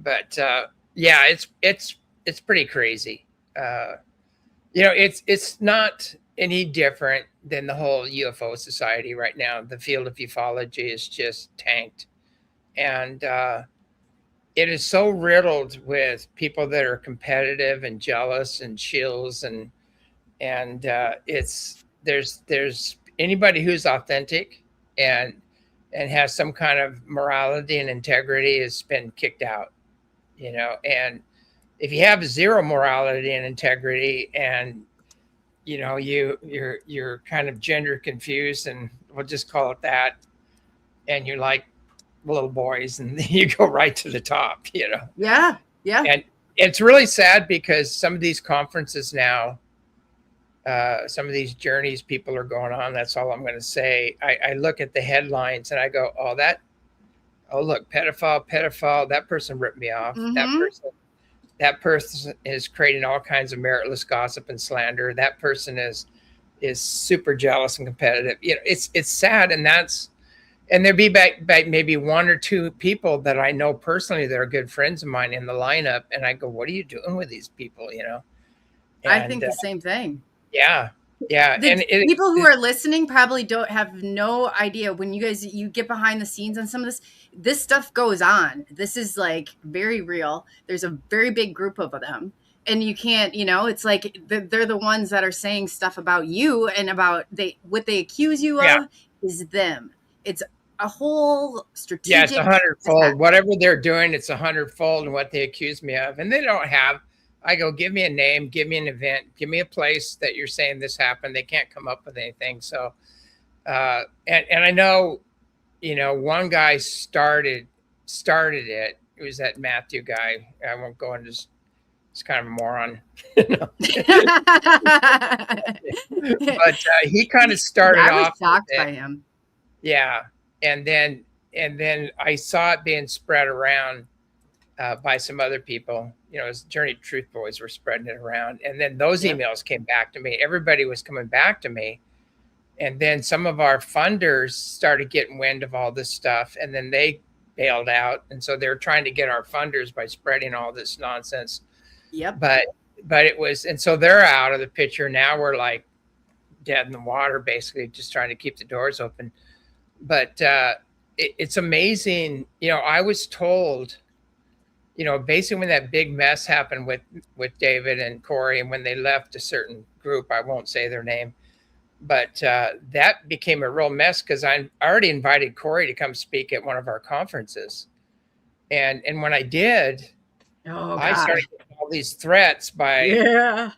but yeah, it's pretty crazy. It's not any different than the whole UFO society right now. The field of ufology is just tanked, and it is so riddled with people that are competitive and jealous and shills, and it's there's anybody who's authentic and has some kind of morality and integrity has been kicked out, and if you have zero morality and integrity, and you're kind of gender confused, and we'll just call it that, and you're like little boys, and you go right to the top. Yeah. And it's really sad because some of these conferences now, some of these journeys people are going on, that's all I'm going to say. I look at the headlines and I go, oh look, pedophile, that person ripped me off. Mm-hmm. That person is creating all kinds of meritless gossip and slander. That person is super jealous and competitive. It's sad, and there'd be back maybe one or two people that I know personally that are good friends of mine in the lineup, and I go, "What are you doing with these people?" And, I think the same thing. Yeah. And people who are listening probably don't have no idea when you get behind the scenes on some of this stuff goes on. This is like very real. There's a very big group of them, and you can't, it's like they're the ones that are saying stuff about you and about what they accuse you of is them. It's a whole strategic. Yeah, it's 100-fold. Whatever they're doing, it's 100-fold in what they accuse me of, and they don't have. I go, give me a name, give me an event, give me a place that you're saying this happened. They can't come up with anything. So, and I know, one guy started it. It was that Matthew guy. I won't go into. It's kind of a moron. But he kind of started off. I was shocked by him. Yeah, and then I saw it being spread around by some other people. As Journey to Truth Boys were spreading it around. And then those emails came back to me. Everybody was coming back to me. And then some of our funders started getting wind of all this stuff, and then they bailed out. And so they're trying to get our funders by spreading all this nonsense. Yep. But it was, and so they're out of the picture. Now we're like dead in the water, basically, just trying to keep the doors open. But it's amazing. I was told, basically when that big mess happened with David and Corey, and when they left a certain group, I won't say their name, but that became a real mess because I already invited Corey to come speak at one of our conferences. And when I did, I started getting all these threats by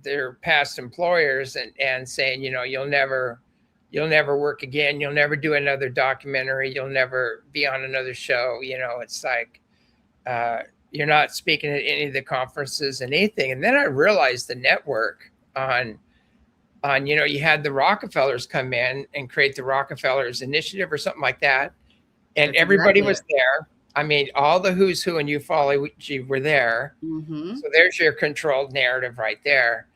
their past employers and saying, you'll never work again. You'll never do another documentary. You'll never be on another show. It's like, you're not speaking at any of the conferences and anything. And then I realized the network on, you had the Rockefellers come in and create the Rockefellers Initiative or something like that. And that's everybody was there. I mean, all the who's who in ufology were there. Mm-hmm. So there's your controlled narrative right there.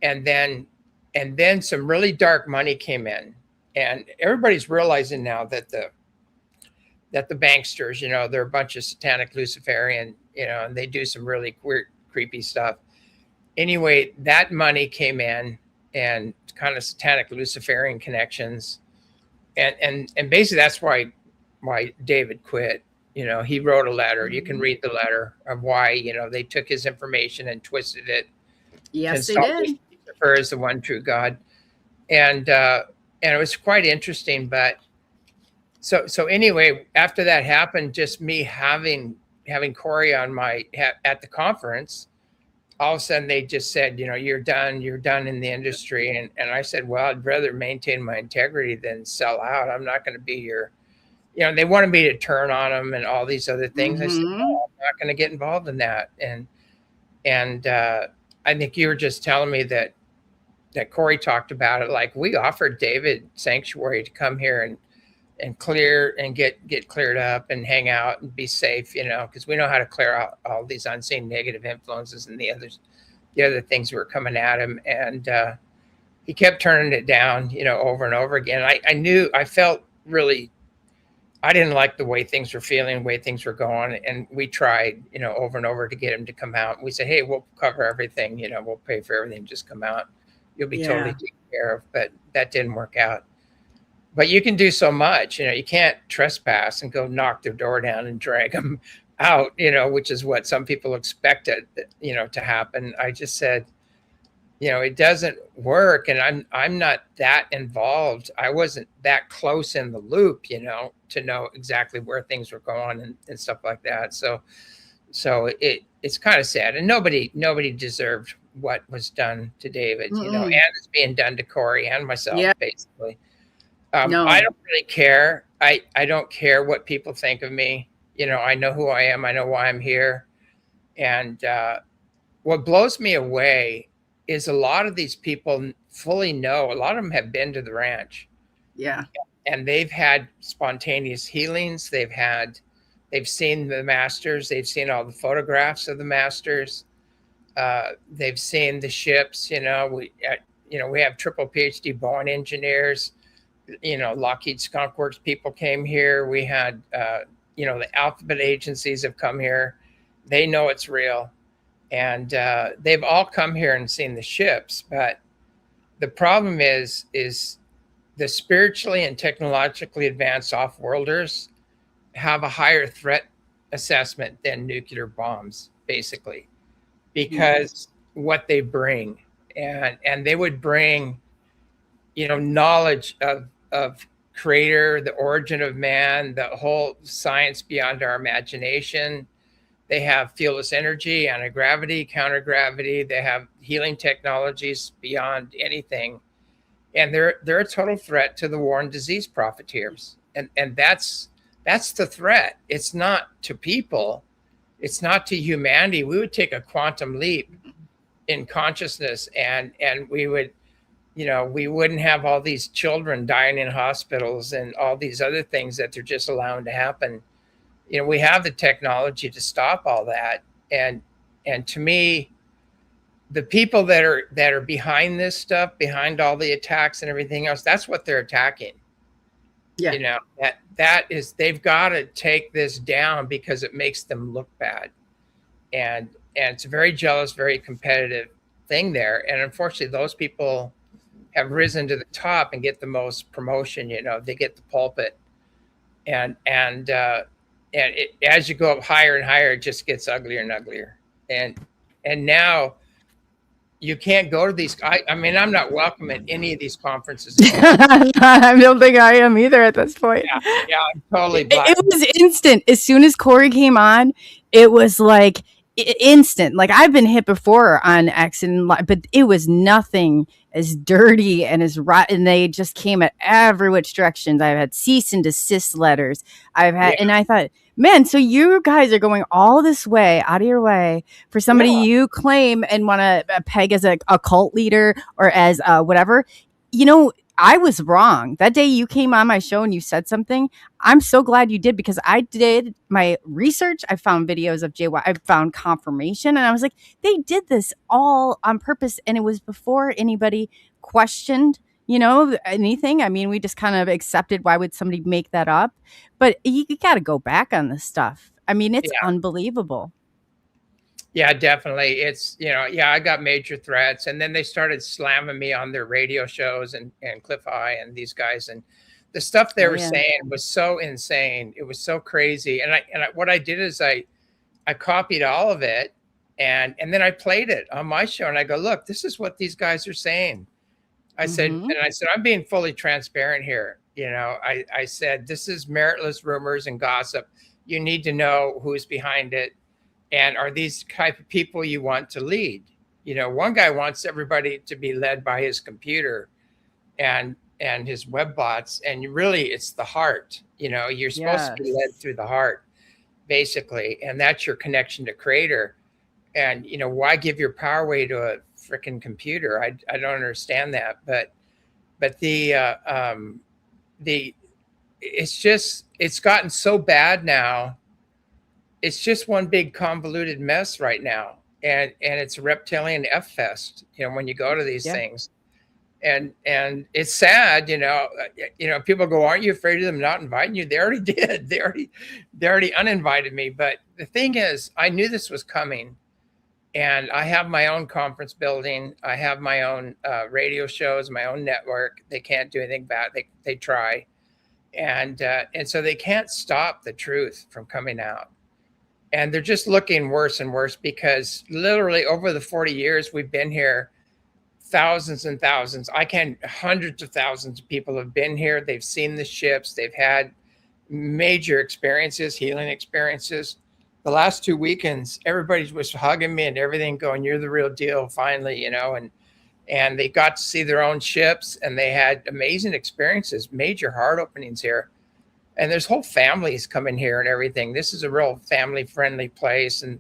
And then some really dark money came in, and everybody's realizing now that the banksters, they're a bunch of satanic Luciferian, and they do some really weird, creepy stuff. Anyway, that money came in, and kind of satanic Luciferian connections. And basically that's why David quit. He wrote a letter. You can read the letter of why, they took his information and twisted it. Yes, they did. Lucifer is the one true God. And it was quite interesting, but So anyway, after that happened, just me having Corey on at the conference, all of a sudden they just said, you're done in the industry. And I said, well, I'd rather maintain my integrity than sell out. I'm not going to be your, they wanted me to turn on them and all these other things. Mm-hmm. I said, no, I'm not going to get involved in that. And I think you were just telling me that Corey talked about it. Like, we offered David sanctuary to come here and clear and get cleared up and hang out and be safe, because we know how to clear out all these unseen negative influences and the other things that were coming at him. And he kept turning it down, over and over again. I felt really I didn't like the way things were feeling, the way things were going. And we tried, over and over to get him to come out. We said, hey, we'll cover everything, we'll pay for everything. Just come out. You'll be totally taken care of. But that didn't work out. But you can do so much, you can't trespass and go knock their door down and drag them out, which is what some people expected, to happen. I just said, it doesn't work. And I'm not that involved. I wasn't that close in the loop, to know exactly where things were going and stuff like that. So it's kind of sad. And nobody deserved what was done to David, and it's being done to Corey and myself, basically. No. I don't really care. I don't care what people think of me. I know who I am. I know why I'm here. And what blows me away is a lot of these people fully know. A lot of them have been to the ranch. Yeah. And they've had spontaneous healings. They've seen the masters. They've seen all the photographs of the masters. They've seen the ships. We have triple PhD Boeing engineers. Lockheed Skunk Works people came here. We had, the alphabet agencies have come here. They know it's real. And they've all come here and seen the ships. But the problem is the spiritually and technologically advanced off-worlders have a higher threat assessment than nuclear bombs, basically, because what they bring. And they would bring, knowledge of creator, the origin of man, the whole science beyond our imagination. They have fearless energy, anti-gravity, counter-gravity. They have healing technologies beyond anything. And they're a total threat to the war and disease profiteers. And that's the threat. It's not to people. It's not to humanity. We would take a quantum leap in consciousness, and we would, we wouldn't have all these children dying in hospitals and all these other things that they're just allowing to happen. We have the technology to stop all that. And to me, the people that are behind this stuff, behind all the attacks and everything else, that's what they're attacking. Yeah. That is, they've got to take this down because it makes them look bad. And it's a very jealous, very competitive thing there. And unfortunately, those people have risen to the top and get the most promotion. They get the pulpit. And as you go up higher and higher, it just gets uglier and uglier. And now you can't go to these. I mean, I'm not welcome at any of these conferences. I don't think I am either at this point. Yeah, I'm totally black. It was instant. As soon as Corey came on, it was like instant. Like, I've been hit before on X, but it was nothing as dirty and as rotten. They just came at every which directions. I've had cease and desist letters. And I thought, man, so you guys are going all this way, out of your way, for somebody you claim and want to peg as a cult leader or as whatever. I was wrong. That day you came on my show and you said something, I'm so glad you did, because I did my research. I found videos of JY. I found confirmation. And I was like, they did this all on purpose. And it was before anybody questioned, anything. I mean, we just kind of accepted, why would somebody make that up? But you got to go back on this stuff. I mean, it's unbelievable. Yeah, definitely. It's, I got major threats, and then they started slamming me on their radio shows and Cliff High and these guys. And the stuff they were saying was so insane. It was so crazy. And what I did is I copied all of it and then I played it on my show, and I go, look, this is what these guys are saying. I said, I'm being fully transparent here. I said, this is meritless rumors and gossip. You need to know who's behind it. And are these type of people you want to lead? One guy wants everybody to be led by his computer and his web bots. And really, it's the heart. You're supposed to be led through the heart, basically. And that's your connection to creator. And, why give your power away to a freaking computer? I don't understand that. But it's gotten so bad now. It's just one big convoluted mess right now. And it's a reptilian F fest, when you go to these things. And it's sad, people go, aren't you afraid of them not inviting you? They already did. They already uninvited me. But the thing is, I knew this was coming, and I have my own conference building. I have my own radio shows, my own network. They can't do anything bad. They try, and so they can't stop the truth from coming out. And they're just looking worse and worse, because literally over the 40 years we've been here, thousands and thousands, I can hundreds of thousands of people have been here. They've seen the ships. They've had major experiences, healing experiences. The last 2 weekends, everybody was hugging me and everything, going, "You're the real deal, finally," and they got to see their own ships, and they had amazing experiences, major heart openings here. And there's whole families coming here and everything. This is a real family friendly place. And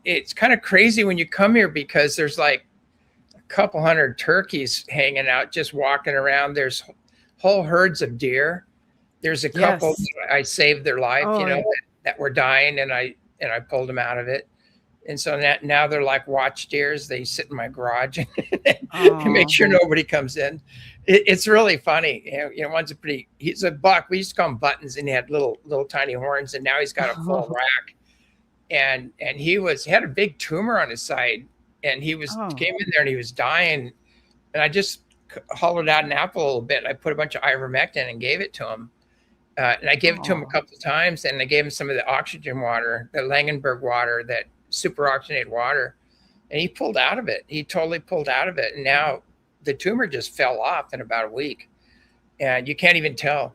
it's kind of crazy when you come here, because there's like couple hundred turkeys hanging out, just walking around. There's whole herds of deer. There's a couple, yes, I saved their life, that were dying, and I pulled them out of it. And so now they're like watch deers. They sit in my garage to make sure nobody comes in. It's really funny. One's he's a buck. We used to call him Buttons, and he had little tiny horns, and now he's got a full rack. And he had a big tumor on his side. And he came in there and he was dying. And I just hollowed out an apple a little bit. I put a bunch of ivermectin and gave it to him. And I gave it to him a couple of times. And I gave him some of the oxygen water, the Langenberg water, that super oxygenated water. And he pulled out of it. He totally pulled out of it. And now the tumor just fell off in about a week. And you can't even tell.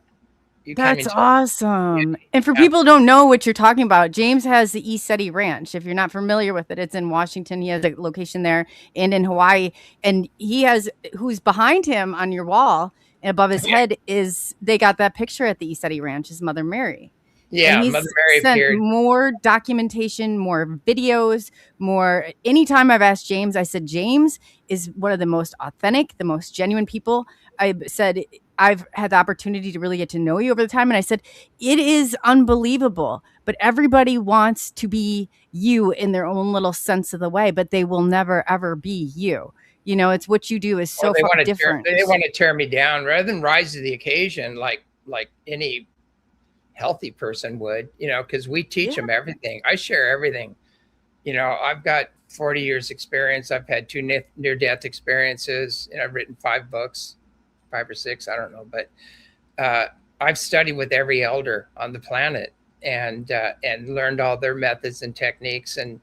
That's awesome. And for people who don't know what you're talking about, James has the Eceti Ranch. If you're not familiar with it, it's in Washington. He has a location there and in Hawaii. And he has, who's behind him on your wall and above his head they got that picture at the Eceti Ranch, his Mother Mary. Yeah, Mother Mary sent appeared. More documentation, more videos, more. Anytime I've asked James, I said, James is one of the most authentic, the most genuine people. I said, I've had the opportunity to really get to know you over the time. And I said, it is unbelievable, but everybody wants to be you in their own little sense of the way, but they will never, ever be you. It's what you do is so far different. They want to tear me down rather than rise to the occasion, like any healthy person would, because we teach them everything. I share everything. I've got 40 years experience. I've had 2 near-death experiences, and I've written 5 books. 5 or 6, I don't know, but I've studied with every elder on the planet, and learned all their methods and techniques, and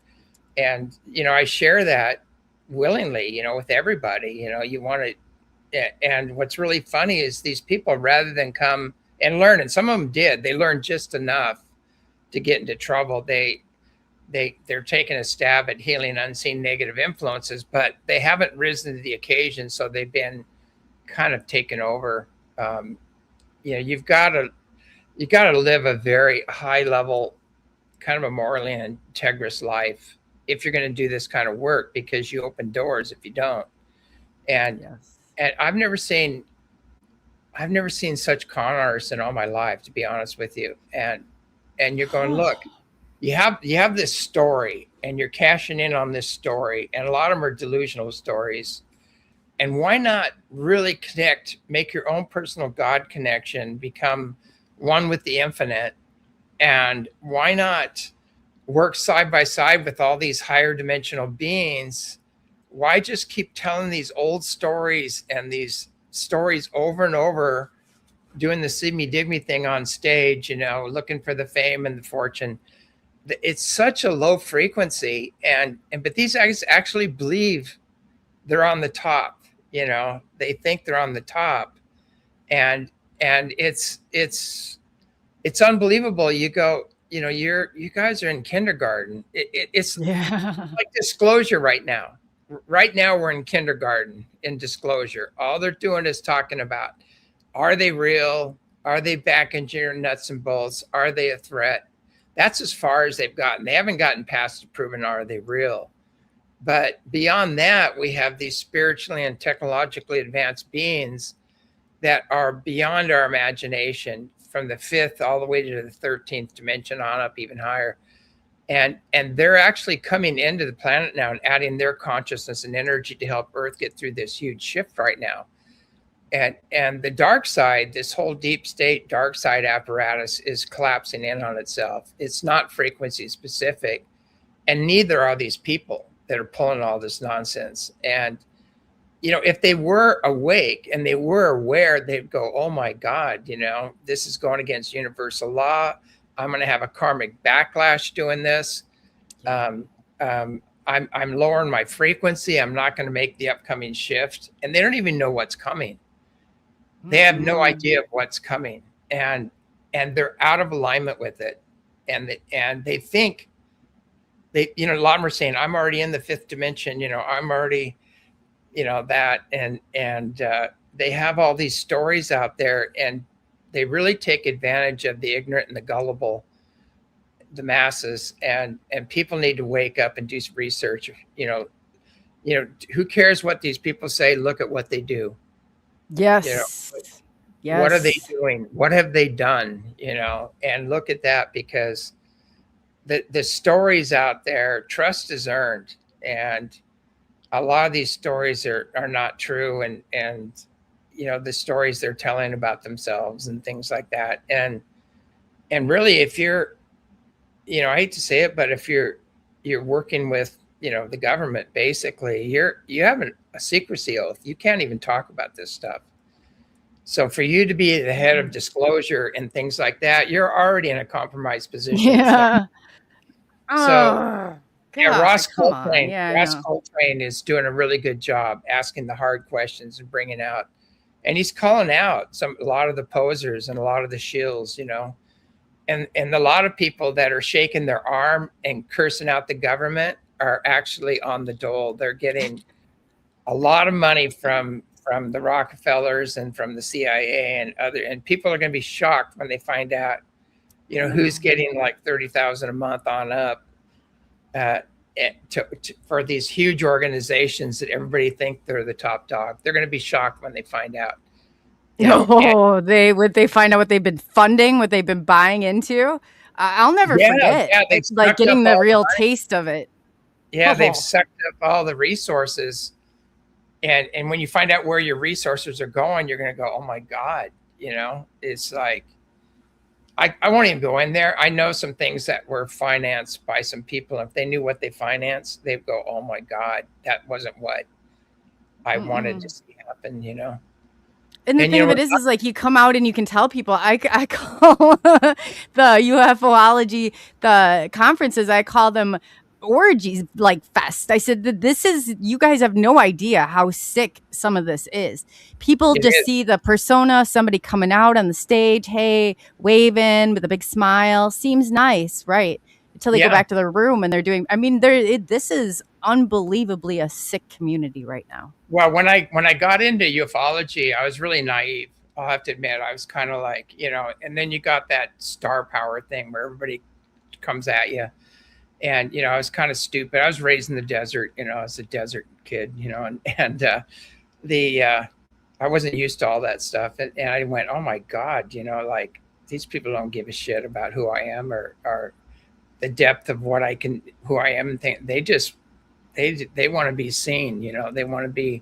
I share that willingly, with everybody. You want to, and what's really funny is these people, rather than come and learn, and some of them did, they learned just enough to get into trouble. They're taking a stab at healing unseen negative influences, but they haven't risen to the occasion, so they've been kind of taken over. You've got to live a very high level, kind of a morally integrous life if you're going to do this kind of work, because you open doors if you don't. And I've never seen such con artists in all my life, to be honest with you. And you're going, look, you have this story, and you're cashing in on this story, and a lot of them are delusional stories. And why not really connect, make your own personal God connection, become one with the infinite? And why not work side by side with all these higher dimensional beings? Why just keep telling these old stories and these stories over and over, doing the see me, dig me thing on stage, looking for the fame and the fortune? It's such a low frequency. But these guys actually believe they're on the top. They think they're on the top, and it's unbelievable. You go, you guys are in kindergarten. It's like disclosure right now. Right now we're in kindergarten in disclosure. All they're doing is talking about, are they real? Are they back into your nuts and bolts? Are they a threat? That's as far as they've gotten. They haven't gotten past to proving, are they real? But beyond that, we have these spiritually and technologically advanced beings that are beyond our imagination, from the 5th all the way to the 13th dimension on up, even higher. and they're actually coming into the planet now and adding their consciousness and energy to help Earth get through this huge shift right now. And the dark side, this whole deep state dark side apparatus is collapsing in on itself. It's not frequency specific, and neither are these people that are pulling all this nonsense. And if they were awake and they were aware, they'd go, oh my God, this is going against universal law. I'm going to have a karmic backlash doing this. I'm lowering my frequency. I'm not going to make the upcoming shift. And they don't even know what's coming. They have no idea of what's coming, and they're out of alignment with it. And they think a lot of them are saying, I'm already in the fifth dimension. I'm already, that, and they have all these stories out there, and they really take advantage of the ignorant and the gullible, the masses, and people need to wake up and do some research. Who cares what these people say? Look at what they do. Yes. Yes. What are they doing? What have they done? And look at that, because the stories out there, trust is earned, and a lot of these stories are not true, and the stories they're telling about themselves and things like that. And really, if you're, I hate to say it, but if you're working with, the government, basically, you have a secrecy oath. You can't even talk about this stuff. So for you to be the head of disclosure and things like that, you're already in a compromised position. Yeah. So Ross Coltrane is doing a really good job asking the hard questions and bringing out, and he's calling out a lot of the posers and a lot of the shills, and a lot of people that are shaking their arm and cursing out the government are actually on the dole. They're getting a lot of money from the Rockefellers and from the CIA and people are going to be shocked when they find out, who's getting like $30,000 a month on up for these huge organizations that everybody think they're the top dog. They're going to be shocked when they find out. Would they find out what they've been funding, what they've been buying into? I'll never forget. Yeah, it's like getting the real taste of it. Yeah, they've sucked up all the resources. And when you find out where your resources are going, you're going to go, oh my God, it's like, I won't even go in there. I know some things that were financed by some people. If they knew what they financed, they'd go, oh my God, that wasn't what I wanted to see happen, And the thing of it is like you come out and you can tell people, I call the Ufology, the conferences, I call them orgies, like fest. I said that you guys have no idea how sick some of this is. People see the persona, somebody coming out on the stage, hey, waving with a big smile, seems nice, right? Until they go back to their room and they're doing, this is unbelievably a sick community right now. Well, when I got into ufology, I was really naive. I'll have to admit, I was kind of like, and then you got that star power thing where everybody comes at you. And, I was kind of stupid. I was raised in the desert, as a desert kid, and I wasn't used to all that stuff. And I went, oh my God, like these people don't give a shit about who I am or the depth of who I am. And they want to be seen, they want to be,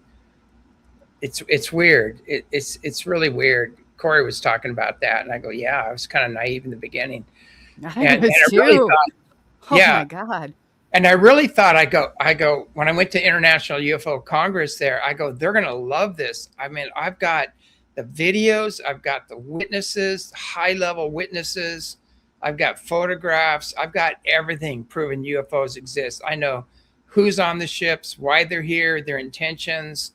it's weird. It's really weird. Corey was talking about that. And I go, yeah, I was kind of naive in the beginning. I really thought, oh my God. And I really thought, I go, when I went to International UFO Congress there, I go, they're going to love this. I've got the videos, I've got the witnesses, high level witnesses. I've got photographs. I've got everything proving UFOs exist. I know who's on the ships, why they're here, their intentions,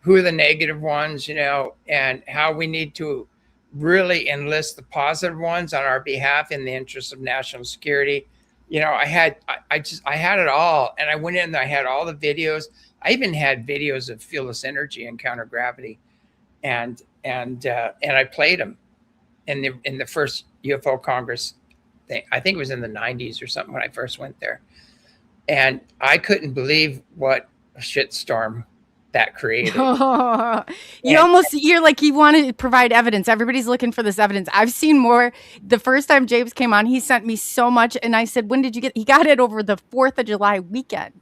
who are the negative ones, and how we need to really enlist the positive ones on our behalf in the interest of national security. I had it all, and I went in there. I had all the videos. I even had videos of fearless energy and counter-gravity, and I played them in the first UFO Congress thing. I think it was in the 90s or something when I first went there, and I couldn't believe what a shitstorm that creative. You're like, you want to provide evidence. Everybody's looking for this evidence. I've seen more. The first time James came on, he sent me so much. And I said, when did you get? He got it over the 4th of July weekend.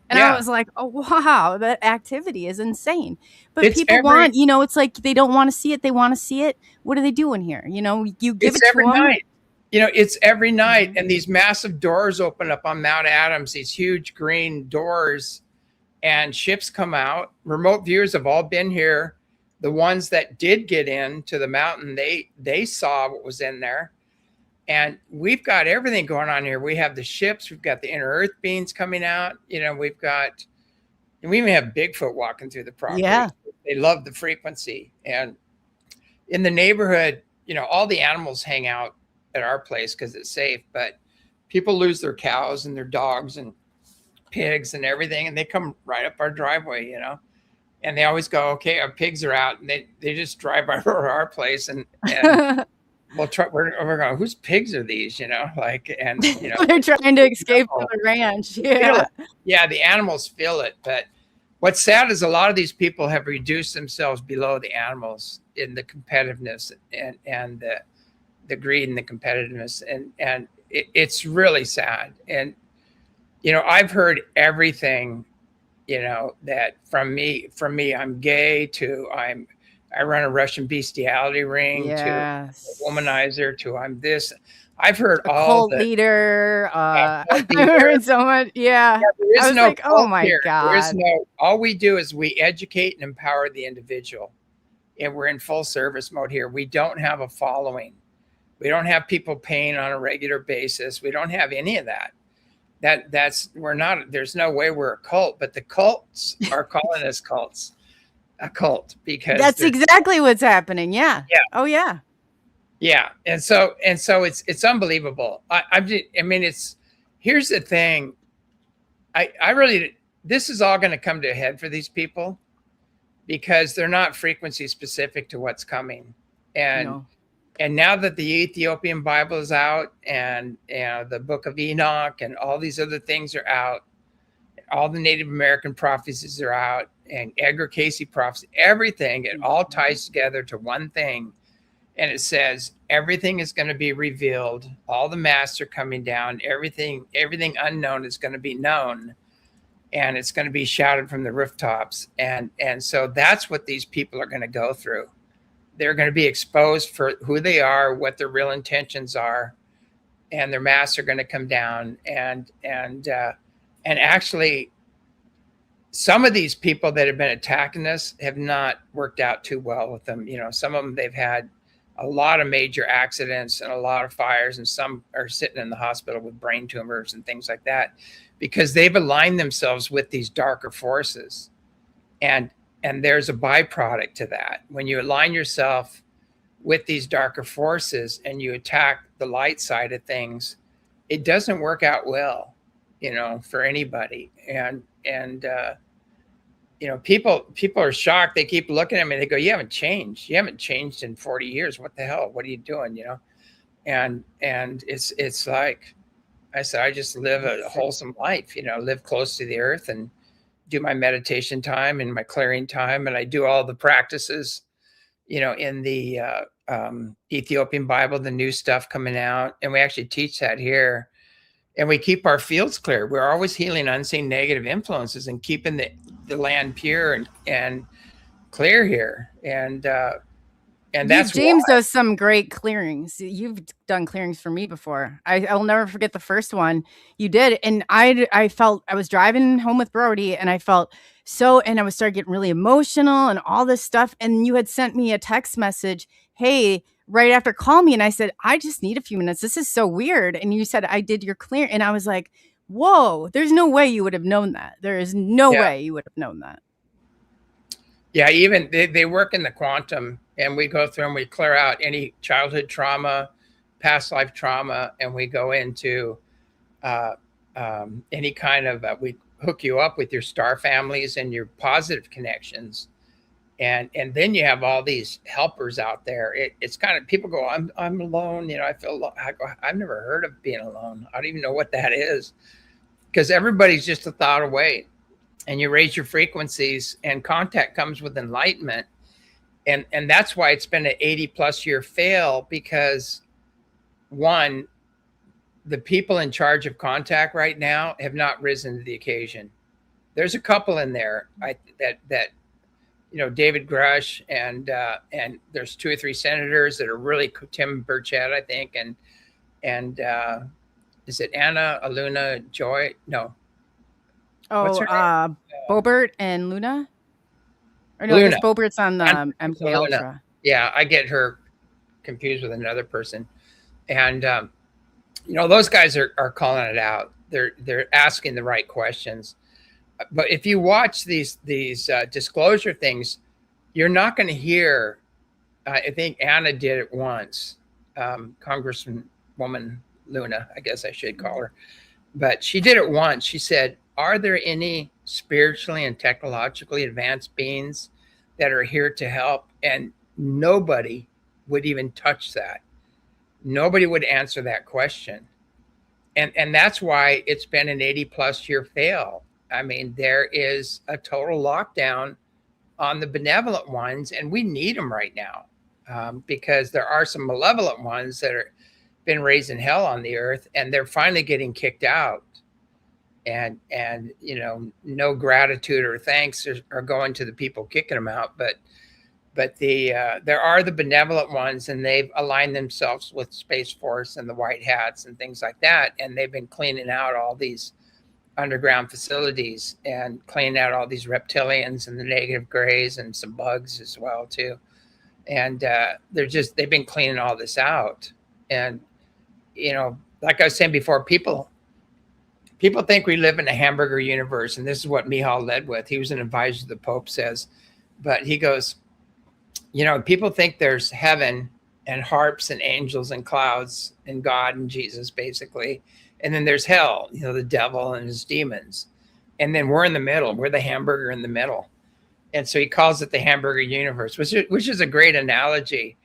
And I was like, oh, wow, that activity is insane. But people want, it's like they don't want to see it. They want to see it. What are they doing here? You give it to every them. night. It's every night. And these massive doors open up on Mount Adams, these huge green doors, and ships come out. Remote viewers have all been here. The ones that did get into the mountain, they saw what was in there. And we've got everything going on here. We have the ships, we've got the inner earth beings coming out. We even have Bigfoot walking through the property. Yeah. They love the frequency. And in the neighborhood, all the animals hang out at our place because it's safe, but people lose their cows and their dogs and pigs and everything, and they come right up our driveway, and they always go, okay, our pigs are out, and they just drive by our place, and we're going, whose pigs are these, they're trying to escape from the ranch. Yeah, the animals feel it. But what's sad is a lot of these people have reduced themselves below the animals in the competitiveness and the greed and the competitiveness, and it's really sad. And I've heard everything, that from me, I'm gay to I run a Russian bestiality ring, to a womanizer, to I'm this. I've heard all the leader. I've heard so much. Yeah. There is no like, oh my God. There is all we do is we educate and empower the individual. And we're in full service mode here. We don't have a following. We don't have people paying on a regular basis. We don't have any of that. There's no way we're a cult, but the cults are calling us cults, a cult, because that's exactly what's happening. Yeah. Yeah. Oh yeah. Yeah. And so it's unbelievable. Here's the thing. I really, this is all going to come to a head for these people because they're not frequency specific to what's coming. And now that the Ethiopian Bible is out, and the Book of Enoch and all these other things are out, all the Native American prophecies are out, and Edgar Casey prophecy, everything, it all ties together to one thing. And it says everything is going to be revealed. All the masks are coming down. Everything unknown is going to be known, and it's going to be shouted from the rooftops. And so that's what these people are going to go through. They're going to be exposed for who they are, what their real intentions are, and their masks are going to come down. And actually, some of these people that have been attacking us have not worked out too well with them. Some of them, they've had a lot of major accidents and a lot of fires, and some are sitting in the hospital with brain tumors and things like that because they've aligned themselves with these darker forces. And there's a byproduct to that. When you align yourself with these darker forces and you attack the light side of things, it doesn't work out well, for anybody. And people are shocked. They keep looking at me. They go, "You haven't changed. You haven't changed in 40 years. What the hell? What are you doing?" And it's like I said, I just live a wholesome life. Live close to the earth and do my meditation time and my clearing time. And I do all the practices, in the Ethiopian Bible, the new stuff coming out. And we actually teach that here. And we keep our fields clear. We're always healing unseen negative influences and keeping the land pure and clear here. And that's James does some great clearings. You've done clearings for me before. I'll never forget the first one you did. And I felt, I was driving home with Brody, and I felt and I was started getting really emotional and all this stuff. And you had sent me a text message, hey, right after call me. And I said, I just need a few minutes. This is so weird. And you said, I did your clear. And I was like, whoa, there's no way you would have known that. There is no way you would have known that. Yeah, even they work in the quantum, and we go through and we clear out any childhood trauma, past life trauma, and we go into any kind of, we hook you up with your star families and your positive connections. And then you have all these helpers out there. It's kind of, people go, I'm alone. I feel, I've never heard of being alone. I don't even know what that is, because everybody's just a thought away. and you raise your frequencies, and contact comes with enlightenment. And that's why it's been an 80+ year fail, because one, the people in charge of contact right now have not risen to the occasion. There's a couple in there that David Grush, and there's 2 or 3 senators that are really, Tim Burchett, I think, and is it Anna Aluna Joy? No. What's her name? Boebert and Luna? Or no, Luna. I guess Boebert's on the MK Ultra. Yeah, I get her confused with another person. And those guys are calling it out. They're asking the right questions. But if you watch these disclosure things, you're not going to hear. I think Anna did it once, Congresswoman Luna, I guess I should call her, but she did it once. She said, "Are there any spiritually and technologically advanced beings that are here to help?" And nobody would even touch that. Nobody would answer that question. And that's why it's been an 80+ year fail. I mean, there is a total lockdown on the benevolent ones, and we need them right now, because there are some malevolent ones that are been raising hell on the earth, and they're finally getting kicked out. And no gratitude or thanks are going to the people kicking them out, but there are the benevolent ones, and they've aligned themselves with Space Force and the White Hats and things like that, and they've been cleaning out all these underground facilities and cleaning out all these reptilians and the negative grays and some bugs as well too. And they've been cleaning all this out. And like I was saying before, people think we live in a hamburger universe, and this is what Mihal led with. He was an advisor to the Pope, says, but he goes, people think there's heaven and harps and angels and clouds and God and Jesus, basically. And then there's hell, the devil and his demons. And then we're in the middle. We're the hamburger in the middle. And so he calls it the hamburger universe, which is a great analogy.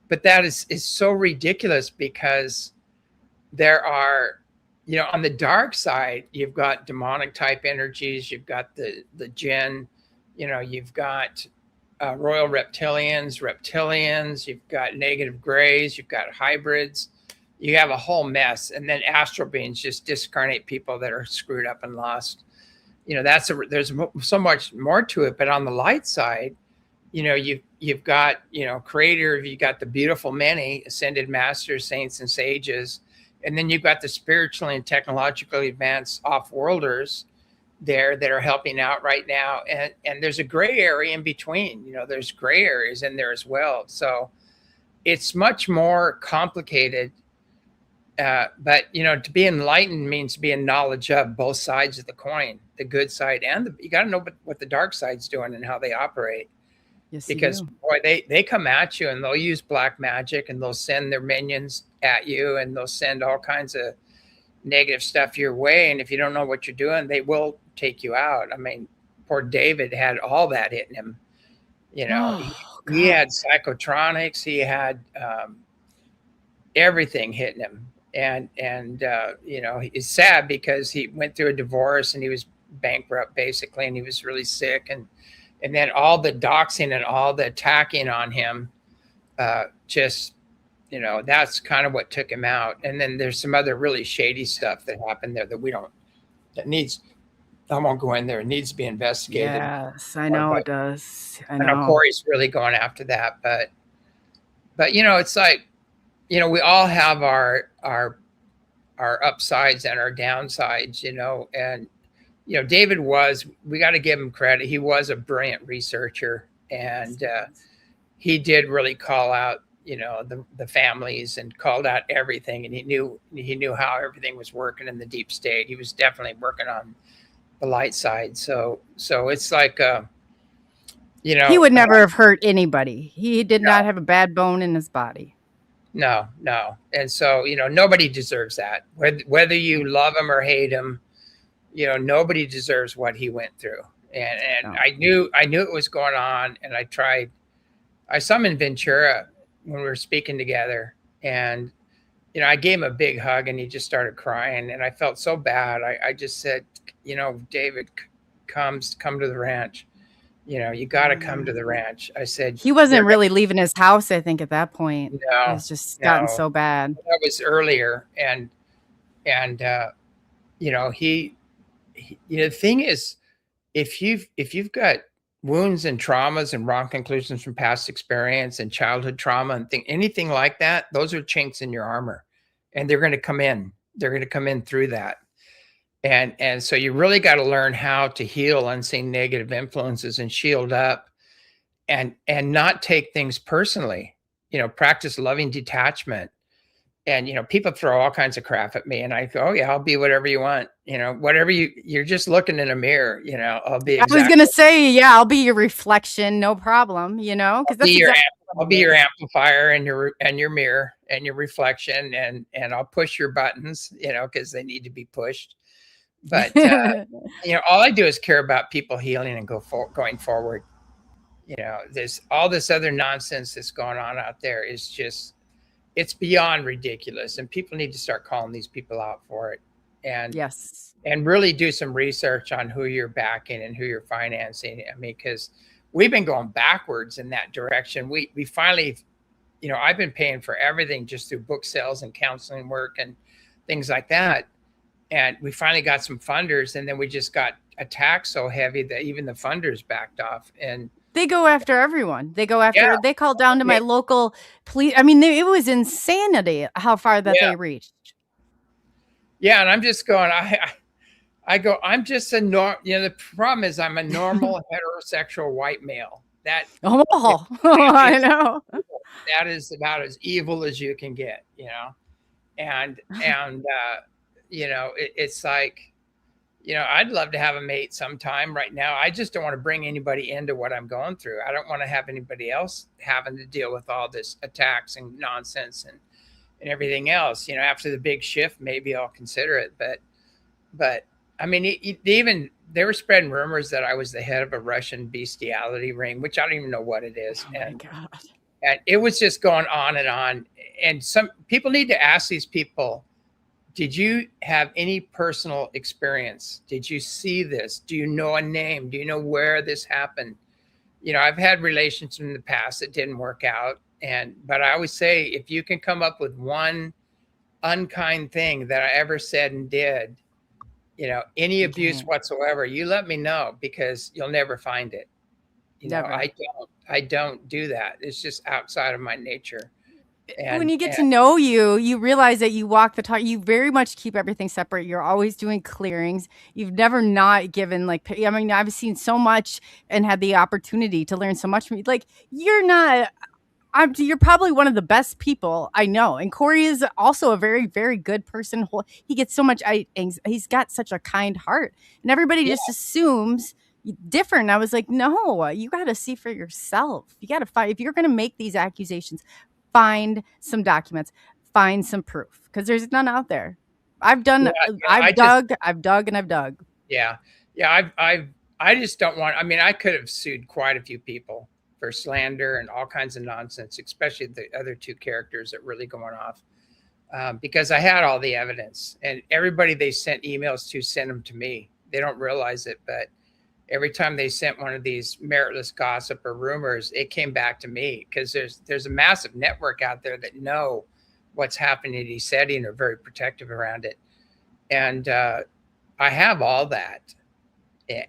But that is so ridiculous, because there are, on the dark side, you've got demonic type energies. You've got the jinn, you've got royal reptilians, you've got negative grays, you've got hybrids, you have a whole mess. And then astral beings just discarnate people that are screwed up and lost. There's so much more to it. But on the light side, you've got, creator, you've got the beautiful many ascended masters, saints, and sages. And then you've got the spiritually and technologically advanced off-worlders there that are helping out right now. And there's a gray area in between, there's gray areas in there as well. So it's much more complicated. But, to be enlightened means to be in knowledge of both sides of the coin, the good side and you got to know what the dark side's doing and how they operate. Yes, because boy, they come at you, and they'll use black magic, and they'll send their minions at you, and they'll send all kinds of negative stuff your way. And if you don't know what you're doing, they will take you out. I mean, poor David had all that hitting him. He had psychotronics, he had everything hitting him. And it's sad because he went through a divorce, and he was bankrupt basically, and he was really sick. And then all the doxing and all the attacking on him, that's kind of what took him out. And then there's some other really shady stuff that happened there I won't go in there. It needs to be investigated. Yes, I know it does. I know Corey's really going after that, but it's like, we all have our upsides and our downsides, and David we got to give him credit. He was a brilliant researcher, and he did really call out, the families, and called out everything. And he knew how everything was working in the deep state. He was definitely working on the light side. So it's like, he would never have hurt anybody. He did not have a bad bone in his body. No. And so, nobody deserves that. Whether you love him or hate him, nobody deserves what he went through. And I knew it was going on. And I summoned Ventura when we were speaking together, and, I gave him a big hug, and he just started crying, and I felt so bad. I just said, David, come to the ranch. You got to come to the ranch. I said, he wasn't really leaving his house. I think at that point, it no, was just gotten so bad. that was earlier. And the thing is, if you've got wounds and traumas and wrong conclusions from past experience and childhood trauma and anything like that, those are chinks in your armor, and they're going to come in. They're going to come in through that. And so you really got to learn how to heal unseen negative influences and shield up and not take things personally. Practice loving detachment. And people throw all kinds of crap at me, and I go, "Oh yeah, I'll be whatever you want. Whatever you're just looking in a mirror. I'll be." I was gonna say, yeah, I'll be your reflection, no problem. Because I'll be your amplifier and your mirror and your reflection, and I'll push your buttons. Because they need to be pushed. But all I do is care about people healing and going forward. There's all this other nonsense that's going on out there is just. It's beyond ridiculous, and people need to start calling these people out for it, and really do some research on who you're backing and who you're financing. I mean, because we've been going backwards in that direction. We finally, I've been paying for everything just through book sales and counseling work and things like that, and we finally got some funders, and then we just got attacked so heavy that even the funders backed off. And they go after everyone. They called down to my local police. I mean, it was insanity how far that they reached. Yeah. And I'm just going, I go, I'm just the problem is I'm a normal heterosexual white male. I know. That is about as evil as you can get, and it's like, I'd love to have a mate sometime. Right now, I just don't want to bring anybody into what I'm going through. I don't want to have anybody else having to deal with all this attacks and nonsense and everything else. After the big shift, maybe I'll consider it. But I mean, they were spreading rumors that I was the head of a Russian bestiality ring, which I don't even know what it is. Oh my God. And it was just going on and on. And some people need to ask these people, did you have any personal experience? Did you see this? Do you know a name? Do you know where this happened? I've had relations in the past that didn't work out. But I always say, if you can come up with one unkind thing that I ever said and did, any abuse whatsoever, you let me know, because you'll never find it. I don't do that. It's just outside of my nature. When you get to know you realize that you walk the talk. You very much keep everything separate. You're always doing clearings. You've never not given I've seen so much and had the opportunity to learn so much from you. You're probably one of the best people I know. And Corey is also a very, very good person. He gets so much, he's got such a kind heart, and everybody just assumes different. I was like, no, you got to see for yourself. You got to find, if you're going to make these accusations, find some documents, find some proof, because there's none out there. I've dug. Yeah. I just don't want, I could have sued quite a few people for slander and all kinds of nonsense, especially the other two characters that really going off, because I had all the evidence, and everybody they sent emails to sent them to me. They don't realize it, but every time they sent one of these meritless gossip or rumors, it came back to me, because there's a massive network out there that know what's happening at Eceti and are very protective around it. And I have all that.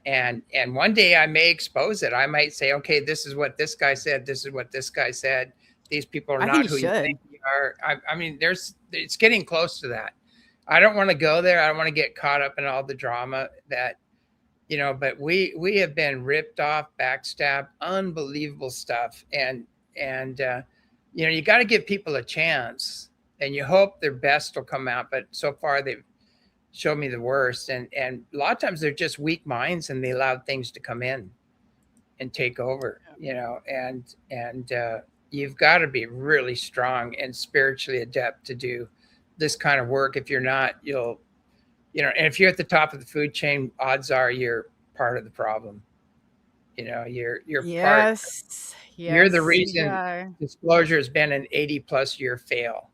And one day I may expose it. I might say, okay, this is what this guy said. This is what this guy said. These people are not who you think you are. It's getting close to that. I don't want to go there. I don't want to get caught up in all the drama that, but we have been ripped off, backstabbed, unbelievable stuff. And you got to give people a chance, and you hope their best will come out. But so far they've showed me the worst. And a lot of times they're just weak minds, and they allow things to come in and take over, and you've got to be really strong and spiritually adept to do this kind of work. If you're not, and if you're at the top of the food chain, odds are you're part of the problem. You're yes, you're the reason disclosure has been an 80+ year fail.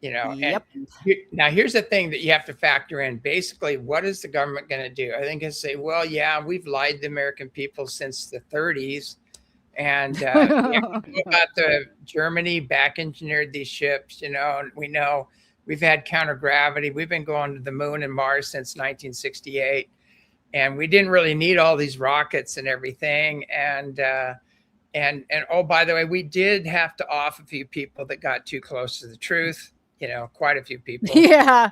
Yep. And now here's the thing that you have to factor in. Basically, what is the government going to do? I think it's say, well, yeah, we've lied to the American people since the 30s. And about the Germany back engineered these ships, and we know we've had counter gravity. We've been going to the moon and Mars since 1968. And we didn't really need all these rockets and everything. And oh, by the way, we did have to off a few people that got too close to the truth. Quite a few people. Yeah.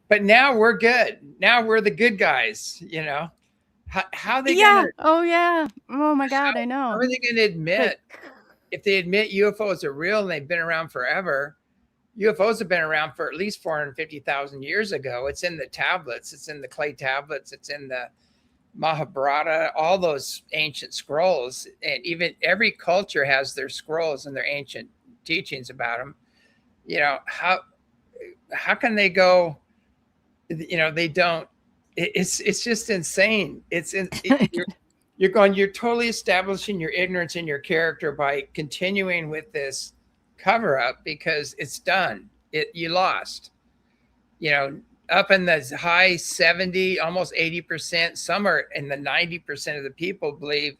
But now we're good. Now we're the good guys. How they gonna? Oh yeah. Oh my God, I know. How are they going to admit if they admit UFOs are real and they've been around forever? UFOs have been around for at least 450,000 years ago. It's in the tablets. It's in the clay tablets. It's in the Mahabharata, all those ancient scrolls. And even every culture has their scrolls and their ancient teachings about them. How can they go, they don't, it's just insane. You're totally establishing your ignorance in your character by continuing with this cover up because it's done. You lost, up in the high 70, almost 80%, some are in the 90% of the people believe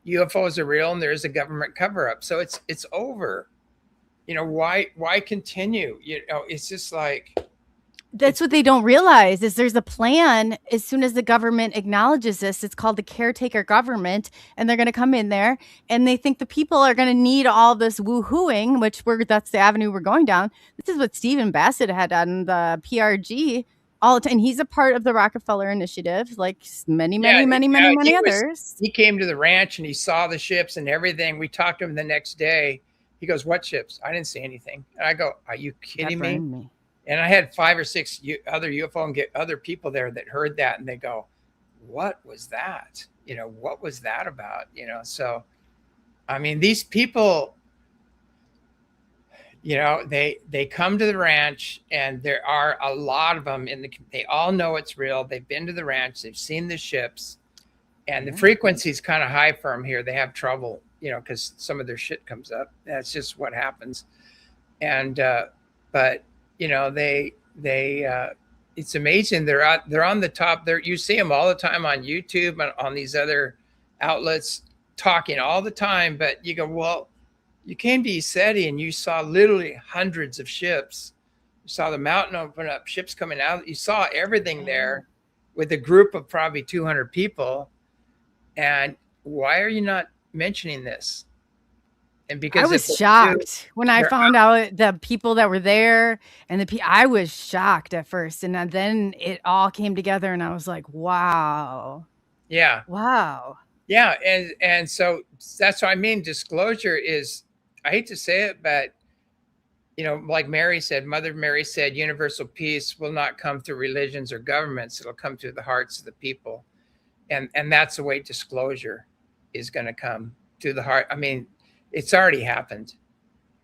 UFOs are real and there's a government cover up. So it's over. Why continue? It's just like, that's what they don't realize is there's a plan. As soon as the government acknowledges this, it's called the caretaker government, and they're going to come in there and they think the people are going to need all this woohooing, that's the avenue we're going down. This is what Stephen Bassett had on the PRG all the time. He's a part of the Rockefeller Initiative, like many others. He came to the ranch and he saw the ships and everything. We talked to him the next day. He goes, "What ships?" I didn't see anything. And I go, "Are you kidding me?" And I had 5 or 6 other UFO and other people there that heard that, and they go, "What was that? What was that about?" So, I mean, these people, they come to the ranch, and there are a lot of them they all know it's real. They've been to the ranch, they've seen the ships, and the frequency is kind of high for them here. They have trouble, because some of their shit comes up. That's just what happens. And, but they it's amazing. They're on the top there. You see them all the time on YouTube and on these other outlets talking all the time. But you go, well, you came to Eceti and you saw literally hundreds of ships. You saw the mountain open up, ships coming out. You saw everything there with a group of probably 200 people. And why are you not mentioning this? And because I was shocked when I found out the people that were there, and I was shocked at first, and then it all came together, and I was like, "Wow, yeah, wow, yeah." And so that's what I mean. Disclosure is, I hate to say it, but like Mother Mary said, universal peace will not come through religions or governments; it'll come through the hearts of the people, and that's the way disclosure is going to come through the heart. I mean. It's already happened.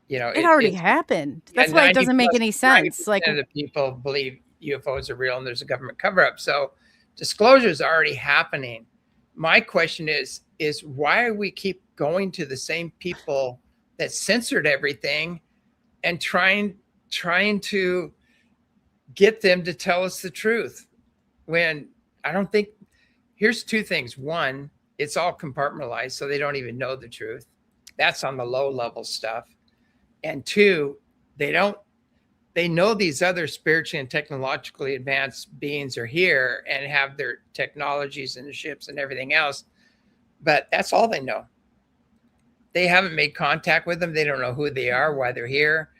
It already happened. That's why it doesn't make any sense. Like the people believe UFOs are real and there's a government cover up. So disclosure is already happening. My question is why are we keep going to the same people that censored everything and trying to get them to tell us the truth when I don't think here's 2 things. One, it's all compartmentalized, so they don't even know the truth. That's on the low level stuff. And 2, they know these other spiritually and technologically advanced beings are here and have their technologies and the ships and everything else. But that's all they know. They haven't made contact with them. They don't know who they are, why they're here,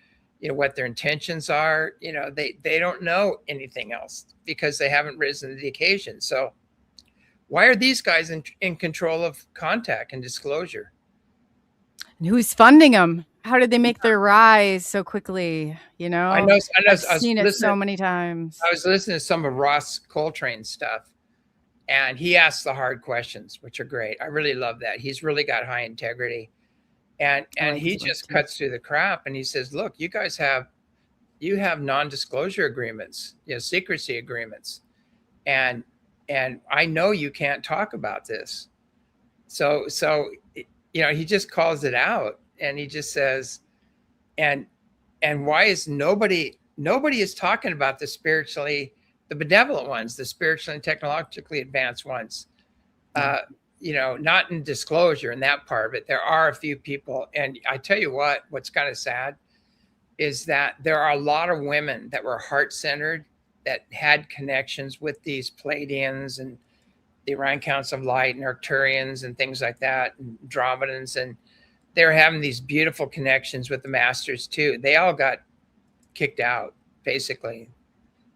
what their intentions are. They don't know anything else because they haven't risen to the occasion. So why are these guys in control of contact and disclosure? And who's funding them? How did they make their rise so quickly? I know. I've seen it so many times. I was listening to some of Ross Coltrane's stuff, and he asks the hard questions, which are great. I really love that. He's really got high integrity, and he just cuts through the crap, and he says, "Look, you guys have non-disclosure agreements, secrecy agreements, and I know you can't talk about this." So he just calls it out, and he just says, and and why is nobody is talking about the benevolent ones, the spiritually and technologically advanced ones? Not in disclosure in that part, but there are a few people. And I tell you what's kind of sad is that there are a lot of women that were heart-centered, that had connections with these Pleiadians and the Orion Counts of Light and Arcturians and things like that, and Andromedans, and they're having these beautiful connections with the masters too. They all got kicked out, basically.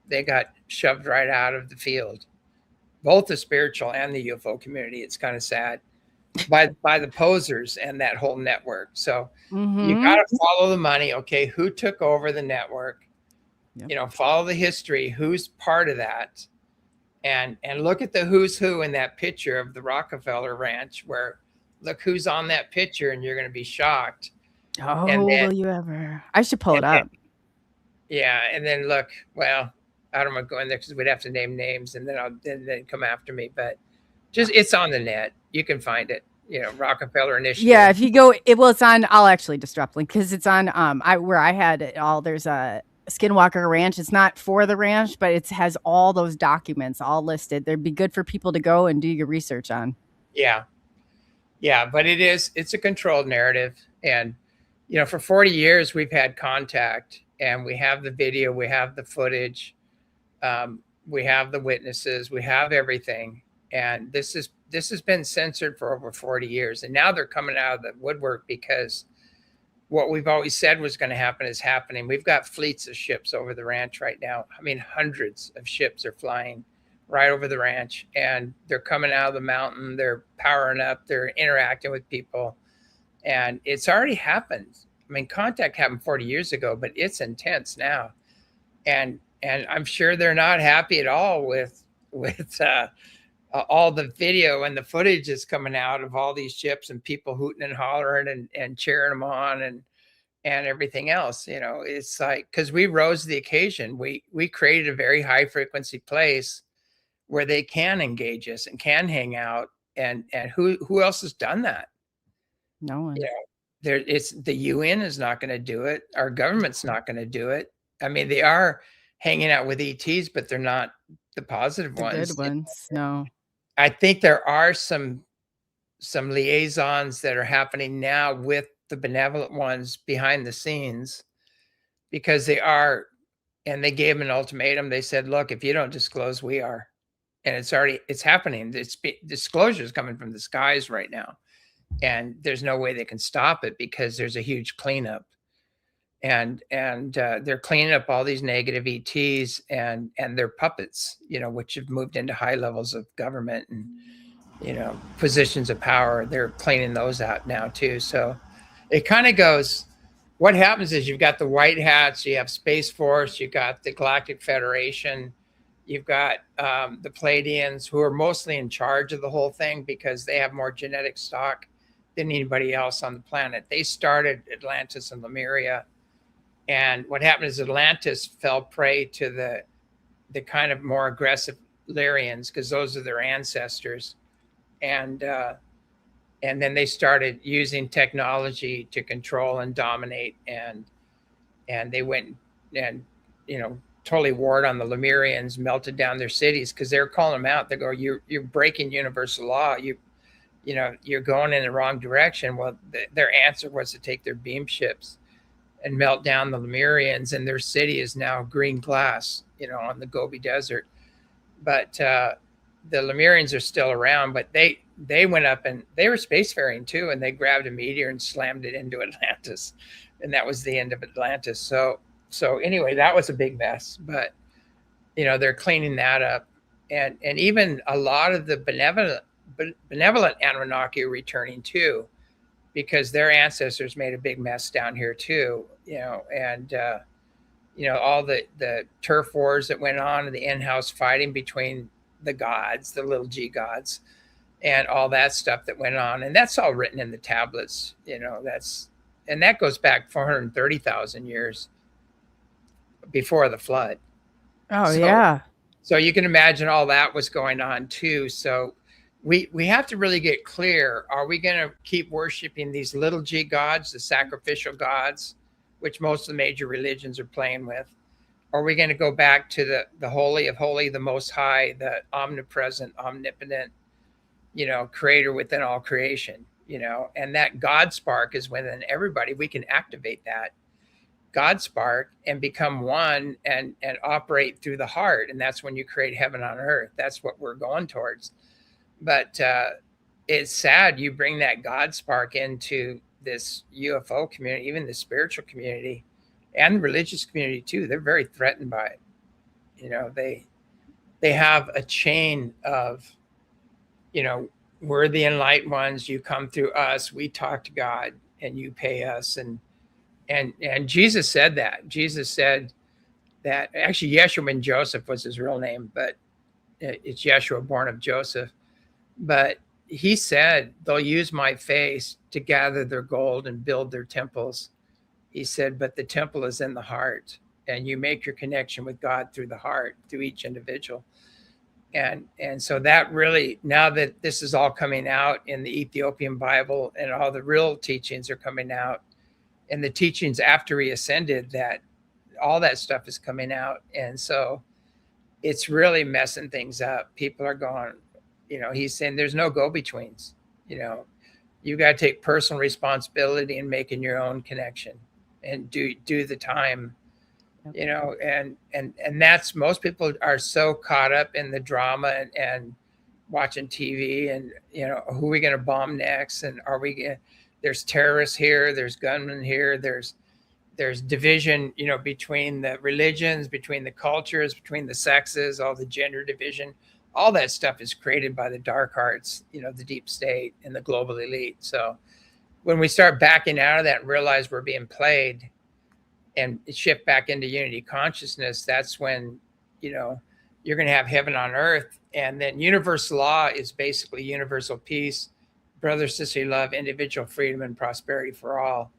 They got shoved right out of the field, both the spiritual and the UFO community. It's kind of sad, by the posers and that whole network. So you got to follow the money. Okay, who took over the network? Yep. Follow the history. Who's part of that? And look at the who's who in that picture of the Rockefeller Ranch, where look who's on that picture, and you're going to be shocked. Oh, will you ever? I should pull it up. Yeah, and then look, well, I don't want to go in there because we'd have to name names, and then come after me. But just it's on the net. You can find it. Rockefeller Initiative. Yeah, if you go, it's on. I'll actually just drop the link because it's on. Where I had it all. There's a Skinwalker Ranch. It's not for the ranch, but it has all those documents all listed. They'd be good for people to go and do your research on. Yeah, but it's a controlled narrative, and for 40 years we've had contact, and we have the video, we have the footage, we have the witnesses, we have everything, and this has been censored for over 40 years, and now they're coming out of the woodwork because what we've always said was going to happen is happening. We've got fleets of ships over the ranch right now. I mean, hundreds of ships are flying right over the ranch, and they're coming out of the mountain. They're powering up. They're interacting with people, and it's already happened. I mean, contact happened 40 years ago, but it's intense now, and I'm sure they're not happy at all with all the video and the footage is coming out of all these ships and people hooting and hollering and cheering them on and everything else. It's like, because we rose to the occasion. We created a very high frequency place where they can engage us and can hang out. And who else has done that? No one. It's the UN is not going to do it. Our government's not going to do it. I mean, they are hanging out with ETs, but they're not the positive ones. Good ones. No. I think there are some liaisons that are happening now with the benevolent ones behind the scenes, because they are, and they gave them an ultimatum. They said, look, if you don't disclose, we are. And it's happening. Disclosure is coming from the skies right now. And there's no way they can stop it because there's a huge cleanup. And they're cleaning up all these negative ETs and their puppets, which have moved into high levels of government and, positions of power. They're cleaning those out now too. So it kind of goes, what happens is you've got the white hats, you have Space Force, you've got the Galactic Federation, you've got the Pleiadians, who are mostly in charge of the whole thing because they have more genetic stock than anybody else on the planet. They started Atlantis and Lemuria. And what happened is Atlantis fell prey to the kind of more aggressive Lyrians, because those are their ancestors. And then they started using technology to control and dominate. And they went and, totally warred on the Lemurians, melted down their cities because they were calling them out. They go, you're breaking universal law. You're going in the wrong direction. Well, their answer was to take their beam ships and melt down the Lemurians, and their city is now green glass, on the Gobi Desert. But the Lemurians are still around, but they went up and they were spacefaring too, and they grabbed a meteor and slammed it into Atlantis, and that was the end of Atlantis. So anyway, that was a big mess, but they're cleaning that up, and even a lot of the benevolent Anunnaki are returning too, because their ancestors made a big mess down here too, and all the turf wars that went on and the in-house fighting between the gods, the little G gods, and all that stuff that went on. And that's all written in the tablets, and that goes back 430,000 years before the flood. Oh, yeah. So you can imagine all that was going on too. So we have to really get clear. Are we going to keep worshiping these little G gods, the sacrificial gods which most of the major religions are playing with? Or are we going to go back to the holy of holy, the most high, the omnipresent, omnipotent, creator within all creation, and that God spark is within everybody. We can activate that God spark and become one and operate through the heart. And that's when you create heaven on earth. That's what we're going towards. But it's sad you bring that God spark into this UFO community, even the spiritual community and the religious community too. They're very threatened by it. They have a chain of, we're the enlightened ones. You come through us. We talk to God, and you pay us. And Jesus said that. Jesus said that actually Yeshua ben Joseph was his real name, but it's Yeshua born of Joseph. But he said they'll use my face to gather their gold and build their temples. He said, but the temple is in the heart, and you make your connection with God through the heart, through each individual. And so that really, now that this is all coming out in the Ethiopian Bible and all the real teachings are coming out, and the teachings after he ascended, that all that stuff is coming out. And so it's really messing things up. People are going, he's saying there's no go-betweens. You got to take personal responsibility in making your own connection and do the time. And that's, most people are so caught up in the drama and watching TV and, who are we going to bomb next? And there's terrorists here, there's gunmen here, there's division, between the religions, between the cultures, between the sexes, all the gender division, all that stuff is created by the dark arts, the deep state and the global elite. So when we start backing out of that and realize we're being played, and shift back into unity consciousness, that's when, you're going to have heaven on earth. And then universal law is basically universal peace, brother, sister love, individual freedom, and prosperity for all.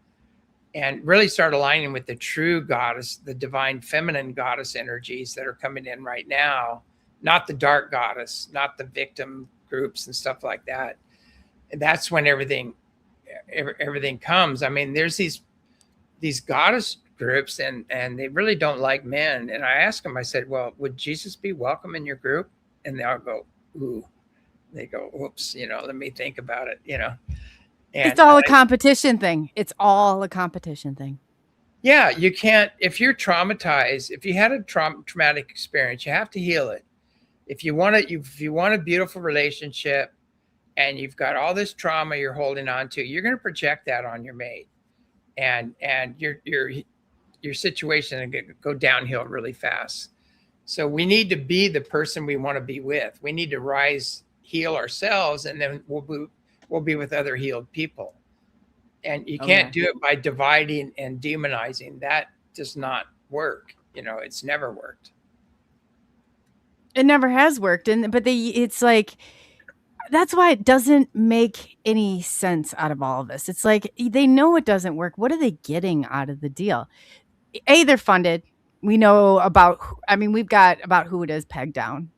And really start aligning with the true goddess, the divine feminine goddess energies that are coming in right now, not the dark goddess, not the victim groups and stuff like that. And that's when everything comes. I mean, there's these goddess groups and they really don't like men. And I asked them, I said, well, would Jesus be welcome in your group? And they all go, ooh. They go, whoops, let me think about it, And it's all a competition thing. It's all a competition thing. Yeah, you can't, if you're traumatized, if you had a traumatic experience, you have to heal it. If you want a beautiful relationship and you've got all this trauma you're holding on to, you're going to project that on your mate. And your situation and go downhill really fast. So we need to be the person we want to be with. We need to heal ourselves, and then we'll be with other healed people. And you can't do it by dividing and demonizing. That does not work. It's never worked. It never has worked. It's like, that's why it doesn't make any sense out of all of this. It's like, they know it doesn't work. What are they getting out of the deal? They're funded. We know we've got about who it is pegged down.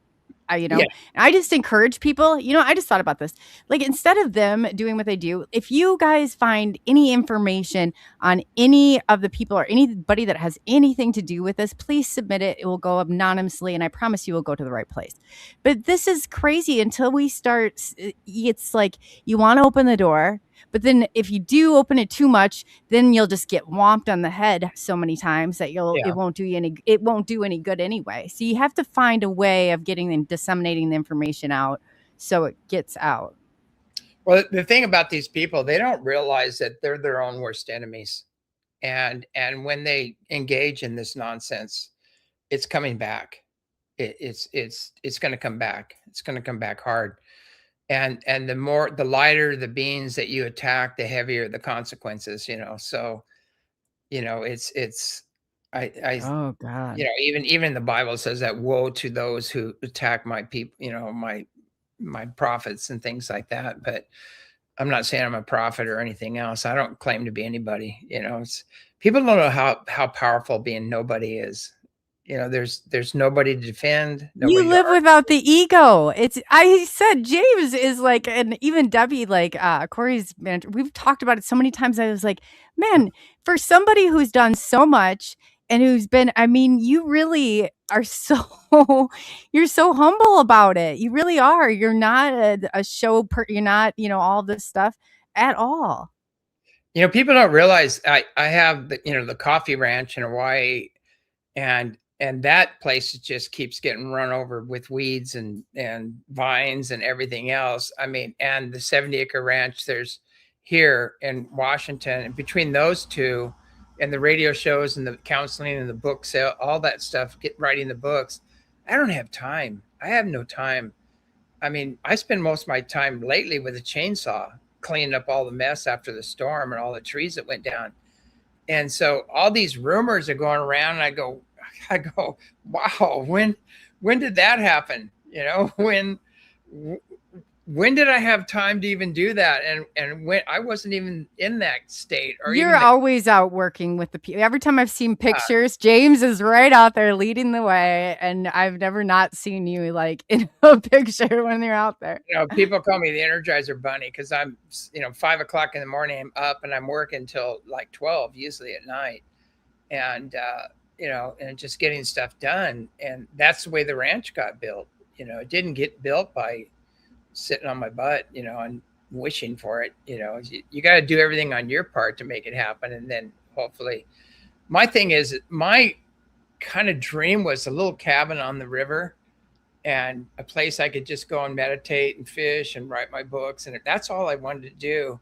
Yeah. I just encourage people, I just thought about this. Like, instead of them doing what they do, if you guys find any information on any of the people or anybody that has anything to do with this, please submit it. It will go anonymously, and I promise you will go to the right place. But this is crazy until we start. It's like, you want to open the door, but then if you do open it too much, then you'll just get whomped on the head so many times that it won't do any good anyway. So you have to find a way of getting and disseminating the information out so it gets out. Well, the thing about these people, they don't realize that they're their own worst enemies. And when they engage in this nonsense, it's coming back. It's going to come back. It's going to come back hard. And the lighter the beans that you attack, the heavier the consequences, So, oh God, even the Bible says that woe to those who attack my people, my prophets and things like that. But I'm not saying I'm a prophet or anything else. I don't claim to be anybody. People don't know how powerful being nobody is. There's nobody to defend. You live without the ego. I said James is like, and even Debbie, like Corey's manager, we've talked about it so many times. I was like, man, for somebody who's done so much and who's been, I mean, you really are you're so humble about it. You really are. You're not a show, you're not, all this stuff at all. People don't realize I have the coffee ranch in Hawaii, and that place just keeps getting run over with weeds and vines and everything else. I mean, and the 70-acre ranch there's here in Washington, and between those two and the radio shows and the counseling and the book sale, all that stuff, writing the books, I don't have time. I have no time. I mean, I spend most of my time lately with a chainsaw, cleaning up all the mess after the storm and all the trees that went down. And so all these rumors are going around, and I go, wow, when did that happen? When did I have time to even do that? And when I wasn't even in that state. Or you're always out working with the people. Every time I've seen pictures, James is right out there leading the way, and I've never not seen you like in a picture when you're out there. People call me the Energizer Bunny because I'm 5 o'clock in the morning, I'm up and I'm working till like 12 usually at night, and and just getting stuff done. And that's the way the ranch got built. It didn't get built by sitting on my butt, and wishing for it. You got to do everything on your part to make it happen. And then hopefully, my thing is, my kind of dream was a little cabin on the river and a place I could just go and meditate and fish and write my books. And that's all I wanted to do.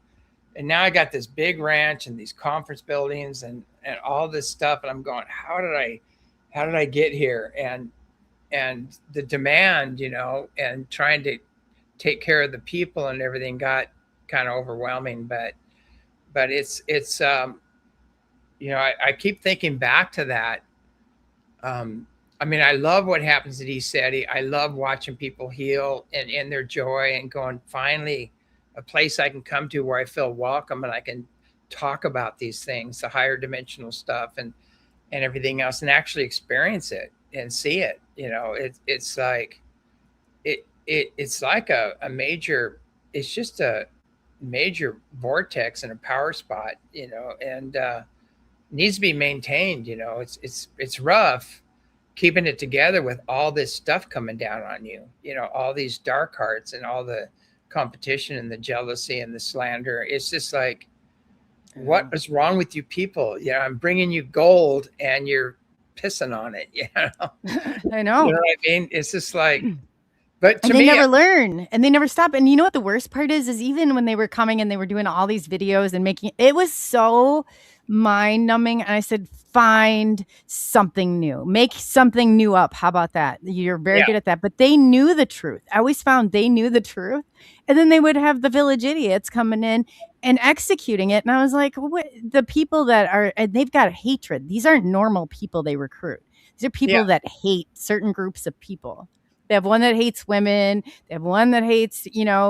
And now I got this big ranch and these conference buildings and all this stuff. And I'm going, how did I get here? And the demand, and trying to take care of the people and everything got kind of overwhelming. But it's I keep thinking back to that. I mean, I love what happens at Eceti. I love watching people heal and in their joy and going, finally, a place I can come to where I feel welcome and I can talk about these things, the higher dimensional stuff and everything else, and actually experience it and see it. It's like it's like a major, it's just a major vortex and a power spot, and needs to be maintained. It's rough keeping it together with all this stuff coming down on you, all these dark hearts and all the competition and the jealousy and the slander. It's just like, what is wrong with you people? I'm bringing you gold and you're pissing on it. I know. You know what I mean? It's just like, but to and they me, never learn and they never stop. And you know what the worst part is even when they were coming and they were doing all these videos and making it was so mind numbing. And I said, find something new, make something new up. How about that? You're very good at that. But they knew the truth. I always found they knew the truth. And then they would have the village idiots coming in and executing it. And I was like, what? The people that are, they've got hatred. These aren't normal people they recruit. These are people that hate certain groups of people. They have one that hates women. They have one that hates,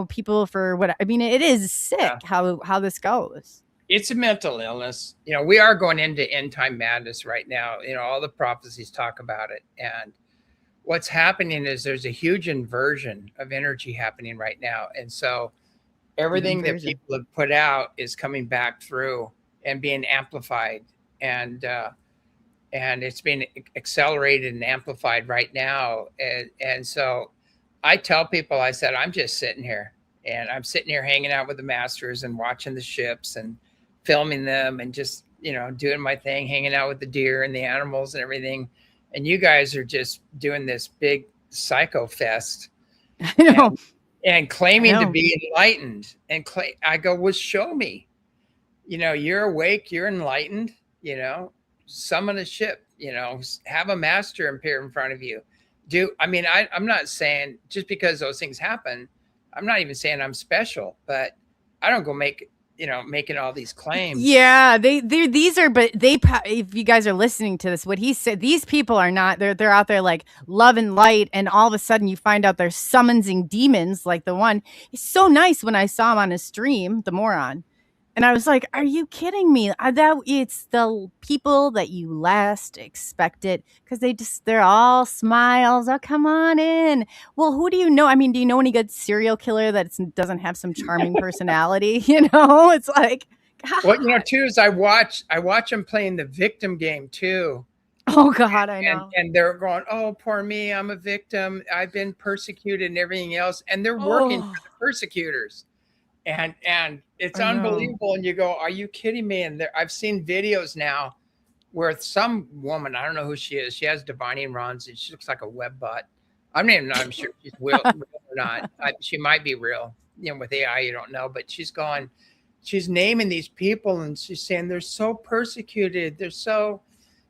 people for what, I mean, it is sick how this goes. It's a mental illness. We are going into end time madness right now. All the prophecies talk about it. And what's happening is there's a huge inversion of energy happening right now. And so everything that people have put out is coming back through and being amplified. And it's being accelerated and amplified right now. And so I tell people, I said, I'm just sitting here and I'm sitting here hanging out with the masters and watching the ships and filming them and just, doing my thing, hanging out with the deer and the animals and everything. And you guys are just doing this big psycho fest and claiming to be enlightened. And I go, well, show me, you're awake, you're enlightened, summon a ship, have a master appear in front of you. I'm not saying just because those things happen, I'm not even saying I'm special, but I don't go making all these claims. Yeah, these are, but if you guys are listening to this, what he said, these people are not, they're out there like love and light. And all of a sudden you find out they're summoning demons like the one. It's so nice when I saw him on his stream, the moron. And I was like, are you kidding me? It's the people that you last expected, because they're all smiles. Oh, come on in. Well, who do you know? I mean, do you know any good serial killer that doesn't have some charming personality? It's like, God. Well, too, is I watch them playing the victim game too. Oh God, I know. And they're going, oh, poor me, I'm a victim. I've been persecuted and everything else. And they're working for the persecutors. And it's unbelievable. And you go, are you kidding me? And I've seen videos now where some woman, I don't know who she is, she has divining rods and she looks like a web butt. I'm sure she's real or not. She might be real. With AI, you don't know, but she's naming these people and she's saying they're so persecuted. They're so,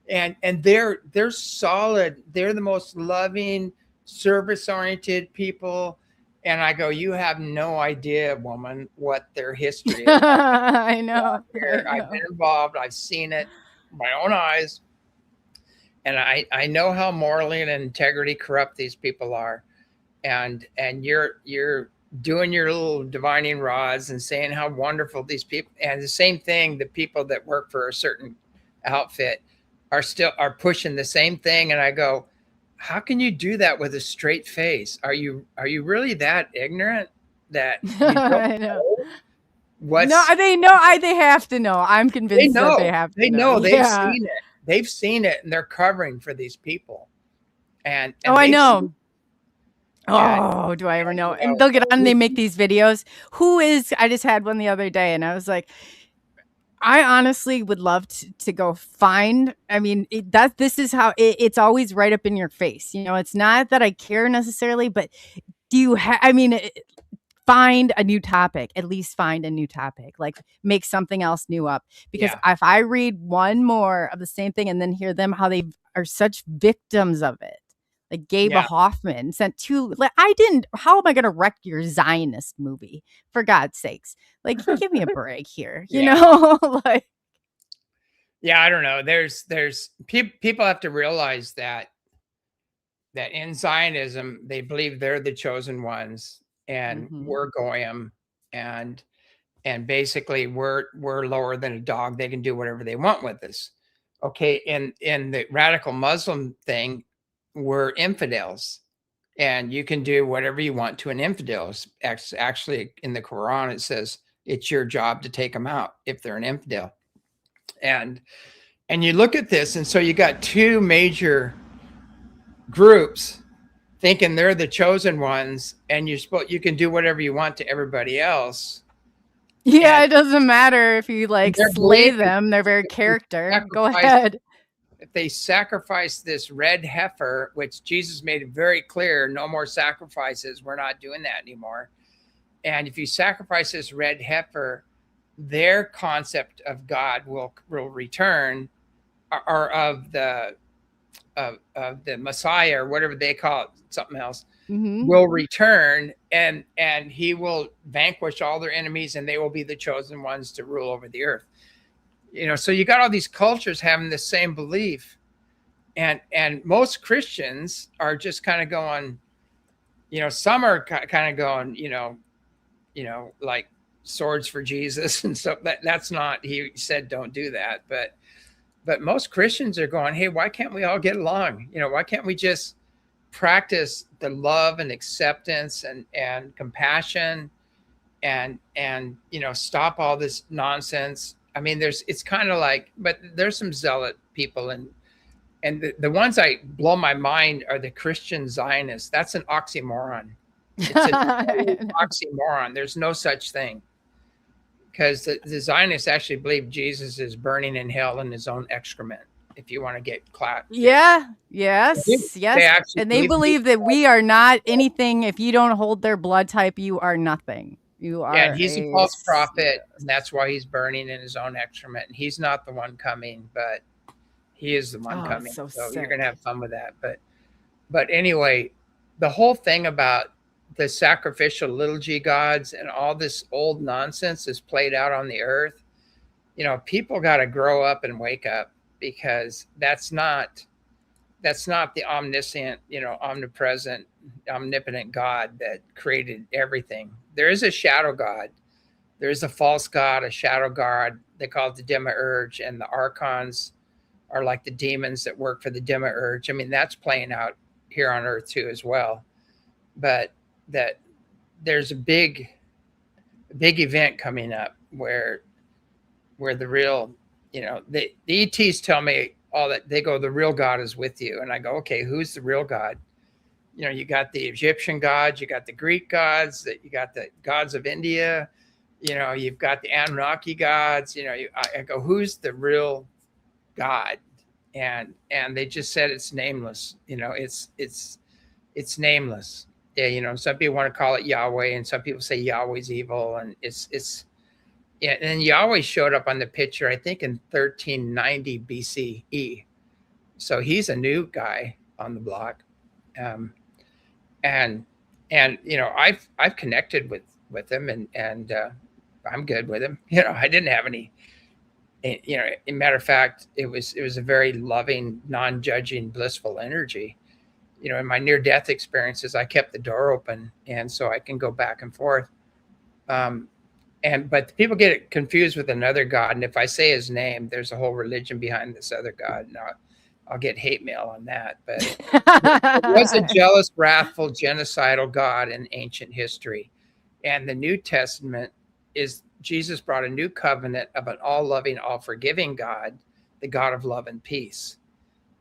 and they're solid. They're the most loving, service-oriented people. And I go, you have no idea, woman, what their history is. I know. I've been involved. I've seen it with my own eyes. And I know how morally and integrity corrupt these people are. And you're doing your little divining rods and saying how wonderful these people, and the same thing, the people that work for a certain outfit are pushing the same thing. And I go, how can you do that with a straight face? Are you really that ignorant that you don't I know. What's, no, they know. They have to know. I'm convinced that they have to know. They've seen it. They've seen it, and they're covering for these people. And I know. Oh, do I ever know? And they'll get on and they make these videos. I just had one the other day and I was like, I honestly would love to go find. I mean, this is how it's always right up in your face. It's not that I care necessarily, but find a new topic, at least find a new topic, like make something else new up. Because if I read one more of the same thing and then hear them, how they are such victims of it. Like Gabe Hoffman sent how am I going to wreck your Zionist movie? For God's sakes. Like, give me a break here, you know? Like, I don't know. There's people have to realize that in Zionism, they believe they're the chosen ones and we're goyim, and basically we're lower than a dog. They can do whatever they want with us. Okay. In the radical Muslim thing, we're infidels, and you can do whatever you want to an infidel. Actually, in the Quran, it says it's your job to take them out if they're an infidel. And you look at this, and so you got two major groups thinking they're the chosen ones, and you can do whatever you want to everybody else. Yeah, it doesn't matter if you slay them; their very character. Go ahead. If they sacrifice this red heifer, which Jesus made it very clear, no more sacrifices. We're not doing that anymore. And if you sacrifice this red heifer, their concept of God will return, or of the Messiah, or whatever they call it, something else, will return, and he will vanquish all their enemies, and they will be the chosen ones to rule over the earth. So you got all these cultures having the same belief, and most Christians are just kind of going, some are kind of going, like swords for Jesus and stuff. That's not, he said, don't do that. But most Christians are going, hey, why can't we all get along? Why can't we just practice the love and acceptance and compassion and stop all this nonsense? I mean, it's kind of like, but there's some zealot people, and the ones I blow my mind are the Christian Zionists. That's an oxymoron. It's an oxymoron. There's no such thing, because the Zionists actually believe Jesus is burning in hell in his own excrement. If you want to get clout. Yes. And they believe that we are not anything. If you don't hold their blood type, you are nothing. You are. Yeah, he's a false prophet, and that's why he's burning in his own excrement. And he's not the one coming, but he is the one coming. So you're gonna have fun with that. But anyway, the whole thing about the sacrificial little g gods and all this old nonsense is played out on the earth. People got to grow up and wake up, because that's not the omniscient, omnipresent, omnipotent God that created everything. There is a shadow God, There's a false god, a shadow god. They call it the demiurge, and the archons are like the demons that work for the demiurge. I mean, that's playing out here on Earth too, as well. But that there's a big event coming up where the real, the ETs tell me all that. They go, the real God is with you, and I go, okay, who's the real God? You got the Egyptian gods, you got the Greek gods, that you got the gods of India, you've got the Anunnaki gods. I go, who's the real God? And they just said it's nameless. It's nameless. Yeah, some people want to call it Yahweh, and some people say Yahweh's evil, and it's yeah. And Yahweh showed up on the picture, I think, in 1390 BCE. So he's a new guy on the block, and I've connected with him, and I'm good with him. I didn't have any. In matter of fact, it was a very loving, non-judging, blissful energy. In my near-death experiences, I kept the door open, and so I can go back and forth. But people get confused with another God, and if I say his name, there's a whole religion behind this other God. And I'll get hate mail on that. But it was a jealous, wrathful, genocidal God in ancient history. And the New Testament is Jesus brought a new covenant of an all-loving, all-forgiving God, the God of love and peace.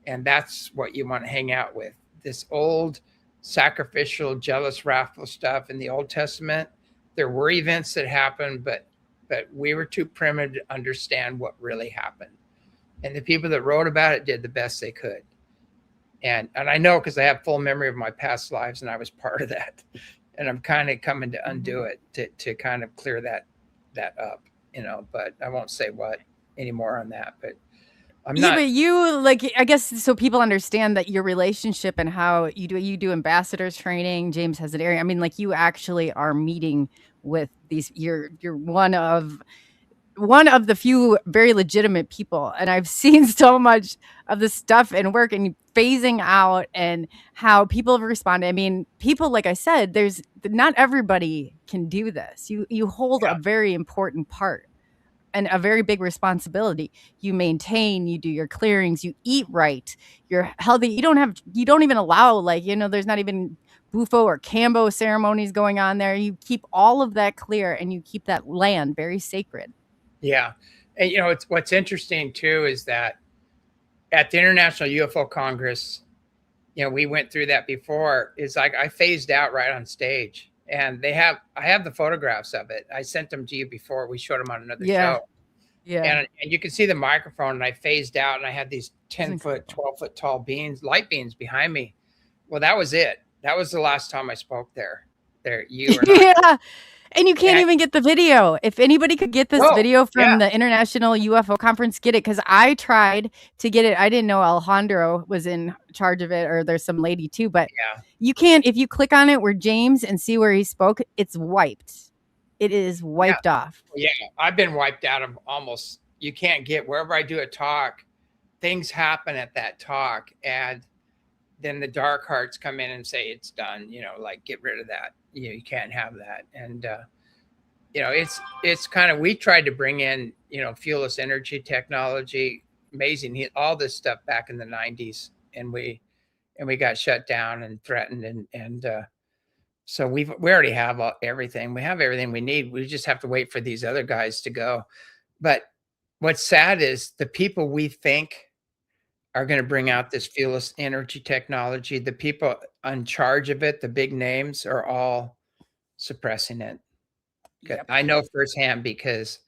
And that's what you want to hang out with. This old sacrificial, jealous, wrathful stuff in the Old Testament. There were events that happened, but we were too primitive to understand what really happened. And the people that wrote about it did the best they could. And I know, because I have full memory of my past lives, and I was part of that. And I'm kind of coming to undo it, to kind of clear that up, but I won't say what anymore on that. But I'm not. But you, like, I guess, so people understand that your relationship and how you do ambassadors training. James has an area. I mean, like, you actually are meeting with these. You're one of the few very legitimate people, and I've seen so much of the stuff and work and phasing out and how people have responded. I mean, people, like I said, not everybody can do this. You hold a very important part and a very big responsibility. You maintain, you do your clearings, you eat right, you're healthy. You don't even allow, there's not even Bufo or Cambo ceremonies going on there. You keep all of that clear, and you keep that land very sacred. Yeah. And what's interesting too is that at the International UFO Congress, we went through that before. It's like I phased out right on stage, and I have the photographs of it. I sent them to you before. We showed them on another show. Yeah. And you can see the microphone, and I phased out, and I had these 10-foot, 12-foot tall light beams behind me. Well, that was it. That was the last time I spoke there. You or not. Yeah. And you can't even get the video. If anybody could get this video from the International UFO Conference, get it. Because I tried to get it. I didn't know Alejandro was in charge of it, or there's some lady too. But you can't. If you click on it where James and see where he spoke, it's wiped. It is wiped off. Yeah, I've been wiped out of almost. You can't get, wherever I do a talk, things happen at that talk, and then the dark hearts come in and say it's done. Like, get rid of that. You can't have that. And it's kind of, we tried to bring in fuelless energy technology, amazing, all this stuff back in the 90s, and we got shut down and threatened, and so we already have everything. We have everything we need. We just have to wait for these other guys to go. But what's sad is the people we think are going to bring out this fuelless energy technology, the people in charge of it, the big names, are all suppressing it. Yep. I know firsthand because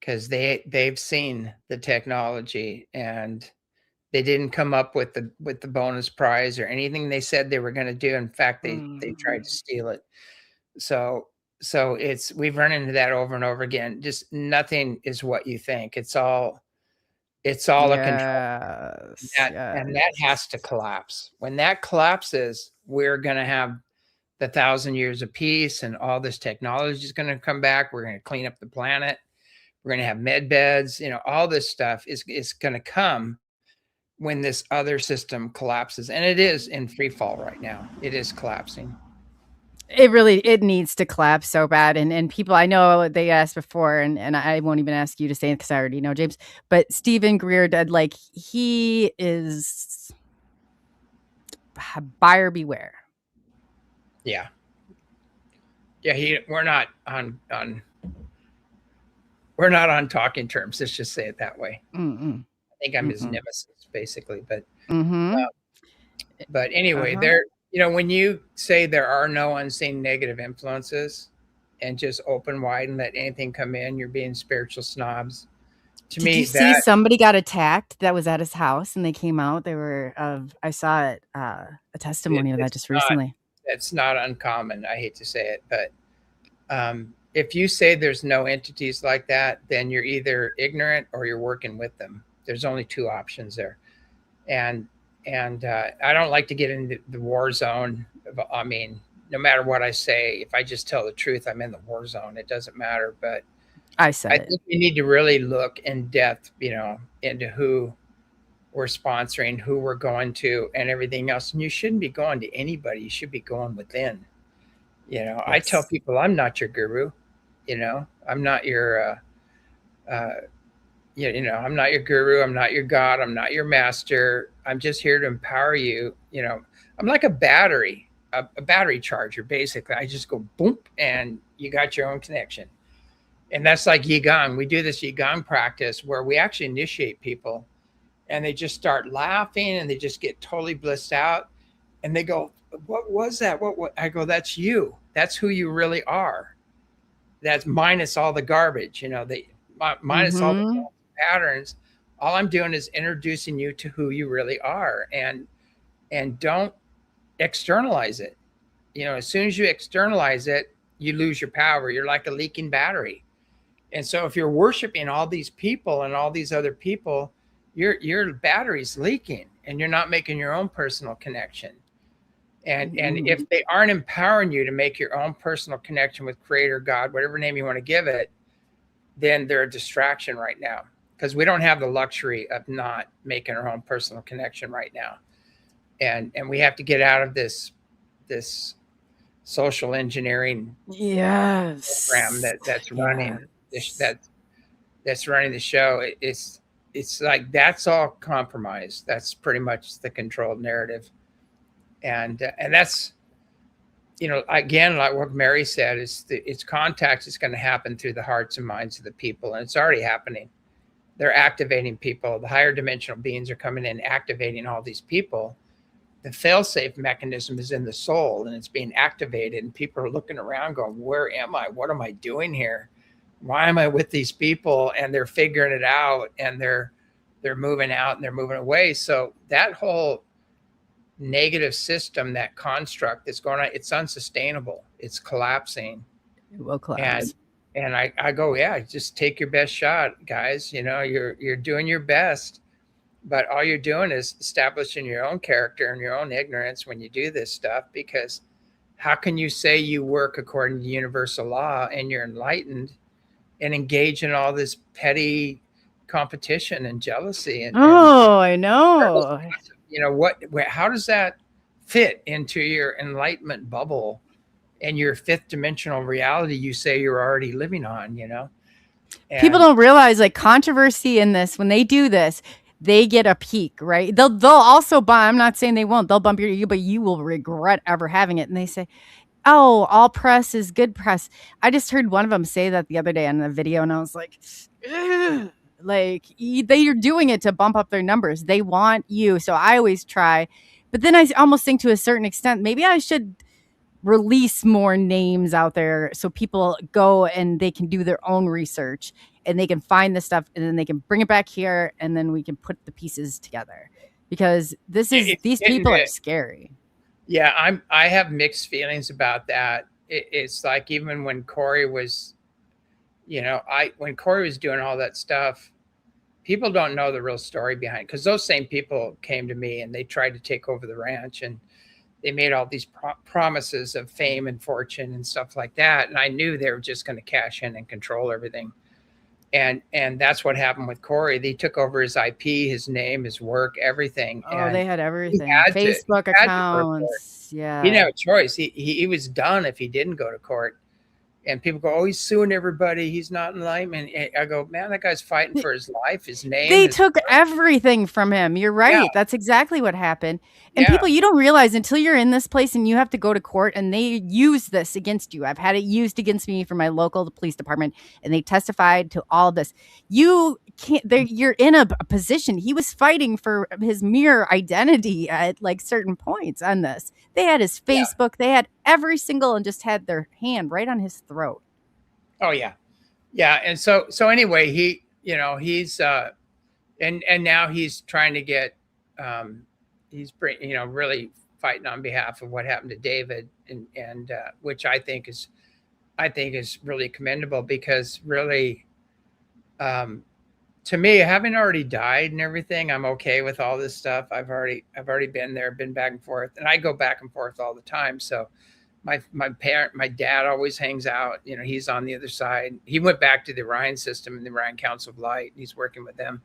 they've seen the technology, and they didn't come up with the bonus prize or anything they said they were going to do. In fact, they tried to steal it. So we've run into that over and over again. Just nothing is what you think. It's all a control. And that has to collapse. When that collapses, we're going to have the 1,000 years of peace, and all this technology is going to come back. We're going to clean up the planet. We're going to have med beds. All this stuff is going to come when this other system collapses. And it is in free fall right now. It is collapsing. It needs to collapse so bad. And people, I know they asked before, and I won't even ask you to say it because I already know, James, but Stephen Greer did, like, he is buyer beware. Yeah. We're not on talking terms. Let's just say it that way. Mm-mm. I think I'm his nemesis, basically. But anyway, when you say there are no unseen negative influences, and just open wide and let anything come in, you're being spiritual snobs. To me, did you see somebody got attacked that was at his house and they came out? They were I saw it, a testimony of that just recently. It's not uncommon. I hate to say it, but if you say there's no entities like that, then you're either ignorant or you're working with them. There's only two options there. And I don't like to get into the war zone. I mean, no matter what I say, if I just tell the truth, I'm in the war zone. It doesn't matter. But I think we need to really look in depth, into who we're sponsoring, who we're going to, and everything else. And you shouldn't be going to anybody. You should be going within. Yes. I tell people I'm not your guru. I'm not your I'm not your guru. I'm not your God. I'm not your master. I'm just here to empower you. I'm like a battery charger, basically. I just go boom, and you got your own connection. And that's like Qigong. We do this Qigong practice where we actually initiate people, and they just start laughing, and they just get totally blissed out. And they go, "What was that? What?" I go, "That's you. That's who you really are. That's minus all the garbage, minus all the patterns. All I'm doing is introducing you to who you really are, and don't externalize it. As soon as you externalize it, you lose your power. You're like a leaking battery. And so if you're worshiping all these people and all these other people, your battery's leaking, and you're not making your own personal connection. And if they aren't empowering you to make your own personal connection with Creator, God, whatever name you want to give it, then they're a distraction right now, because we don't have the luxury of not making our own personal connection right now. And we have to get out of this social engineering program that's running that's running the show. It's like that's all compromised. That's pretty much the controlled narrative. And that's, again, like what Mary said, it's contact is going to happen through the hearts and minds of the people, and it's already happening. They're activating people. The higher dimensional beings are coming in, activating all these people. The fail-safe mechanism is in the soul, and it's being activated, and people are looking around going, where am I? What am I doing here? Why am I with these people? And they're figuring it out, and they're moving out and they're moving away. So that whole negative system, that construct that's going on, it's unsustainable. It's collapsing. It will collapse. And I go, yeah, just take your best shot, guys. You're doing your best, but all you're doing is establishing your own character and your own ignorance when you do this stuff. Because how can you say you work according to universal law and you're enlightened and engage in all this petty competition and jealousy? I know. How does that fit into your enlightenment bubble and your fifth dimensional reality you say you're already living on? And people don't realize, like, controversy in this, when they do this, they get a peak, right? They'll also bump. I'm not saying they won't. They'll bump you, but you will regret ever having it. And they say, "Oh, all press is good press." I just heard one of them say that the other day on the video, and I was like, ugh. Like, they're doing it to bump up their numbers. They want you. So I always try, but then I almost think, to a certain extent, maybe I should release more names out there so people go and they can do their own research and they can find this stuff, and then they can bring it back here, and then we can put the pieces together, because these people are scary. Yeah, I have mixed feelings about that. It's like, even when Corey was, when Corey was doing all that stuff, people don't know the real story behind it, because those same people came to me and they tried to take over the ranch, and they made all these promises of fame and fortune and stuff like that. And I knew they were just going to cash in and control everything. And that's what happened with Corey. They took over his IP, his name, his work, everything. Oh, And they had everything. he Facebook had to go to court. accounts. He Yeah. didn't have a choice. He was done if he didn't go to court. And people go, "Oh, he's suing everybody. He's not enlightenment." I go, "Man, that guy's fighting for his life, his name." They took everything from him. You're right. Yeah. That's exactly what happened. And Yeah. people, you don't realize until you're in this place and you have to go to court and they use this against you. I've had it used against me from my local police department, and they testified to all of this. You can't, you're in a position. He was fighting for his mere identity at like certain points on this. They had his Facebook, they had every single, and just had their hand right on his throat. Oh yeah. Yeah. And so anyway, he's and now he's trying to get he's really fighting on behalf of what happened to David, and which I think is really commendable, because really to me, having already died and everything, I'm okay with all this stuff. I've already been there, been back and forth, and I go back and forth all the time. So my dad always hangs out. He's on the other side. He went back to the Orion system and the Orion Council of Light. He's working with them.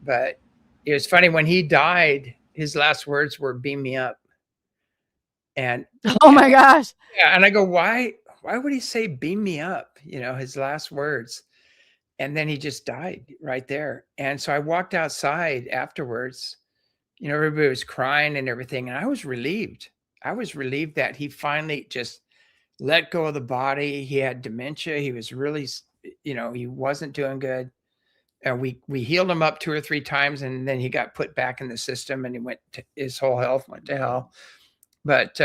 But it was funny, when he died, his last words were "beam me up." And oh my gosh. Yeah, and I go, why would he say "beam me up"? His last words. And then he just died right there. And so I walked outside afterwards. Everybody was crying and everything, and I was relieved. I was relieved that he finally just let go of the body. He had dementia. He was really, he wasn't doing good. And we healed him up 2 or 3 times, and then he got put back in the system, and his whole health went to hell. But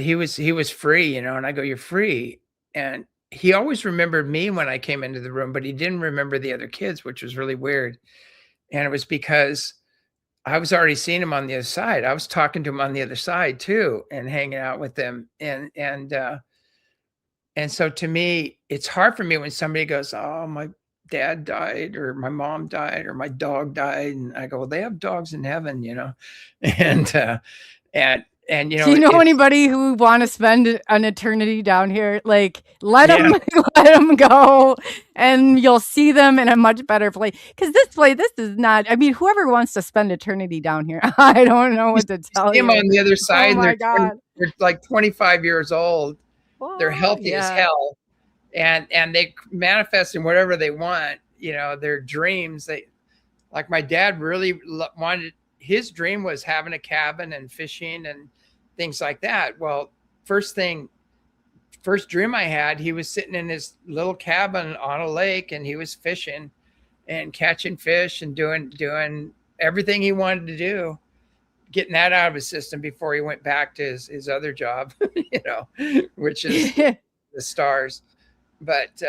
he was free, and I go, "You're free." And he always remembered me when I came into the room, but he didn't remember the other kids, which was really weird. And it was because I was already seeing him on the other side. I was talking to him on the other side too, and hanging out with them. And so to me, it's hard for me when somebody goes, "Oh, my dad died, or my mom died, or my dog died." And I go, "Well, they have dogs in heaven, And do you know anybody who want to spend an eternity down here? Like, let them go, and you'll see them in a much better place. Because this is not. I mean, whoever wants to spend eternity down here, I don't know what to tell you. Them on the other side, oh my God. They're like 25 years old. Well, they're healthy as hell, and they manifest in whatever they want. Their dreams. Like my dad really wanted. His dream was having a cabin and fishing and things like that. Well, first dream I had, he was sitting in his little cabin on a lake, and he was fishing and catching fish and doing everything he wanted to do, getting that out of his system before he went back to his other job, which is the stars. But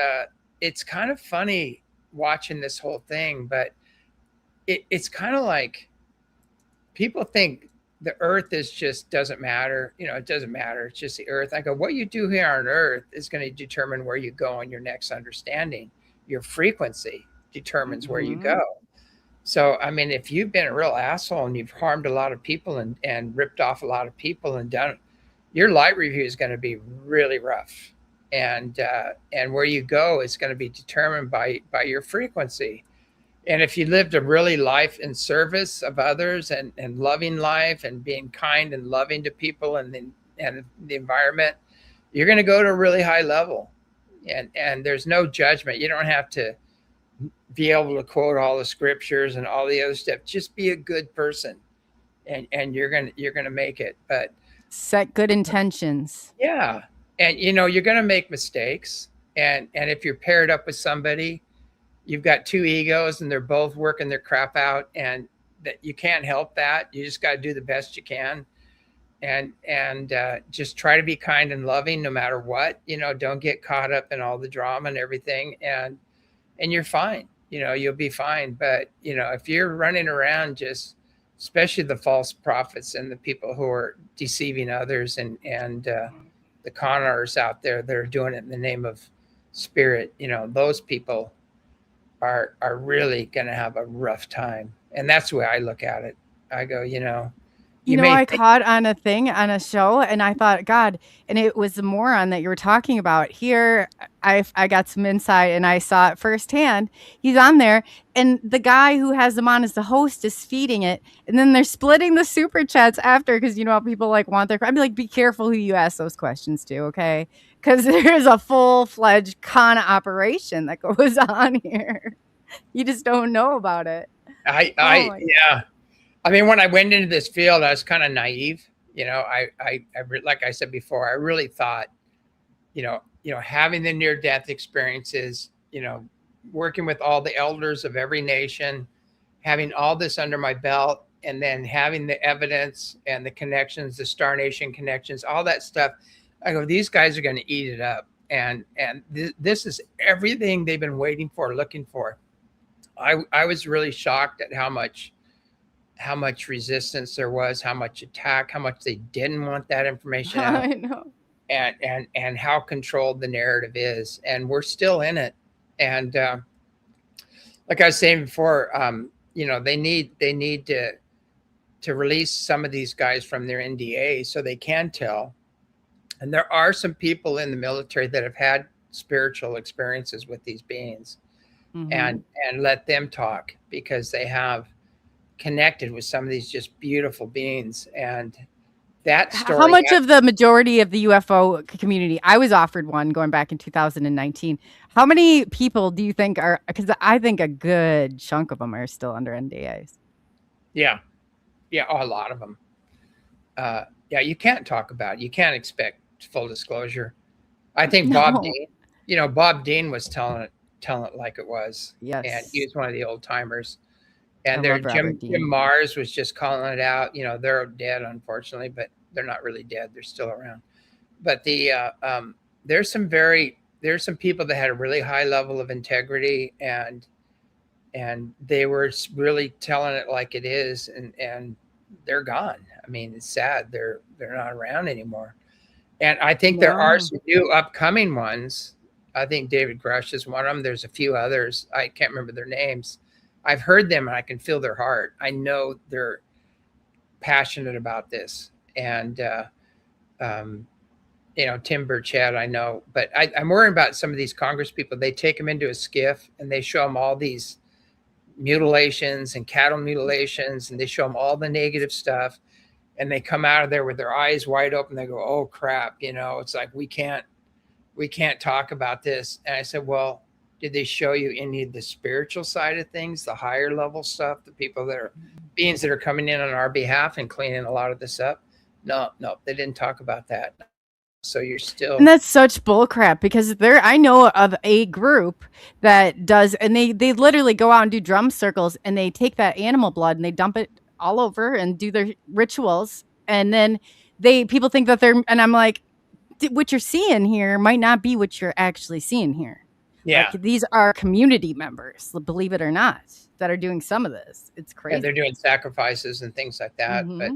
it's kind of funny watching this whole thing, but it's kind of like, people think the earth doesn't matter. It doesn't matter. It's just the earth. I go, what you do here on earth is going to determine where you go in your next understanding. Your frequency determines where you go. So, I mean, if you've been a real asshole and you've harmed a lot of people and ripped off a lot of people and done, your light review is going to be really rough. And where you go is going to be determined by your frequency. And if you lived a really life in service of others and loving life and being kind and loving to people and the environment, you're going to go to a really high level. And there's no judgment. You don't have to be able to quote all the scriptures and all the other stuff. Just be a good person, and you're gonna make it. But set good intentions. Yeah, and you're gonna make mistakes. And if you're paired up with somebody, you've got 2 egos and they're both working their crap out, and that you can't help that. You just got to do the best you can, and just try to be kind and loving no matter what. Don't get caught up in all the drama and everything, and you're fine. You'll be fine. But if you're running around, just especially the false prophets and the people who are deceiving others, and the con artists out there that are doing it in the name of spirit, those people are really going to have a rough time. And that's the way I look at it. I go, You know, I caught on a thing on a show and I thought, God, and it was the moron that you were talking about. Here, I got some insight and I saw it firsthand. He's on there and the guy who has them on as the host is feeding it. And then they're splitting the super chats after because you know how people like want their, I'd be like, be careful who you ask those questions to, okay? Because there's a full-fledged con operation that goes on here. You just don't know about it. Yeah. I mean, when I went into this field, I was kind of naive. You know, like I said before, I really thought, you know, having the near-death experiences, you know, working with all the elders of every nation, having all this under my belt, and then having the evidence and the connections, the Star Nation connections, all that stuff. I go, these guys are going to eat it up, and this is everything they've been waiting for, looking for. I was really shocked at how much resistance there was, how much attack, how much they didn't want that information out. I know. And how controlled the narrative is. And we're still in it. And like I was saying before, you know, they need to release some of these guys from their NDA so they can tell. And there are some people in the military that have had spiritual experiences with these beings, and let them talk, because they have connected with some of these just beautiful beings. And that story, how much of the majority of the UFO community, I was offered one going back in 2019. How many people do you think are, because I think a good chunk of them are still under NDAs. Yeah, a lot of them. Yeah, you can't talk about it. You can't expect full disclosure. I think Bob Dean was telling it like it was. Yes. And he was one of the old timers. And Jim Mars was just calling it out. You know, they're dead, unfortunately, but they're not really dead. They're still around. But there's some people that had a really high level of integrity, and they were really telling it like it is, and they're gone. I mean, it's sad. They're not around anymore. And I think there are some new upcoming ones. I think David Grush is one of them. There's a few others. I can't remember their names. I've heard them and I can feel their heart. I know they're passionate about this. And, you know, Tim Burchett, I know, but I'm worried about some of these Congress people. They take them into a skiff and they show them all these mutilations and cattle mutilations, and they show them all the negative stuff. And they come out of there with their eyes wide open. They go, oh crap. You know, it's like, we can't talk about this. And I said, well, did they show you any of the spiritual side of things, the higher level stuff, the people that are beings that are coming in on our behalf and cleaning a lot of this up? No, they didn't talk about that. So you're still. And that's such bullcrap, because I know of a group that does, and they literally go out and do drum circles, and they take that animal blood and they dump it all over and do their rituals. And then people think that and I'm like, what you're seeing here might not be what you're actually seeing here. Yeah. Like, these are community members, believe it or not, that are doing some of this. It's crazy. Yeah, they're doing sacrifices and things like that. But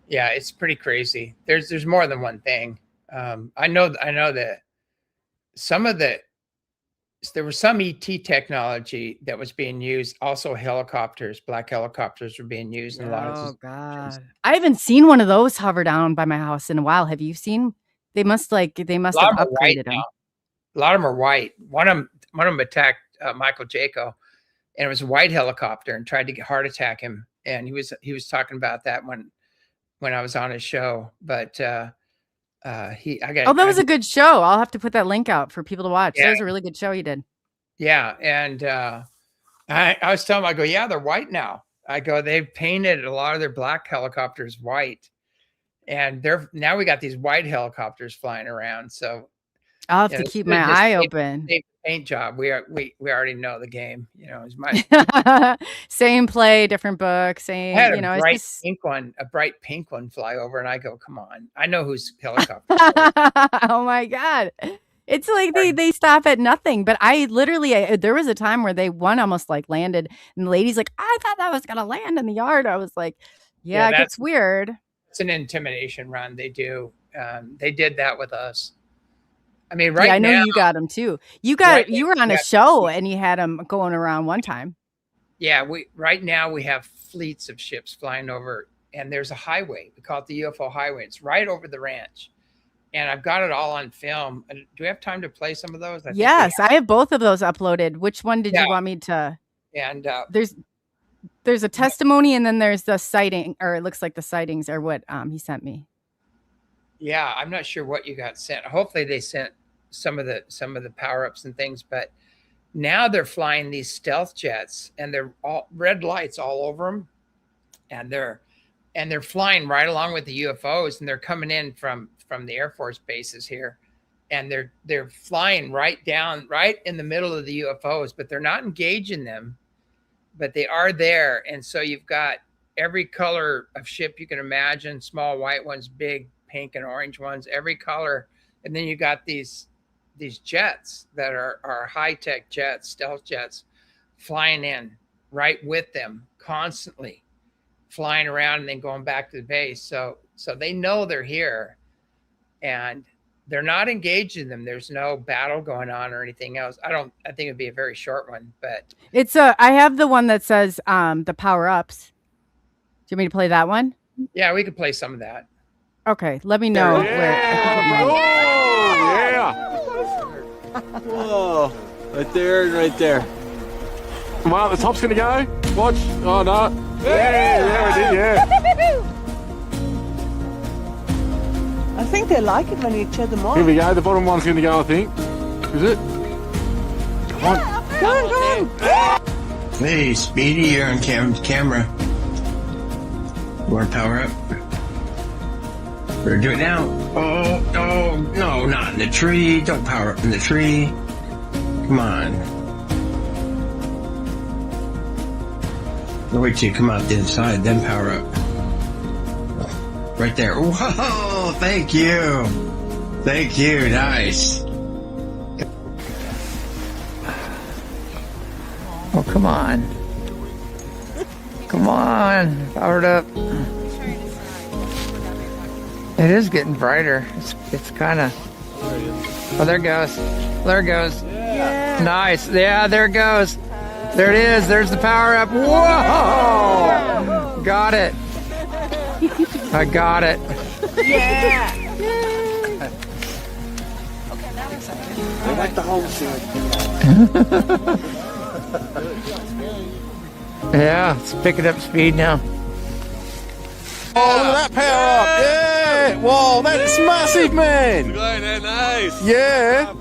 yeah, it's pretty crazy. There's more than one thing. I know that there was some ET technology that was being used. Also, black helicopters were being used in a lot of. Oh God, I haven't seen one of those hover down by my house in a while. Have you seen? They must have upgraded them. A lot of them are white. One of them attacked Michael Jaco, and it was a white helicopter, and tried to heart attack him. And he was talking about that when I was on his show. But that was a good show. I'll have to put that link out for people to watch. Yeah. That was a really good show you did. Yeah, and I was telling him, I go, yeah, they're white now. I go, they've painted a lot of their black helicopters white, and now we got these white helicopters flying around. So I'll have to keep my eye open. Paint job. We already know the game. You know, it's my same play, different book, same. I had a bright pink one fly over, and I go, come on, I know whose helicopter. Oh my God. It's like they stop at nothing. But I literally, there was a time where one almost like landed, and the lady's like, I thought that was gonna land in the yard. I was like, yeah, it gets weird. It's an intimidation run. They do. They did that with us. I mean, I know you got them too. You were on a show and you had them going around one time. Yeah, right now we have fleets of ships flying over and there's a highway. We call it the UFO highway. It's right over the ranch. And I've got it all on film. Do we have time to play some of those? Yes, I have both of those uploaded. Which one did you want me to? And there's a testimony, and then there's the sighting, or it looks like the sightings are what he sent me. Yeah, I'm not sure what you got sent. Hopefully they sent some of the power-ups and things, but now they're flying these stealth jets, and they're all red lights all over them, and they're flying right along with the UFOs, and they're coming in from the Air Force bases here, and they're flying right in the middle of the UFOs, but they're not engaging them, but they are there. And so you've got every color of ship you can imagine, small white ones, big pink and orange ones, every color. And then you got these jets that are high-tech jets, stealth jets, flying in right with them, constantly flying around and then going back to the base. So they know they're here, and they're not engaging them. There's no battle going on or anything else. I think it'd be a very short one, but I have the one that says the power-ups. Do you want me to play that one? Yeah, we could play some of that. Okay, let me know where. Whoa, right there and right there. Come on, the top's gonna go. Watch. Oh no. Yeah, we did, yeah. I think they like it when you check them on. Here we go, the bottom one's gonna go, I think. Is it? Come on. Go on. Hey, Speedy, you're on camera. You want to power up? Better do it now. Oh, no, not in the tree. Don't power up in the tree. Come on. Wait till you come out the inside, then power up. Right there. Whoa, thank you. Thank you, nice. Oh, come on. Come on, powered up. It is getting brighter. It's kind of. Oh, there it goes. There it goes. Yeah. Nice. Yeah, there it goes. There it is. There's the power up. Whoa! Got it. I got it. Yeah. I like the whole thing. Yeah, it's picking up speed now. Oh, look at that power up! Yeah! Whoa, that's massive, man! Nice! Yeah!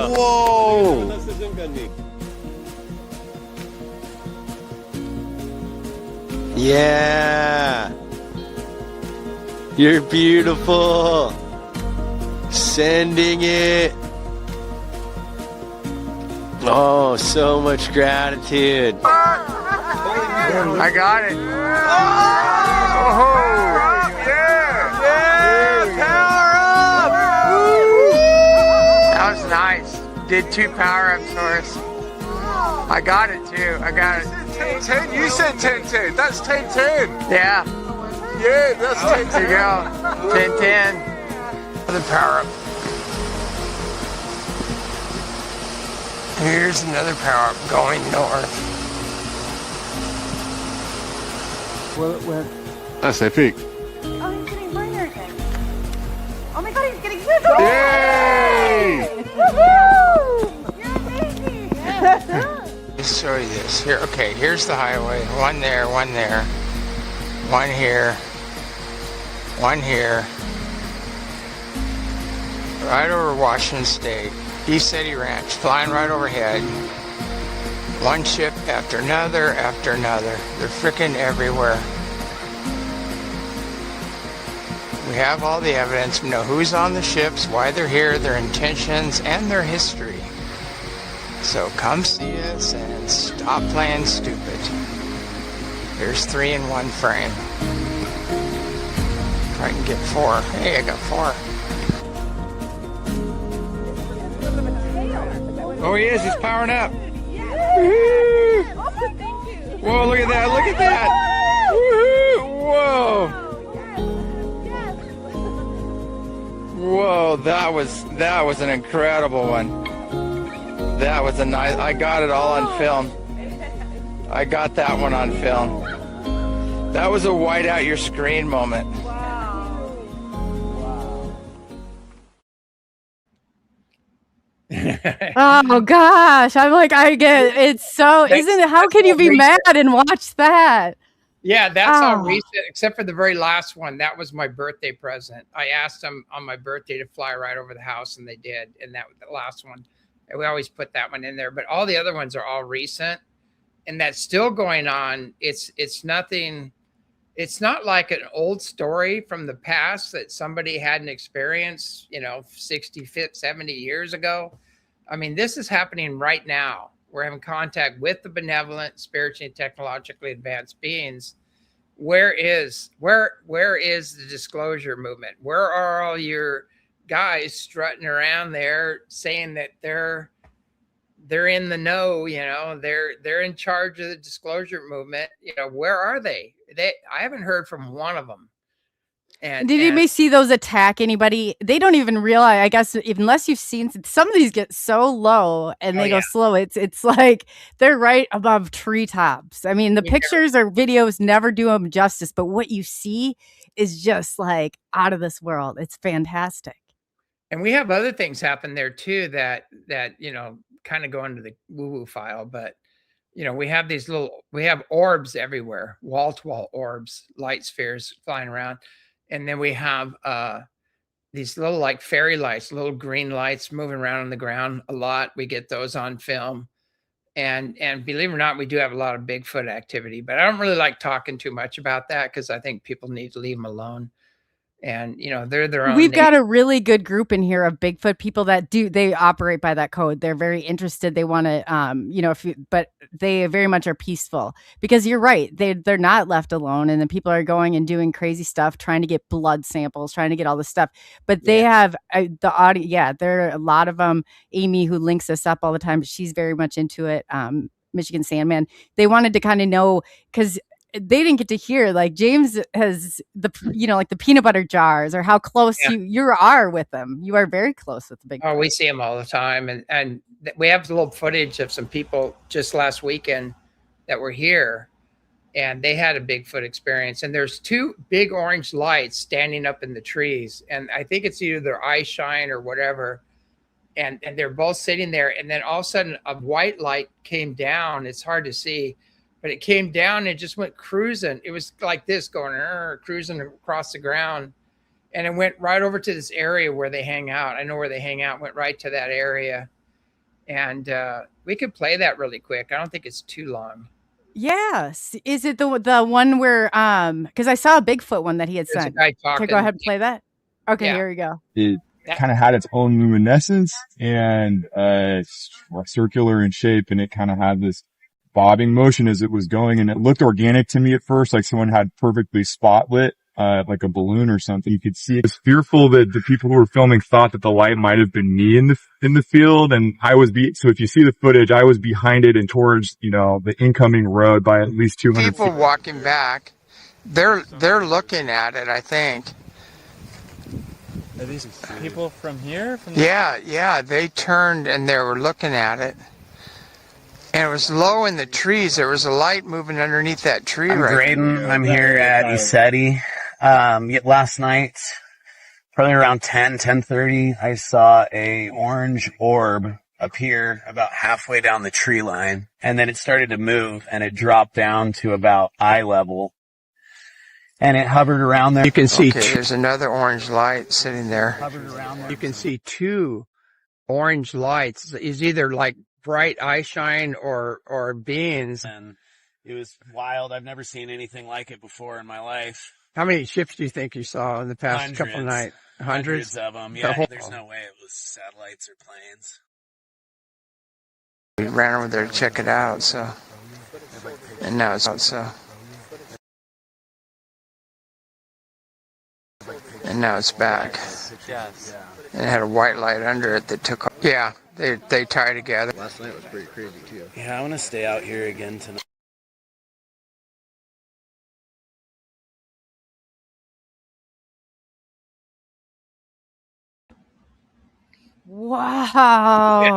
Whoa! Yeah! You're beautiful! Sending it! Oh, so much gratitude! I got it. Oh! Yeah! Power up! That was nice. Did 2 power-ups for us. I got it too. I got it. 10, you said 10-10. That's 10-10. Yeah. Yeah, that's 10-10. There you go. 10-10. The power-up. Here's another power-up going north. Where? That's epic. Oh, he's getting brighter again. Oh my god, he's getting bigger! Yay! Woohoo! You're amazing! Let's show you this. Here, okay, here's the highway. One there, one there. One here. One here. Right over Washington State. Eceti Ranch, flying right overhead. One ship after another after another. They're freaking everywhere. We have all the evidence. We know who's on the ships, why they're here, their intentions, and their history. So come see us and stop playing stupid. Here's 3 in 1 frame. If I can get 4. Hey, I got 4. Oh, he is. He's powering up. Whoa, look at that. Look at that. Whoa. Whoa, that was an incredible one. That was a nice, I got it all on film. I got that one on film. That was a white out your screen moment. Oh gosh, I'm like, I get it's so. Isn't it? How can you be mad and watch that? Yeah, that's all recent, except for the very last one. That was my birthday present. I asked them on my birthday to fly right over the house, and they did. And that the last one, we always put that one in there. But all the other ones are all recent, and that's still going on. It's nothing. It's not like an old story from the past that somebody had an experience, 60, 50, 70 years ago. I mean, this is happening right now. We're having contact with the benevolent, spiritually and technologically advanced beings. Where is the disclosure movement? Where are all your guys strutting around there saying that they're in the know, they're in charge of the disclosure movement. Where are they? I haven't heard from one of them. And did anybody see those attack anybody? They don't even realize, I guess, unless you've seen some of these get so low and they go slow. It's like they're right above treetops. I mean, the pictures or videos never do them justice, but what you see is just like out of this world. It's fantastic. And we have other things happen there too that kind of go into the woo-woo file, but we have orbs everywhere, wall-to-wall orbs, light spheres flying around. And then we have these little like fairy lights, little green lights moving around on the ground a lot. We get those on film. And believe it or not, we do have a lot of Bigfoot activity, but I don't really like talking too much about that because I think people need to leave them alone. And they're their own. We've got a really good group in here of Bigfoot people that they operate by that code. They're very interested. They want to, but they very much are peaceful because you're right. They're not left alone, and the people are going and doing crazy stuff, trying to get blood samples, trying to get all this stuff. But they have the audio. Yeah, there are a lot of them. Amy, who links us up all the time, she's very much into it. Michigan Sandman. They wanted to kind of know because they didn't get to hear, like, James has the like the peanut butter jars, or how close you are with them. You are very close with the big. Oh, we see them all the time, and we have a little footage of some people just last weekend that were here, and they had a Bigfoot experience. And there's two big orange lights standing up in the trees, and I think it's either their eye shine or whatever. And they're both sitting there, and then all of a sudden a white light came down. It's hard to see. But it came down and just went cruising. It was like this, going cruising across the ground. And it went right over to this area where they hang out. I know where they hang out, went right to that area. And we could play that really quick. I don't think it's too long. Yes. Is it the one where, because I saw a Bigfoot one that he had sent. There's a guy talking. Okay, go ahead and play that. Okay, here we go. It kind of had its own luminescence, and it's circular in shape, and it kind of had this bobbing motion as it was going, and it looked organic to me at first, like someone had perfectly spotlit like a balloon or something. You could see it. I was fearful that the people who were filming thought that the light might have been me in the field, and so if you see the footage, I was behind it and towards the incoming road by at least 200 people feet. Walking back, they're looking at it, I think. Are these people from here? Yeah, they turned and they were looking at it. And it was low in the trees. There was a light moving underneath that tree. I'm Graydon. I'm here at Eceti. Last night, probably around 10:30, I saw a orange orb appear about halfway down the tree line. And then it started to move, and it dropped down to about eye level. And it hovered around there. You can see there's another orange light sitting there. Hovered around there. You can see two orange lights. It's either like bright eye shine or beings. And it was wild. I've never seen anything like it before in my life. How many ships do you think you saw in the past couple of nights? Hundreds of them. Yeah, there's no way it was satellites or planes. We ran over there to check it out, and now it's out, and now it's back. And it had a white light under it that took off. Yeah, they tie together. Last night was pretty crazy too. Yeah, I want to stay out here again tonight. Wow.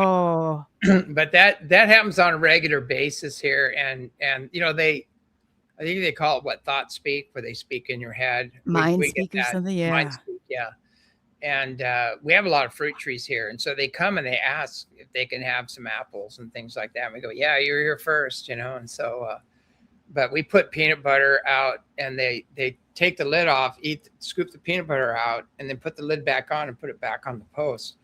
But that happens on a regular basis here, and I think they call it what thoughts speak, where they speak in your head. Mind We speak get or that. something. Yeah. Mind speak, yeah. And we have a lot of fruit trees here, and so they come and they ask if they can have some apples and things like that. And we go, yeah, you're here first, you know. And so, but we put peanut butter out, and they take the lid off, scoop the peanut butter out, and then put the lid back on and put it back on the post.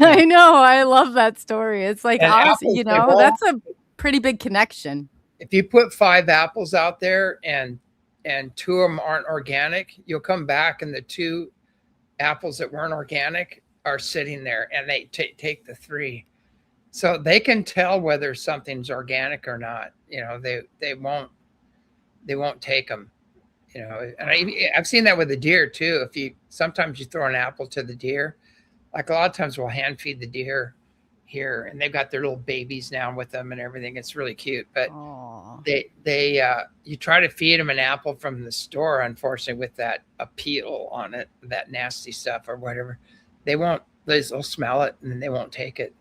I know. I love that story. It's like, And awesome, apples, you they know, won't- that's a pretty big connection. If you put 5 apples out there and 2 of them aren't organic, you'll come back and the 2 apples that weren't organic are sitting there, and they take the 3. So they can tell whether something's organic or not. You know, they won't take them. You know, and I've seen that with the deer too. Sometimes you throw an apple to the deer, like a lot of times we'll hand feed the deer here, and they've got their little babies now with them and everything. It's really cute, but you try to feed them an apple from the store, unfortunately, with that peel on it, that nasty stuff or whatever. They'll smell it and then they won't take it.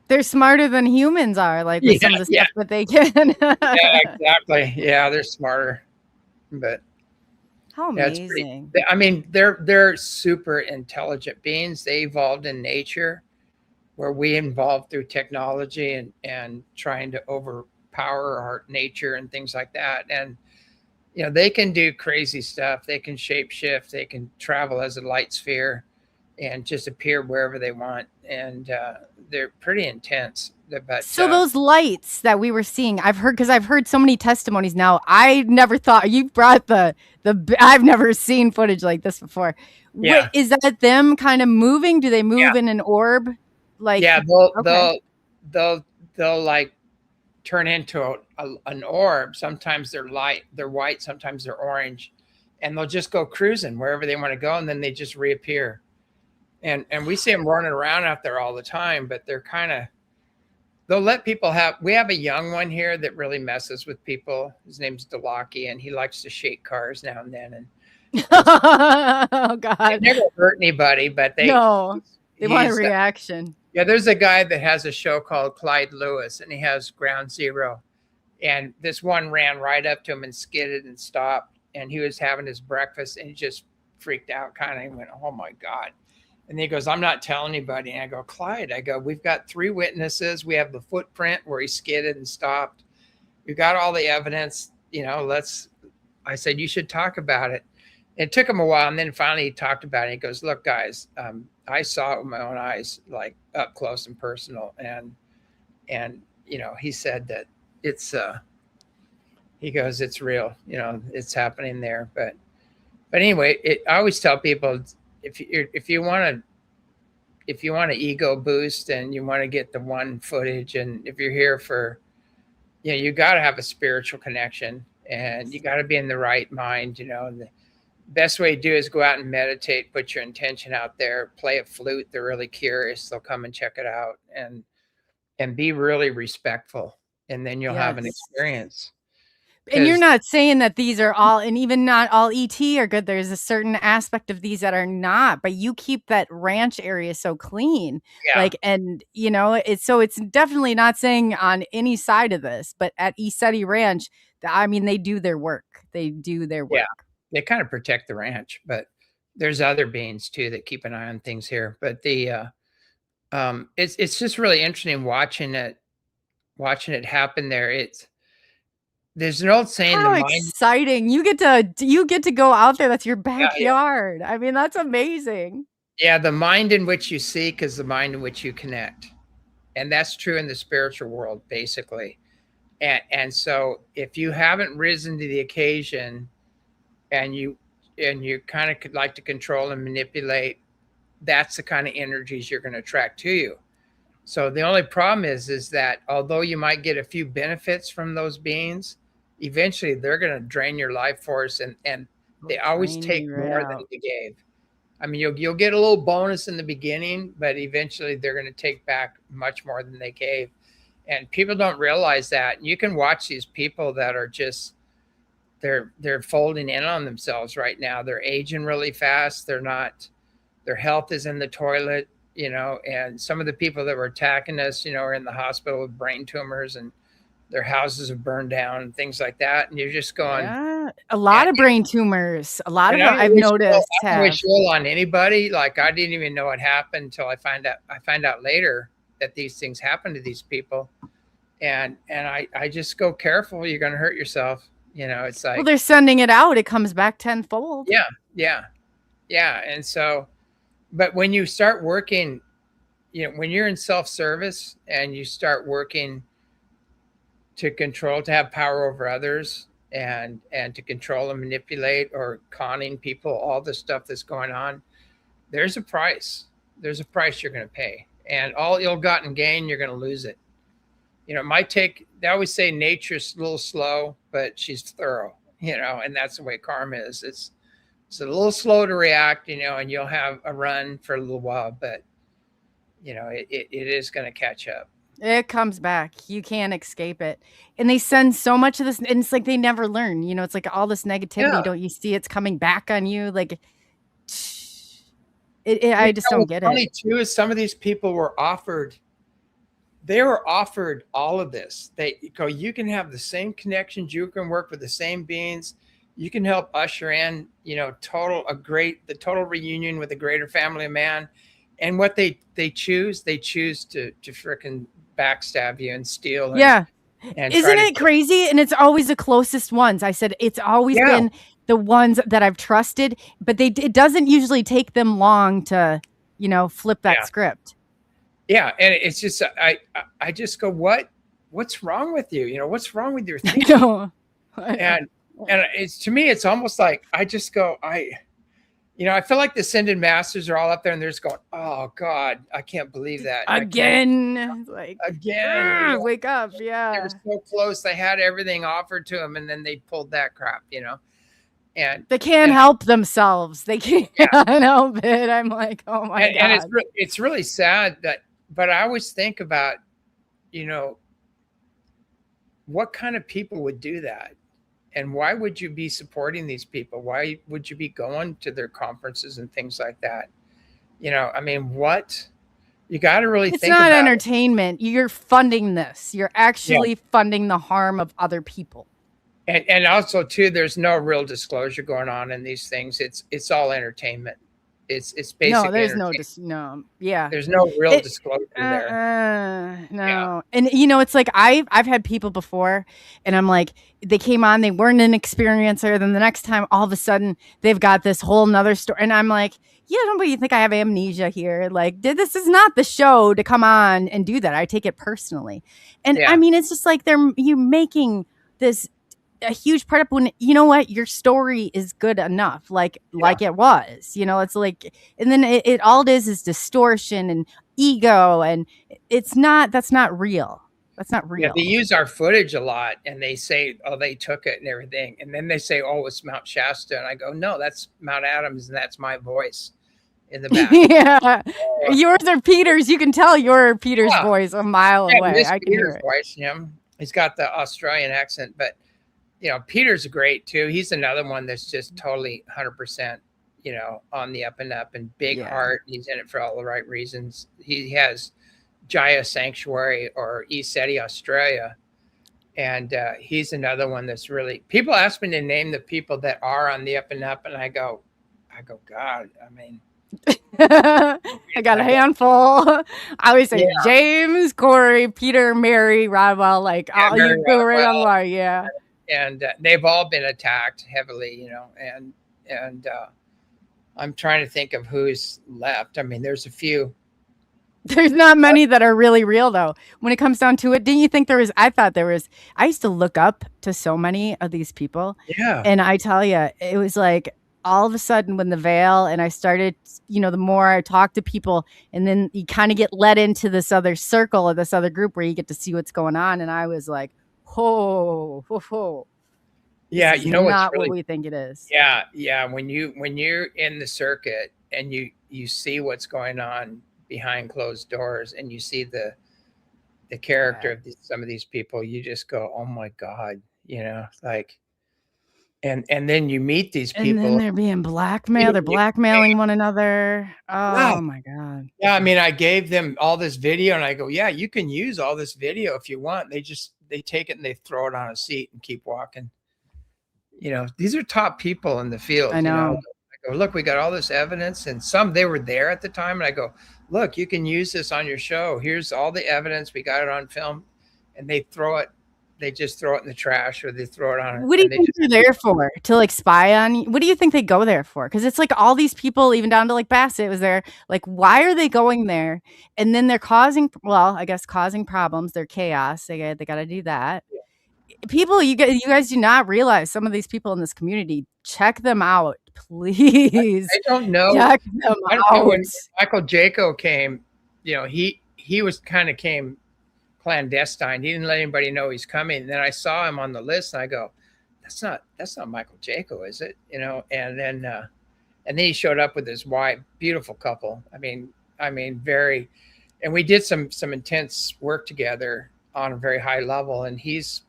They're smarter than humans are, like with some of the stuff that they can. Yeah, exactly. Yeah, they're smarter. But how amazing. I mean, they're super intelligent beings. They evolved in nature, where we evolved through technology and trying to overpower our nature and things like that. And you know, they can do crazy stuff. They can shape shift. They can travel as a light sphere and just appear wherever they want. And they're pretty intense. But so those lights that we were seeing, I've heard so many testimonies now. I never thought you brought I've never seen footage like this before. Yeah. Is that them kind of moving? Do they move in an orb? Like, yeah, they'll like turn into an orb. Sometimes they're white, sometimes they're orange, and they'll just go cruising wherever they want to go, and then they just reappear. And we see them running around out there all the time, but they'll let people we have a young one here that really messes with people. His name's Delaki, and he likes to shake cars now and then. And oh God, they never hurt anybody, but they want a reaction. Yeah, there's a guy that has a show called Clyde Lewis, and he has Ground Zero. And this one ran right up to him and skidded and stopped. And he was having his breakfast, and he just freaked out kind of and went, oh my God. And he goes, I'm not telling anybody. And I go, Clyde, we've got 3 witnesses. We have the footprint where he skidded and stopped. We've got all the evidence, you know, I said, you should talk about it. It took him a while, and then finally he talked about it. He goes, look, guys, I saw it with my own eyes, like up close and personal. And you know, he said that he goes, it's real, you know, it's happening there. But anyway, I always tell people, if you want to ego boost and you want to get the one footage, and if you're here for, you know, you got to have a spiritual connection, and you got to be in the right mind, you know. And the best way to do is go out and meditate, put your intention out there, play a flute. They're really curious. They'll come and check it out, and be really respectful. And then you'll have an experience. And you're not saying that these are all, and even not all ET are good. There's a certain aspect of these that are not, but you keep that ranch area so clean. Yeah. Like, and you know, it's definitely not saying on any side of this, but at Eceti Ranch, I mean, they do their work. They do their work. Yeah. They kind of protect the ranch, but there's other beings too that keep an eye on things here. But it's just really interesting watching it happen there. There's an old saying. How exciting! You get to go out there. That's your backyard. Yeah. I mean, that's amazing. Yeah, the mind in which you seek is the mind in which you connect, and that's true in the spiritual world, basically. And so, if you haven't risen to the occasion, and you kind of could like to control and manipulate, that's the kind of energies you're going to attract to you. So the only problem is that although you might get a few benefits from those beings, eventually they're going to drain your life force, and they always take more than you gave. I mean, you'll get a little bonus in the beginning, but eventually they're going to take back much more than they gave. And people don't realize that. You can watch these people that are just, they're folding in on themselves right now. They're aging really fast. Their health is in the toilet, you know, and some of the people that were attacking us, you know, are in the hospital with brain tumors, and their houses have burned down and things like that. And you're just going, Yeah, a lot of brain tumors. A lot of and I them don't I've wish noticed I don't have. wish ill on anybody. Like, I didn't even know what happened until I find out later that these things happen to these people. And I just go, careful, you're going to hurt yourself. You know, it's like, Well, they're sending it out. It comes back tenfold. yeah. And so, but when you start working, you know, when you're in self-service and you start working to control, to have power over others, and to control and manipulate, or conning people, all the stuff that's going on, there's a price. There's a price you're going to pay, and all ill-gotten gain, you're going to lose it. You know, it might take, they always say nature's a little slow, but she's thorough, you know, and that's the way karma is. It's a little slow to react, you know, and you'll have a run for a little while, but you know, it is going to catch up. It comes back. You can't escape it. And they send so much of this, and it's like they never learn. You know, it's like all this negativity. Yeah. Don't you see it's coming back on you? Like, I just don't get it. Funny too is some of these people were offered all of this. They go, you can have the same connections, you can work with the same beings, you can help usher in, you know, the total reunion with a greater family of man. And what they choose to frickin' backstab you and steal. And isn't it crazy? And it's always the closest ones. I said it's always been the ones that I've trusted, but it doesn't usually take them long to, you know, flip that script. Yeah, and it's just I just go, what's wrong with you? You know, what's wrong with your thinking? And it's, to me, it's almost like I just go, you know, I feel like the ascended masters are all up there and they're just going, oh God, I can't believe that. Again. Like, again. Wake up. Yeah. They were so close. They had everything offered to them, and then they pulled that crap, you know. And they can't help themselves. They can't help it. I'm like, oh my God. And it's really sad but I always think about, you know, what kind of people would do that? And why would you be supporting these people? Why would you be going to their conferences and things like that? You know, I mean, what? You got to really think about it. It's not entertainment. You're funding this. You're actually funding the harm of other people. And also, too, there's no real disclosure going on in these things. It's all entertainment. It's basically there's there's no real disclosure there. No. Yeah. And you know, it's like I've had people before, and I'm like, they came on, they weren't an experiencer, then the next time all of a sudden they've got this whole nother story, and I'm like, yeah, nobody think I have amnesia here. Like, this is not the show to come on and do that. I take it personally. And I mean, it's just like you making this a huge part of, when, you know what, your story is good enough, like it was, you know, it's like, and then it all is distortion and ego, and that's not real. That's not real. Yeah, they use our footage a lot, and they say, oh, they took it and everything, and then they say, oh, it's Mount Shasta, and I go, no, that's Mount Adams, and that's my voice in the back. Yeah, yours are Peter's. You can tell your Peter's voice a mile away. I can hear it. Voice, you know, he's got the Australian accent, but you know, Peter's great too. He's another one that's just totally 100%, you know, on the up and up, and big heart. He's in it for all the right reasons. He has Jaya Sanctuary, or Eceti, Australia. And he's another one that's really, people ask me to name the people that are on the up and up. And I go, God, I mean, I got a handful. I always say James, Corey, Peter, Mary, Rodwell, like all you go right on the line. Yeah. And they've all been attacked heavily, you know, and I'm trying to think of who's left. I mean, there's a few. There's not many that are really real, though. When it comes down to it, didn't you think there was? I thought there was. I used to look up to so many of these people. Yeah. And I tell you, it was like all of a sudden when the veil, and I started, you know, the more I talked to people, and then you kind of get led into this other circle or this other group where you get to see what's going on. And I was like, yeah, you know, not really, what we think it is. Yeah. When you're in the circuit and you see what's going on behind closed doors, and you see the character of some of these people, you just go, oh my God, you know, like, and then you meet these people, and then they're being blackmailed. They're blackmailing one another. Oh my God. Yeah, I mean, I gave them all this video, and I go, yeah, you can use all this video if you want. They just they take it and they throw it on a seat and keep walking. These are top people in the field. I know. I go, look, we got all this evidence, and some they were there at the time, and I go, look, you can use this on your show. Here's all the evidence. We got it on film, and they throw it. They just throw it in the trash, or they throw it on. What do you think they're there for? To like spy on you? What do you think they go there for? Because it's like all these people, even down to like Bassett was there. Like, why are they going there? And then they're causing problems. They're chaos. They got to do that. People, you guys do not realize some of these people in this community. Check them out, please. I don't know. Check them I don't out. know when Michael Jaco came. He was kind of came clandestine. He didn't let anybody know he's coming. And then I saw him on the list, and I go, "That's not Michael Jaco, is it?" And then he showed up with his wife, beautiful couple. I mean, very, and we did some intense work together on a very high level. And he's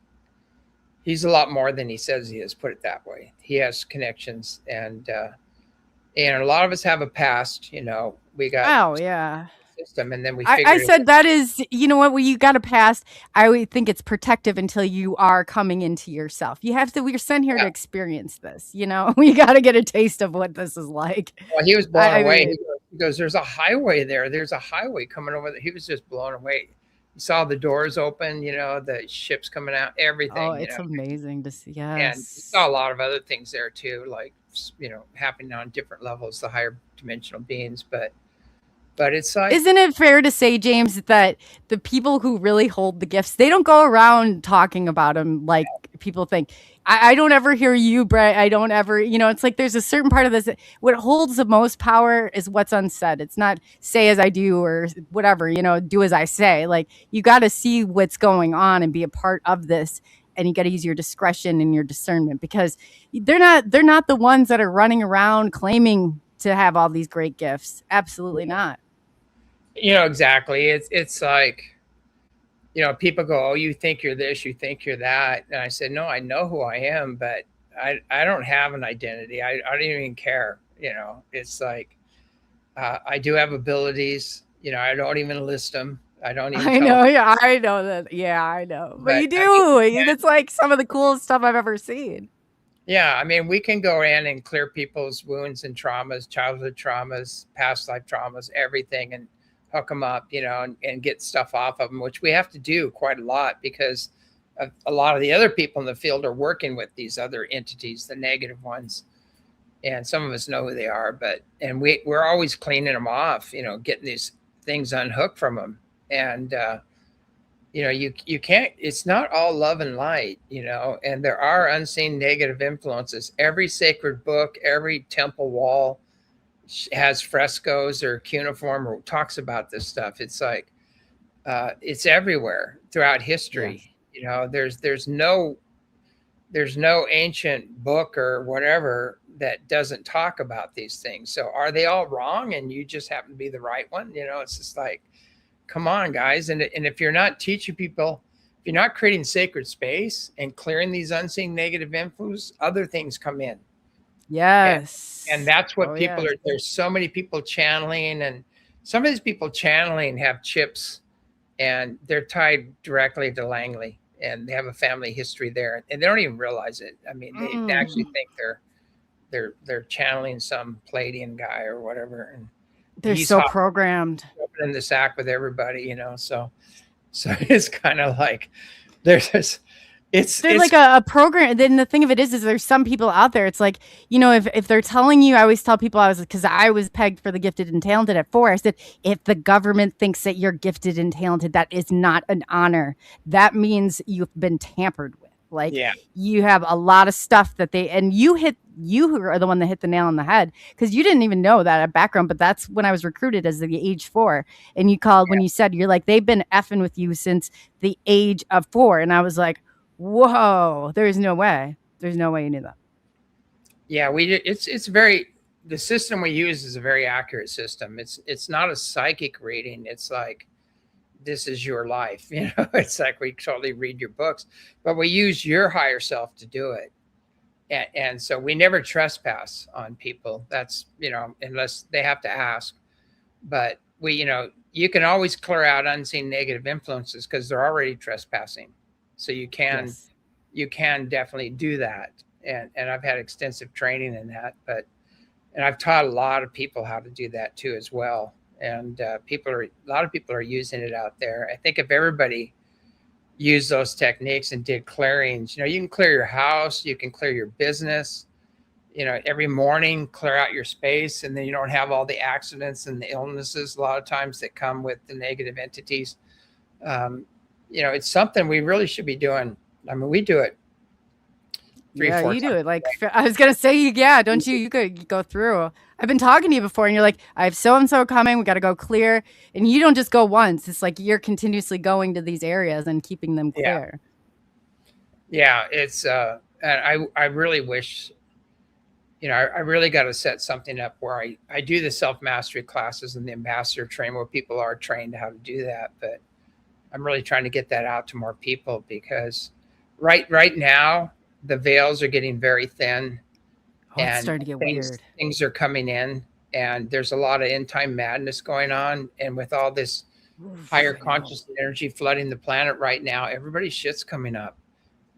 a lot more than he says he is. Put it that way. He has connections, and a lot of us have a past. We got system, and then we. I said that is, you know what? Well, you got a past. I would think it's protective until you are coming into yourself. You have to. We're sent here to experience this. We got to get a taste of what this is like. Well, he was blown away. He goes, "There's a highway there. There's a highway coming over there." He was just blown away. He saw the doors open, the ships coming out, everything. Oh, it's amazing to see. Yes. And he saw a lot of other things there too, like, happening on different levels, the higher dimensional beings. But it's like, isn't it fair to say, James, that the people who really hold the gifts, they don't go around talking about them like people think. I don't ever hear you, Brett. I don't ever, it's like there's a certain part of this. What holds the most power is what's unsaid. It's not say as I do or whatever, do as I say. Like, you got to see what's going on and be a part of this. And you got to use your discretion and your discernment, because they're not the ones that are running around claiming to have all these great gifts. Absolutely not. Exactly. It's like, people go, "Oh, you think you're this, you think you're that." And I said, "No, I know who I am, but I don't have an identity. I don't even care." It's like, I do have abilities. I don't even list them. I don't even. I know. Yeah, I know that. Yeah, I know. But you do. It's like some of the coolest stuff I've ever seen. Yeah, we can go in and clear people's wounds and traumas, childhood traumas, past life traumas, everything, and hook them up, and get stuff off of them, which we have to do quite a lot, because a lot of the other people in the field are working with these other entities, the negative ones. And some of us know who they are, and we're always cleaning them off, getting these things unhooked from them. And, you can't, it's not all love and light, and there are unseen negative influences. Every sacred book, every temple wall has frescoes or cuneiform or talks about this stuff. It's like, it's everywhere throughout history. Yeah. There's no ancient book or whatever that doesn't talk about these things. So are they all wrong and you just happen to be the right one? It's just like, come on, guys. And if you're not teaching people, if you're not creating sacred space and clearing these unseen negative influences, other things come in. Yes. And that's what people are. There's so many people channeling, and some of these people channeling have chips, and they're tied directly to Langley, and they have a family history there, and they don't even realize it. They actually think they're channeling some Palladian guy or whatever, and they're so programmed. In the sack with everybody, So it's kind of like there's this. It's like a program. Then the thing of it is there's some people out there. It's like, if they're telling you, I always tell people, because I was pegged for the gifted and talented at 4. I said, if the government thinks that you're gifted and talented, that is not an honor. That means you've been tampered with. Like, you have a lot of stuff that you are the one that hit the nail on the head, because you didn't even know that background. But that's when I was recruited as the age 4, and you called when you said, you're like, they've been effing with you since the age of 4. And I was like, whoa, there's no way you knew that. Yeah, it's very, the system we use is a very accurate system. It's not a psychic reading. It's like, this is your life. It's like, we totally read your books, but we use your higher self to do it. And so we never trespass on people. That's, unless they have to ask, but we, you can always clear out unseen negative influences because they're already trespassing. So you can Yes. you can definitely do that. And I've had extensive training in that, and I've taught a lot of people how to do that too as well. And a lot of people are using it out there. I think if everybody used those techniques and did clearings, you can clear your house, you can clear your business, every morning, clear out your space, and then you don't have all the accidents and the illnesses a lot of times that come with the negative entities. It's something we really should be doing. I mean, we do it. Yeah, you do it. Like, I was going to say, yeah, don't you? You could go through. I've been talking to you before and you're like, I have so-and-so coming. We got to go clear. And you don't just go once. It's like you're continuously going to these areas and keeping them clear. Yeah, it's, and I really wish, I really got to set something up where I do the self-mastery classes and the ambassador training where people are trained how to do that. But I'm really trying to get that out to more people because right now, the veils are getting very thin. It's starting to get weird. Things are coming in, and there's a lot of end time madness going on. And with all this higher conscious energy flooding the planet right now, everybody's shit's coming up,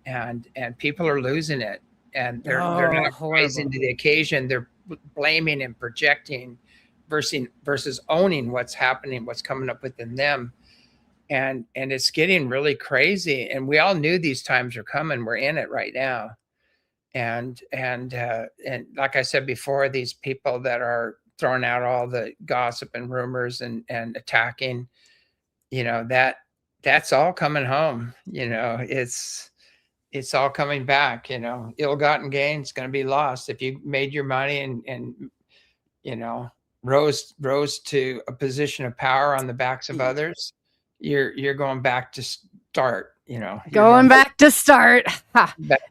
and people are losing it, and they're not rising to the occasion. They're blaming and projecting versus owning what's happening, what's coming up within them. And it's getting really crazy. And we all knew these times are coming. We're in it right now. And like I said before, these people that are throwing out all the gossip and rumors and attacking, that's all coming home. It's all coming back. Ill-gotten gain is going to be lost. If you made your money and rose to a position of power on the backs of others, you're going back to start, going back to start.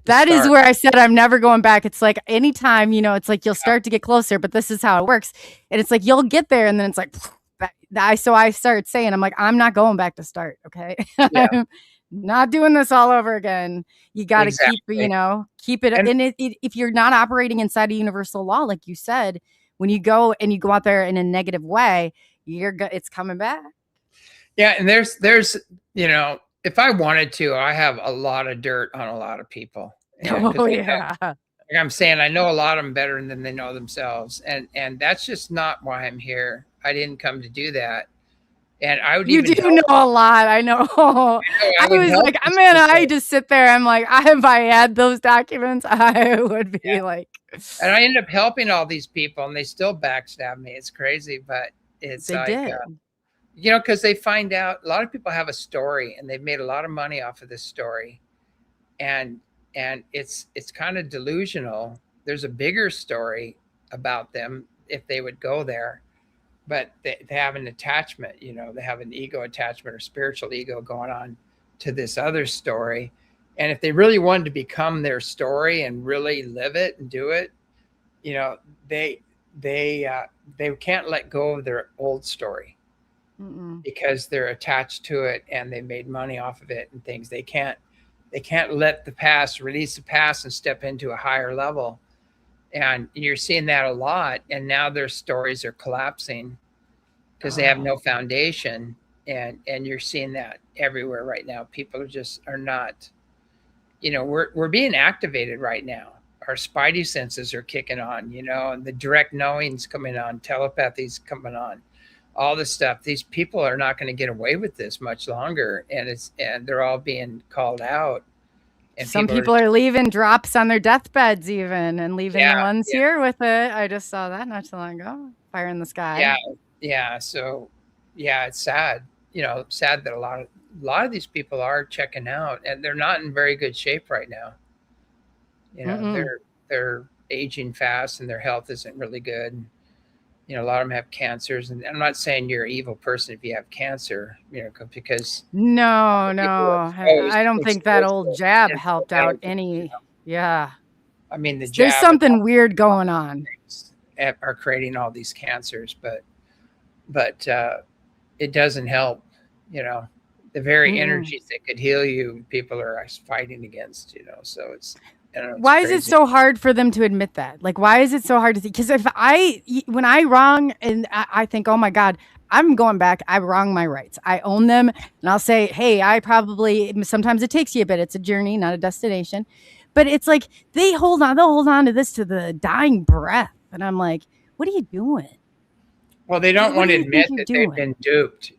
That is where I said I'm never going back. It's like anytime, it's like you'll start to get closer, but this is how it works. And it's like you'll get there and then it's like so I started saying, I'm like, I'm not going back to start. Okay. Yeah. I'm not doing this all over again. You got to keep it. And if you're not operating inside a universal law, like you said, when you go out there in a negative way, it's coming back. Yeah, and there's if I wanted to, I have a lot of dirt on a lot of people. Like I'm saying, I know a lot of them better than they know themselves, and that's just not why I'm here. I didn't come to do that. And I would. You do know a lot. I know. I was like, man, I just sit there. I'm like, if I had those documents, I would be like. And I ended up helping all these people, and they still backstab me. It's crazy, but it's because they find out a lot of people have a story and they've made a lot of money off of this story, and it's kind of delusional. There's a bigger story about them if they would go there, but they have an attachment. They have an ego attachment or spiritual ego going on to this other story, and if they really wanted to become their story and really live it and do it, they can't let go of their old story. Because they're attached to it and they made money off of it and things. They can't let the past, release the past and step into a higher level. And you're seeing that a lot. And now their stories are collapsing because they have no foundation. And you're seeing that everywhere right now. People are not, we're being activated right now. Our spidey senses are kicking on, and the direct knowing's coming on, telepathy's coming on. All this stuff, these people are not going to get away with this much longer, and they're all being called out. And some people are leaving drops on their deathbeds even, and leaving the ones here with it. I just saw that not too long ago. Fire in the sky. Yeah. So, it's sad. Sad that a lot of these people are checking out, and they're not in very good shape right now. They're aging fast, and their health isn't really good. A lot of them have cancers, and I'm not saying you're an evil person if you have cancer, because no, I don't think that old jab helped out any. Yeah, I mean the jab. There's something weird going on. Are creating all these cancers, but it doesn't help. The very energies that could heal you, people are fighting against. So it's Why is it so hard for them to admit that? Like, why is it so hard to see? Because when I wrong and I think, oh my God, I'm going back, I wrong my rights. I own them. And I'll say, hey, sometimes it takes you a bit. It's a journey, not a destination. But it's like, they'll hold on to this to the dying breath. And I'm like, what are you doing? Well, they don't want to admit that they've been duped,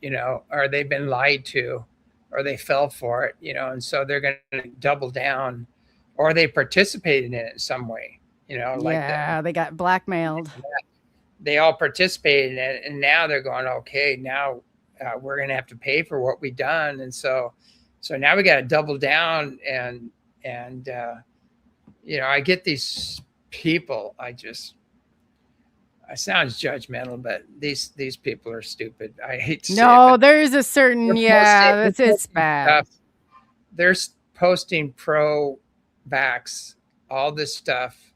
or they've been lied to, or they fell for it, and so they're going to double down, or they participated in it in some way, they got blackmailed. They all participated in it, and now they're going, okay, now we're going to have to pay for what we've done, and so now we got to double down, and I get these people, it sounds judgmental, but these people are stupid. I hate to say it. No, there's a certain, it's bad. They're posting pro-vax, all this stuff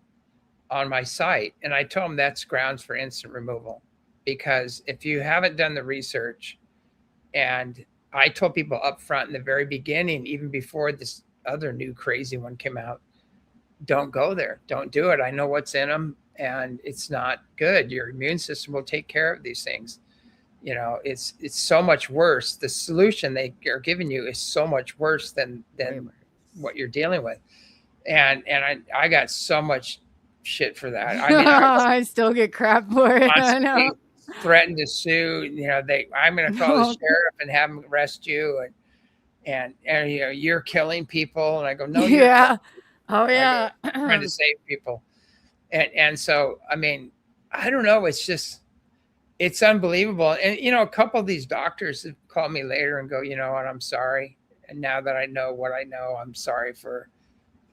on my site. And I told them that's grounds for instant removal. Because if you haven't done the research, and I told people up front in the very beginning, even before this other new crazy one came out, don't go there. Don't do it. I know what's in them. And it's not good. Your immune system will take care of these things. It's so much worse. The solution they are giving you is so much worse than what you're dealing with. And I got so much shit for that. I mean, I still get crap for it. I know. Threatened to sue. I'm going to call the sheriff and have them arrest you. And you're killing people. And I go, no, yeah. Oh yeah. Trying to save people. And so, I mean, I don't know. It's unbelievable. And, a couple of these doctors have called me later and go, you know what, I'm sorry. And now that I know what I know, I'm sorry for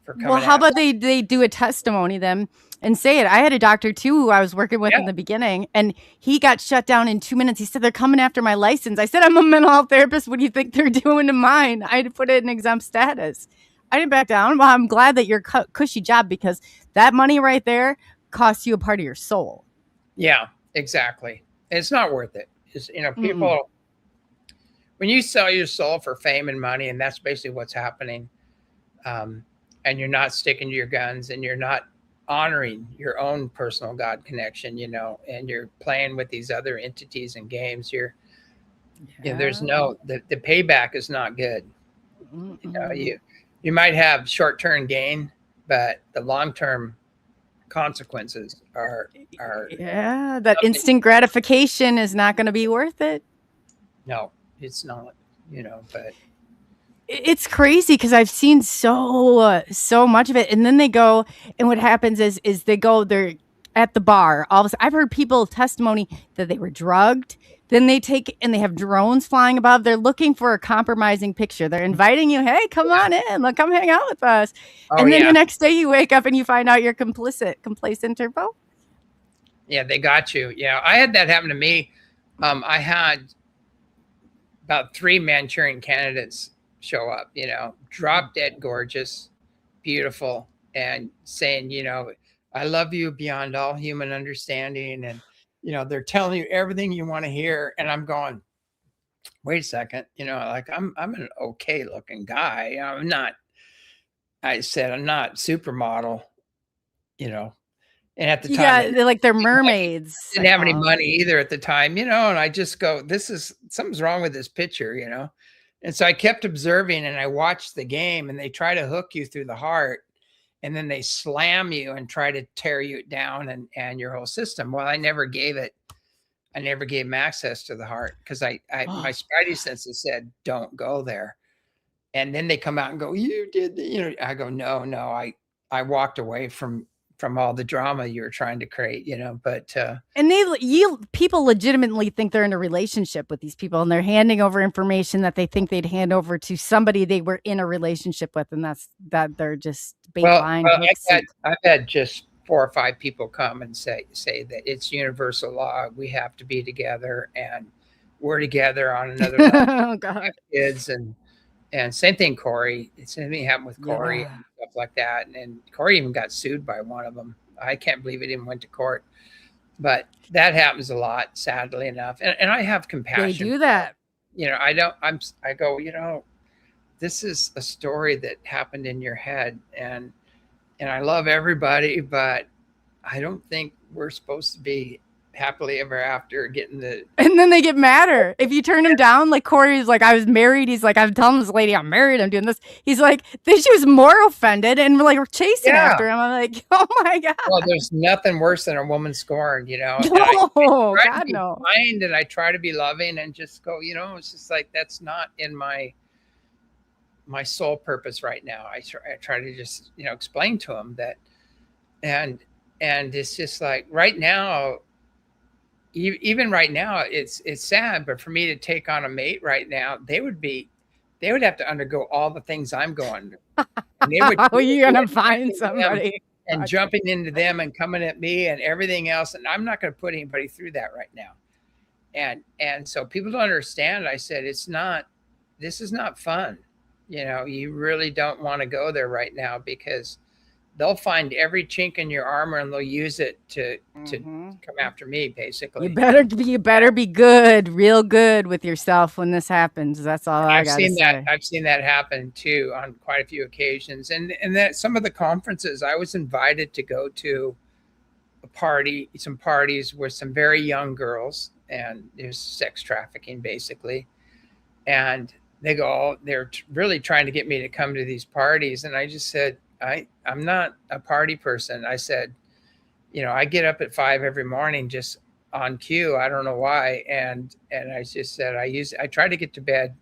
coming. Well, how about they do a testimony then and say it? I had a doctor too who I was working with in the beginning, and he got shut down in 2 minutes. He said, they're coming after my license. I said, I'm a mental health therapist. What do you think they're doing to mine? I had to put it in exempt status. I didn't back down. Well, I'm glad that your cushy job, because that money right there costs you a part of your soul. Yeah, exactly. It's not worth it. People, when you sell your soul for fame and money, and that's basically what's happening, and you're not sticking to your guns, and you're not honoring your own personal God connection, and you're playing with these other entities and games, there's the payback is not good. You might have short-term gain, but the long-term consequences are that instant gratification is not going to be worth it. No, it's not, but it's crazy because I've seen so much of it. And then they go, and what happens is they're at the bar. All of a sudden, I've heard people testimony that they were drugged. Then they have drones flying above. They're looking for a compromising picture. They're inviting you, hey, come on in. Look, come hang out with us. And then the next day you wake up and you find out you're complacent turbo. Yeah, they got you. Yeah, I had that happen to me. I had about 3 Manchurian candidates show up, drop dead gorgeous, beautiful, and saying, I love you beyond all human understanding. And they're telling you everything you want to hear. And I'm going, wait a second, I'm an okay looking guy. I said, I'm not supermodel, and at the time, they're mermaids. Didn't have any money either at the time, and I just go, something's wrong with this picture, And so I kept observing, and I watched the game, and they try to hook you through the heart. And then they slam you and try to tear you down and your whole system. Well, I never gave them access to the heart because my spidey senses said, don't go there. And then they come out and go, you did, I go, no, I walked away from all the drama you were trying to create, but. And people legitimately think they're in a relationship with these people, and they're handing over information that they think they'd hand over to somebody they were in a relationship with. And that they're just I've had just 4 or 5 people come and say that it's universal law. We have to be together, and we're together on another level. Oh God. Kids and same thing, Corey. Same thing happened with Corey and stuff like that. And Corey even got sued by one of them. I can't believe it even went to court. But that happens a lot, sadly enough. And I have compassion. They do that. I go, this is a story that happened in your head. And and I love everybody, but I don't think we're supposed to be happily ever after getting the. And then they get madder if you turn him down. Like Corey's like, I was married. He's like, I'm telling this lady I'm married. I'm doing this. He's like, then she was more offended, and we're chasing after him. I'm like, oh my god. Well, there's nothing worse than a woman scorned, you know. No, and I God no. Kind, and I try to be loving and just go, you know, it's just like that's not in my sole purpose right now. I try to just, you know, explain to him that, and it's just like right now. Even right now, it's sad, but for me to take on a mate right now, they would have to undergo all the things I'm going through. And they would, how are you gonna find somebody? And jumping into them and coming at me and everything else, and I'm not going to put anybody through that right now. And so people don't understand. I said this is not fun. You know, you really don't want to go there right now because they'll find every chink in your armor and they'll use it to come after me, basically. You better be good, real good with yourself when this happens. That's all I gotta say. I've seen that happen too on quite a few occasions. And that some of the conferences I was invited to go to some parties with some very young girls, and there's sex trafficking basically. And they're really trying to get me to come to these parties. And I just said, I'm not a party person. I said, you know, I get up at 5 every morning just on cue. I don't know why. And I just said, I try to get to bed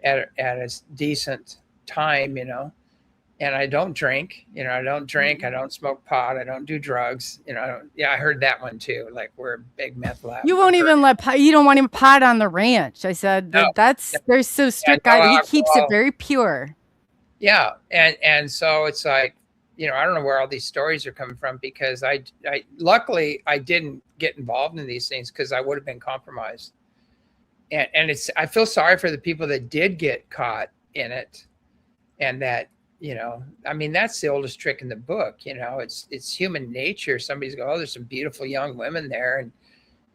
at a decent time, you know, and I don't drink, you know, I don't smoke pot. I don't do drugs, you know. I heard that one too. Like we're a big meth lab. You won't even you don't want him pot on the ranch. I said, no. They're so strict. He keeps it very pure. Yeah. And so it's like, you know, I don't know where all these stories are coming from because I luckily I didn't get involved in these things because I would have been compromised. And I feel sorry for the people that did get caught in it. And that, you know, I mean, that's the oldest trick in the book, you know, it's human nature. Somebody's go, oh, there's some beautiful young women there. And,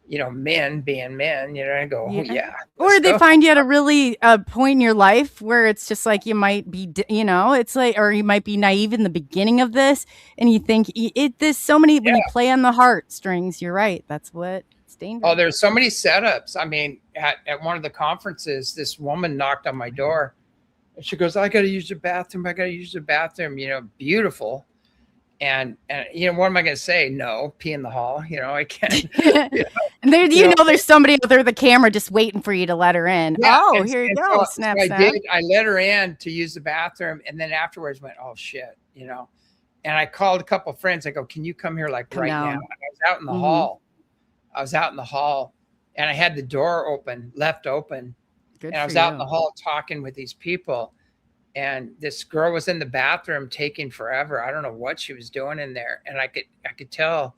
you know, men being men, you know, I go, oh, yeah. Or they find you at a really point in your life where it's just like you might be, you know, it's like, or you might be naive in the beginning of this, and you think there's so many, when you play on the heartstrings, you're right. That's what it's dangerous. Oh, there's so many setups. I mean, at one of the conferences, this woman knocked on my door, and she goes, I got to use the bathroom. You know, beautiful. And you know, what am I going to say? No, pee in the hall. You know, I can't. You know? And there's somebody out there with the camera just waiting for you to let her in. Yeah, oh, here you go. So I let her in to use the bathroom, and then afterwards went, oh shit, you know. And I called a couple of friends. I go, can you come here right now? And I was out in the hall. And I had the door left open. Good and I was out in the hall talking with these people. And this girl was in the bathroom taking forever. I don't know what she was doing in there. And I could tell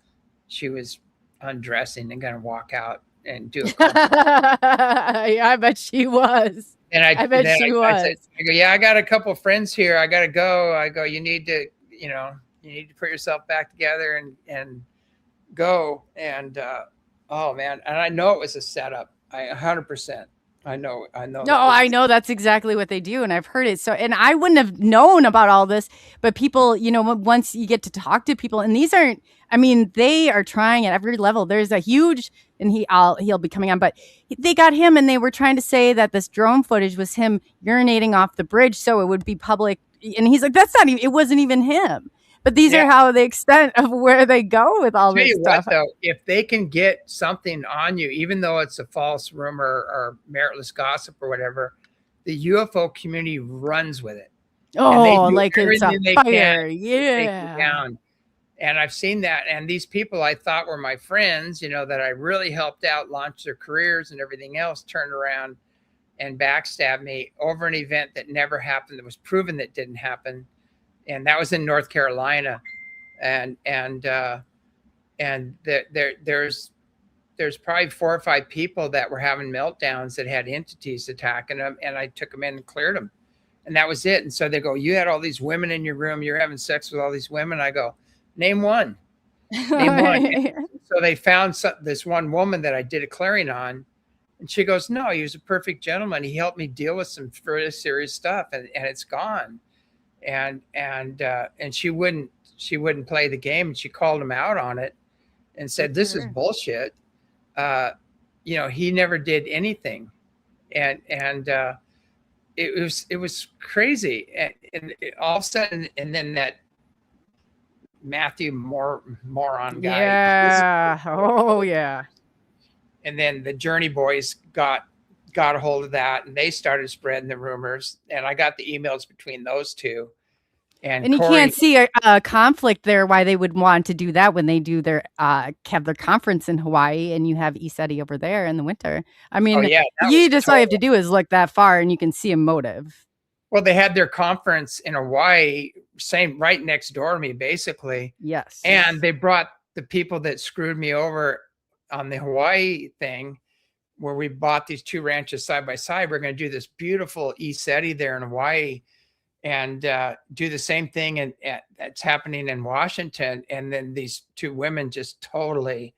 she was undressing and going to walk out and do it. Yeah, I bet she was. And I bet she was. I go, yeah, I got a couple of friends here. I got to go. I go, you need to put yourself back together and go. And, oh man. And I know it was a setup. 100%. I know. No, I know that's exactly what they do. And I've heard it. So, and I wouldn't have known about all this, but people, you know, once you get to talk to people, and these aren't, I mean, they are trying at every level. There's a huge, and he'll be coming on, but they got him, and they were trying to say that this drone footage was him urinating off the bridge, so it would be public. And he's like, that's not even, it wasn't even him. But these are how the extent of where they go with all this stuff. What, though, if they can get something on you, even though it's a false rumor or meritless gossip or whatever, the UFO community runs with it. Oh, like it's a fire. Yeah. Down. And I've seen that. And these people I thought were my friends, you know, that I really helped out launch their careers and everything else, turned around and backstabbed me over an event that never happened, that was proven that didn't happen. And that was in North Carolina, and there's probably 4 or 5 people that were having meltdowns that had entities attacking them, and I took them in and cleared them, and that was it. And so they go, you had all these women in your room, you're having sex with all these women. I go, name one. So they found this one woman that I did a clearing on, and she goes, no, he was a perfect gentleman. He helped me deal with some very serious stuff, and it's gone. And she wouldn't she wouldn't play the game, and she called him out on it and said, "This is bullshit." He never did anything, and it was crazy, and all of a sudden, and then that Matthew moron guy, Yeah. Oh yeah. and then the Journey boys got a hold of that, and they started spreading the rumors, and I got the emails between those two. And you can't see a conflict there why they would want to do that when they do their have their conference in Hawaii and you have Eceti over there in the winter. I mean, all you have to do is look that far and you can see a motive. Well, they had their conference in Hawaii, right next door to me, basically. Yes. And they brought the people that screwed me over on the Hawaii thing, where we bought these two ranches side by side. We're going to do this beautiful Eceti there in Hawaii, and do the same thing that's happening in Washington. And then these two women just totally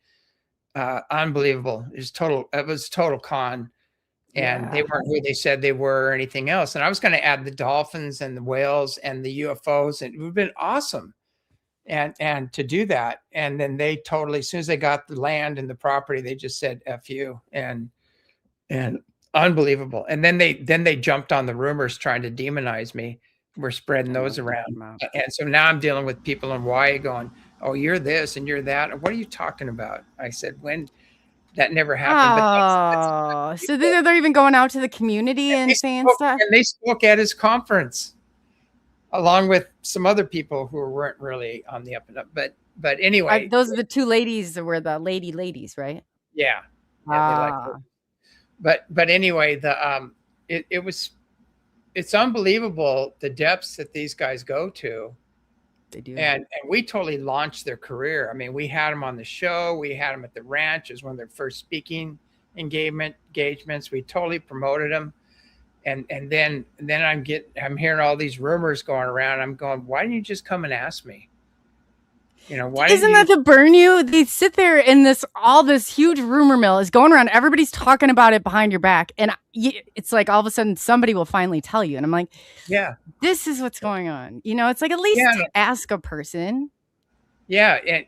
unbelievable. It was total con. And they weren't who they said they were or anything else. And I was going to add the dolphins and the whales and the UFOs, and it would have been awesome. And to do that. And then they totally, as soon as they got the land and the property, they just said, F you, and unbelievable. And then they jumped on the rumors trying to demonize me. We're spreading those around. And so now I'm dealing with people in Hawaii going, "Oh, you're this and you're that. What are you talking about?" I said, "When that never happened." Oh, so they're even going out to the community and saying stuff. And they spoke at his conference, along with some other people who weren't really on the up and up. But anyway, those are the two ladies that were the ladies, right? Yeah. They liked it. But anyway, it's unbelievable the depths that these guys go to. They do. And we totally launched their career. I mean, we had them on the show. We had them at the ranch as one of their first speaking engagements. We totally promoted them. And then I'm hearing all these rumors going around. I'm going, why didn't you just come and ask me? Why isn't that to burn you? They sit there in all this huge rumor mill is going around. Everybody's talking about it behind your back. And it's like all of a sudden somebody will finally tell you. And I'm like, yeah, this is what's going on. It's like, at least ask a person. Yeah. And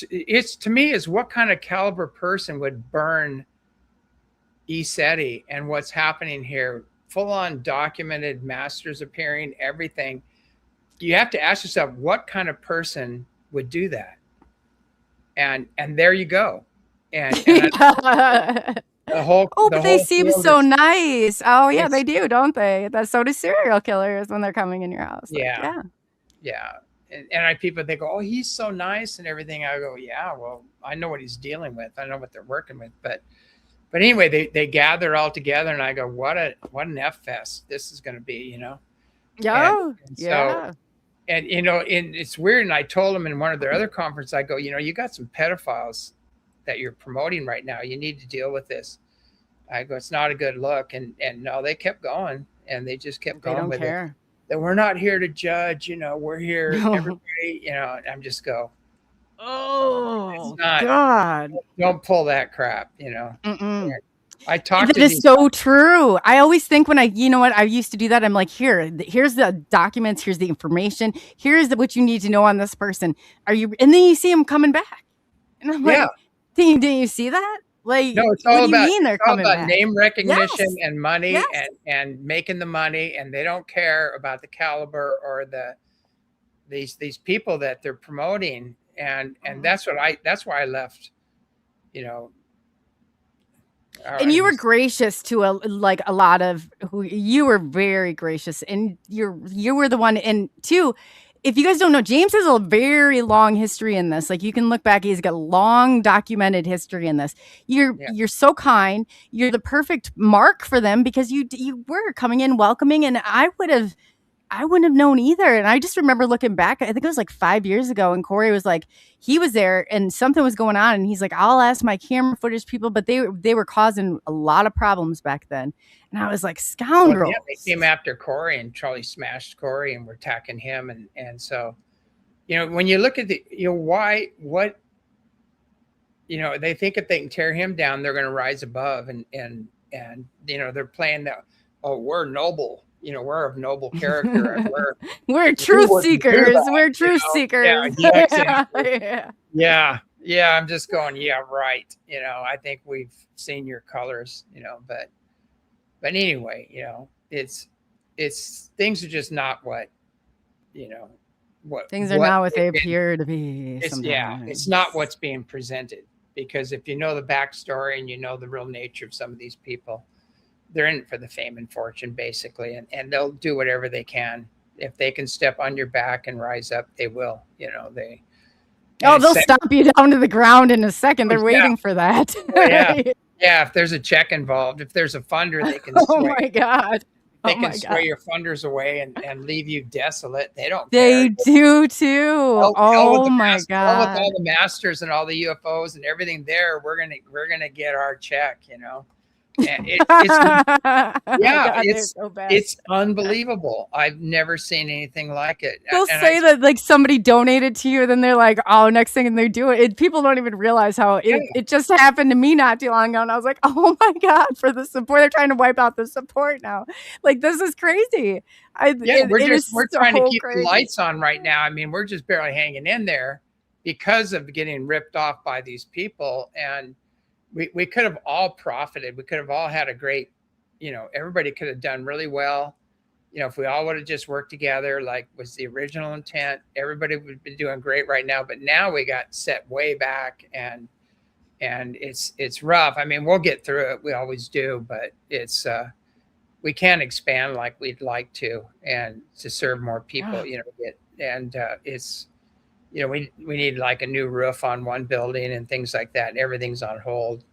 it's, to me, is what kind of caliber person would burn Eceti and what's happening here? Full on documented masters appearing, everything. You have to ask yourself, what kind of person would do that? And there you go. And they seem so nice. Oh yeah, they do, don't they? That's so do serial killers when they're coming in your house. Yeah. And people, they go, "Oh, he's so nice and everything." I go, "Yeah, well, I know what he's dealing with. I know what they're working with." But anyway, they gather all together, and I go, "What an F fest this is going to be," Yeah. And it's weird. And I told them in one of their other conferences, I go, you got some pedophiles that you're promoting right now. You need to deal with this. I go, it's not a good look. And no, they kept going, and they just kept going with it. That we're not here to judge. We're here, everybody. I'm just go. Oh, God! Don't pull that crap. I talked to these. So true. I always think when I used to do that. I'm like, here's the documents. Here's the information. Here's what you need to know on this person. And then you see them coming back. And I'm like, didn't you see that? Like, no, it's all about, they're coming back? Name recognition and money and making the money. And they don't care about the caliber or these people that they're promoting. And that's why I left, And you were gracious to a lot of you were very gracious, and you were the one. And two, if you guys don't know, James has a very long history in this. Like, you can look back; he's got a long documented history in this. You're so kind. You're the perfect mark for them because you were coming in welcoming, and I wouldn't have known either. And I just remember looking back, I think it was like 5 years ago, and Corey was like, he was there and something was going on. And he's like, I'll ask my camera footage people, but they were causing a lot of problems back then. And I was like, scoundrels. Well, they came after Corey, and Charlie smashed Corey, and were attacking him. And so, when you look at they think if they can tear him down, they're going to rise above. And they're playing that, oh, we're noble. we're of noble character, and we're truth wouldn't do seekers. that, We're truth Yeah, seekers. yeah, exactly. Yeah. Yeah. I'm just going, yeah, right. I think we've seen your colors, but anyway, it's things are just not what things are not what they appear to be. It's not what's being presented, because if you know the backstory and you know the real nature of some of these people, they're in it for the fame and fortune, basically, and they'll do whatever they can. If they can step on your back and rise up, they will. They'll stomp you down to the ground in a second. They're waiting for that. Yeah, if there's a check involved, if there's a funder, they can oh my God. They can sway your funders away and leave you desolate. They don't They care. do too. Oh my God. With all the masters and all the UFOs and everything there, we're gonna get our check, And it's unbelievable. I've never seen anything like it. They'll say that like somebody donated to you, then they're like, oh, next thing they're doing it. People don't even realize how it just happened to me not too long ago. And I was like, oh my God, for the support. They're trying to wipe out the support now. Like, this is crazy. We're trying to keep the lights on right now. I mean, we're just barely hanging in there because of getting ripped off by these people. And we could have all profited. We could have all had a great, everybody could have done really well. If we all would have just worked together, like was the original intent, everybody would be doing great right now. But now we got set way back, and it's rough. I mean, we'll get through it. We always do, but it's, we can't expand like we'd like to, and to serve more people, it's, we need like a new roof on one building and things like that. And everything's on hold,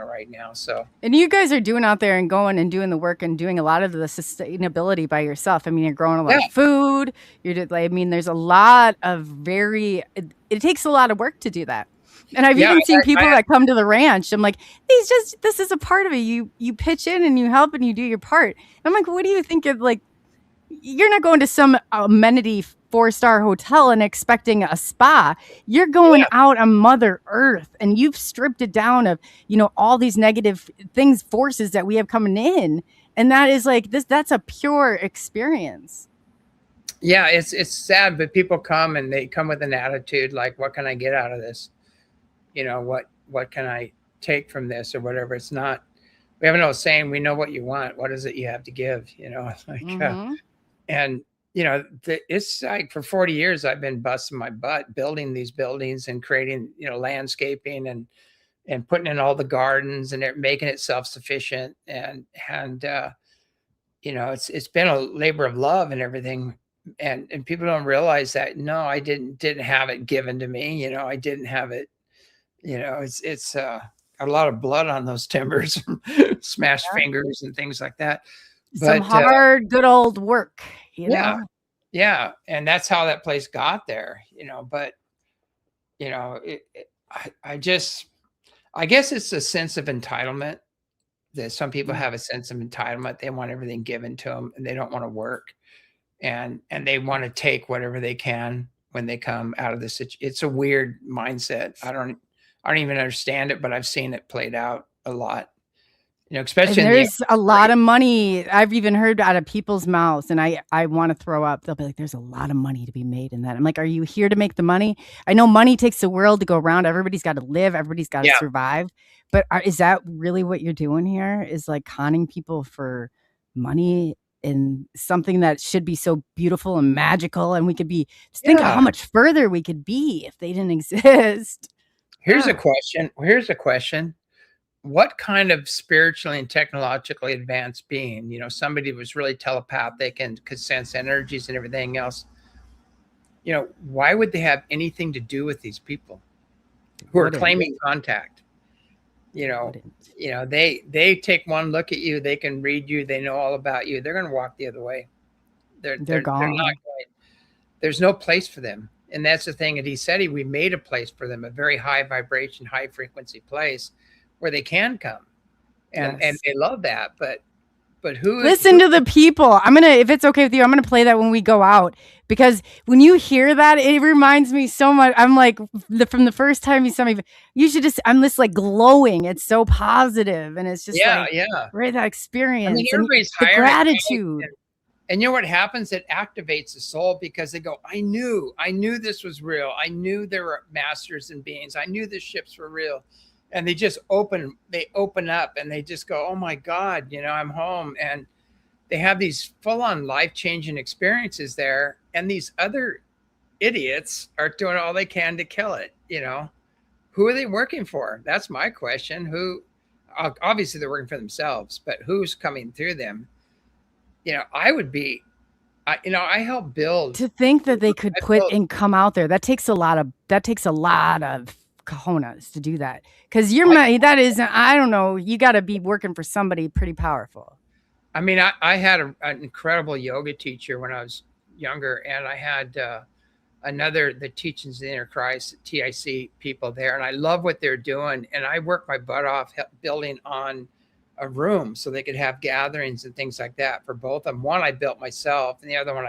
right now. So, and you guys are doing out there and going and doing the work and doing a lot of the sustainability by yourself. I mean, you're growing a lot of food. There's a lot of it takes a lot of work to do that. And I've even seen people that come to the ranch. I'm like, this is a part of it. You pitch in and you help and you do your part. And I'm like, what do you think of, like, you're not going to some amenity 4-star hotel and expecting a spa. You're going out on Mother Earth, and you've stripped it down of, all these negative forces that we have coming in. And that is like that's a pure experience. Yeah, it's sad, but people come and they come with an attitude like, what can I get out of this? What can I take from this or whatever? It's not, we have an old saying, we know what you want. What is it you have to give? It's like for 40 years, I've been busting my butt building these buildings and creating, landscaping and putting in all the gardens and making it self-sufficient. It's been a labor of love and everything. And people don't realize that. No, I didn't have it given to me. I didn't have it, it's a lot of blood on those timbers, smashed fingers and things like that. Some hard, good old work. Yeah. And that's how that place got there, but, I guess it's a sense of entitlement that some people have a sense of entitlement. They want everything given to them and they don't want to work, and they want to take whatever they can when they come out of this. It's a weird mindset. I don't even understand it, but I've seen it played out a lot. Especially there's a lot of money. I've even heard out of people's mouths, and I want to throw up. They'll be like, there's a lot of money to be made in that. I'm like, are you here to make the money? I know money takes the world to go around. Everybody's got to live. Everybody's got to survive. But is that really what you're doing here? Is like conning people for money in something that should be so beautiful and magical? And we could be, think of how much further we could be if they didn't exist. Here's a question. What kind of spiritually and technologically advanced being, somebody was really telepathic and could sense energies and everything else, why would they have anything to do with these people who are claiming contact? They take one look at you, they can read you, they know all about you. They're going to walk the other way. They're gone. They're not going. There's no place for them. And that's the thing at Eceti, we made a place for them, a very high vibration, high frequency place where they can come, and they love that. But listen to the people. If it's okay with you, I'm gonna play that when we go out, because when you hear that, it reminds me so much. I'm like, from the first time you saw me, I'm just like glowing. It's so positive, and it's just right, that experience. Everybody's the gratitude. And you know what happens? It activates the soul because they go, I knew this was real. I knew there were masters and beings. I knew the ships were real. And they just open up and they just go, oh my God, I'm home. And they have these full-on life-changing experiences there. And these other idiots are doing all they can to kill it. Who are they working for? That's my question. Who, obviously they're working for themselves, but who's coming through them? I would be, I helped build. To think that they could and come out there, that takes a lot of cojones to do that. Because that isn't, I don't know, you got to be working for somebody pretty powerful. I mean, I had an incredible yoga teacher when I was younger, and I had the Teachings of the Inner Christ, TIC people there, and I love what they're doing. And I worked my butt off building on a room so they could have gatherings and things like that for both of them. One I built myself, and the other one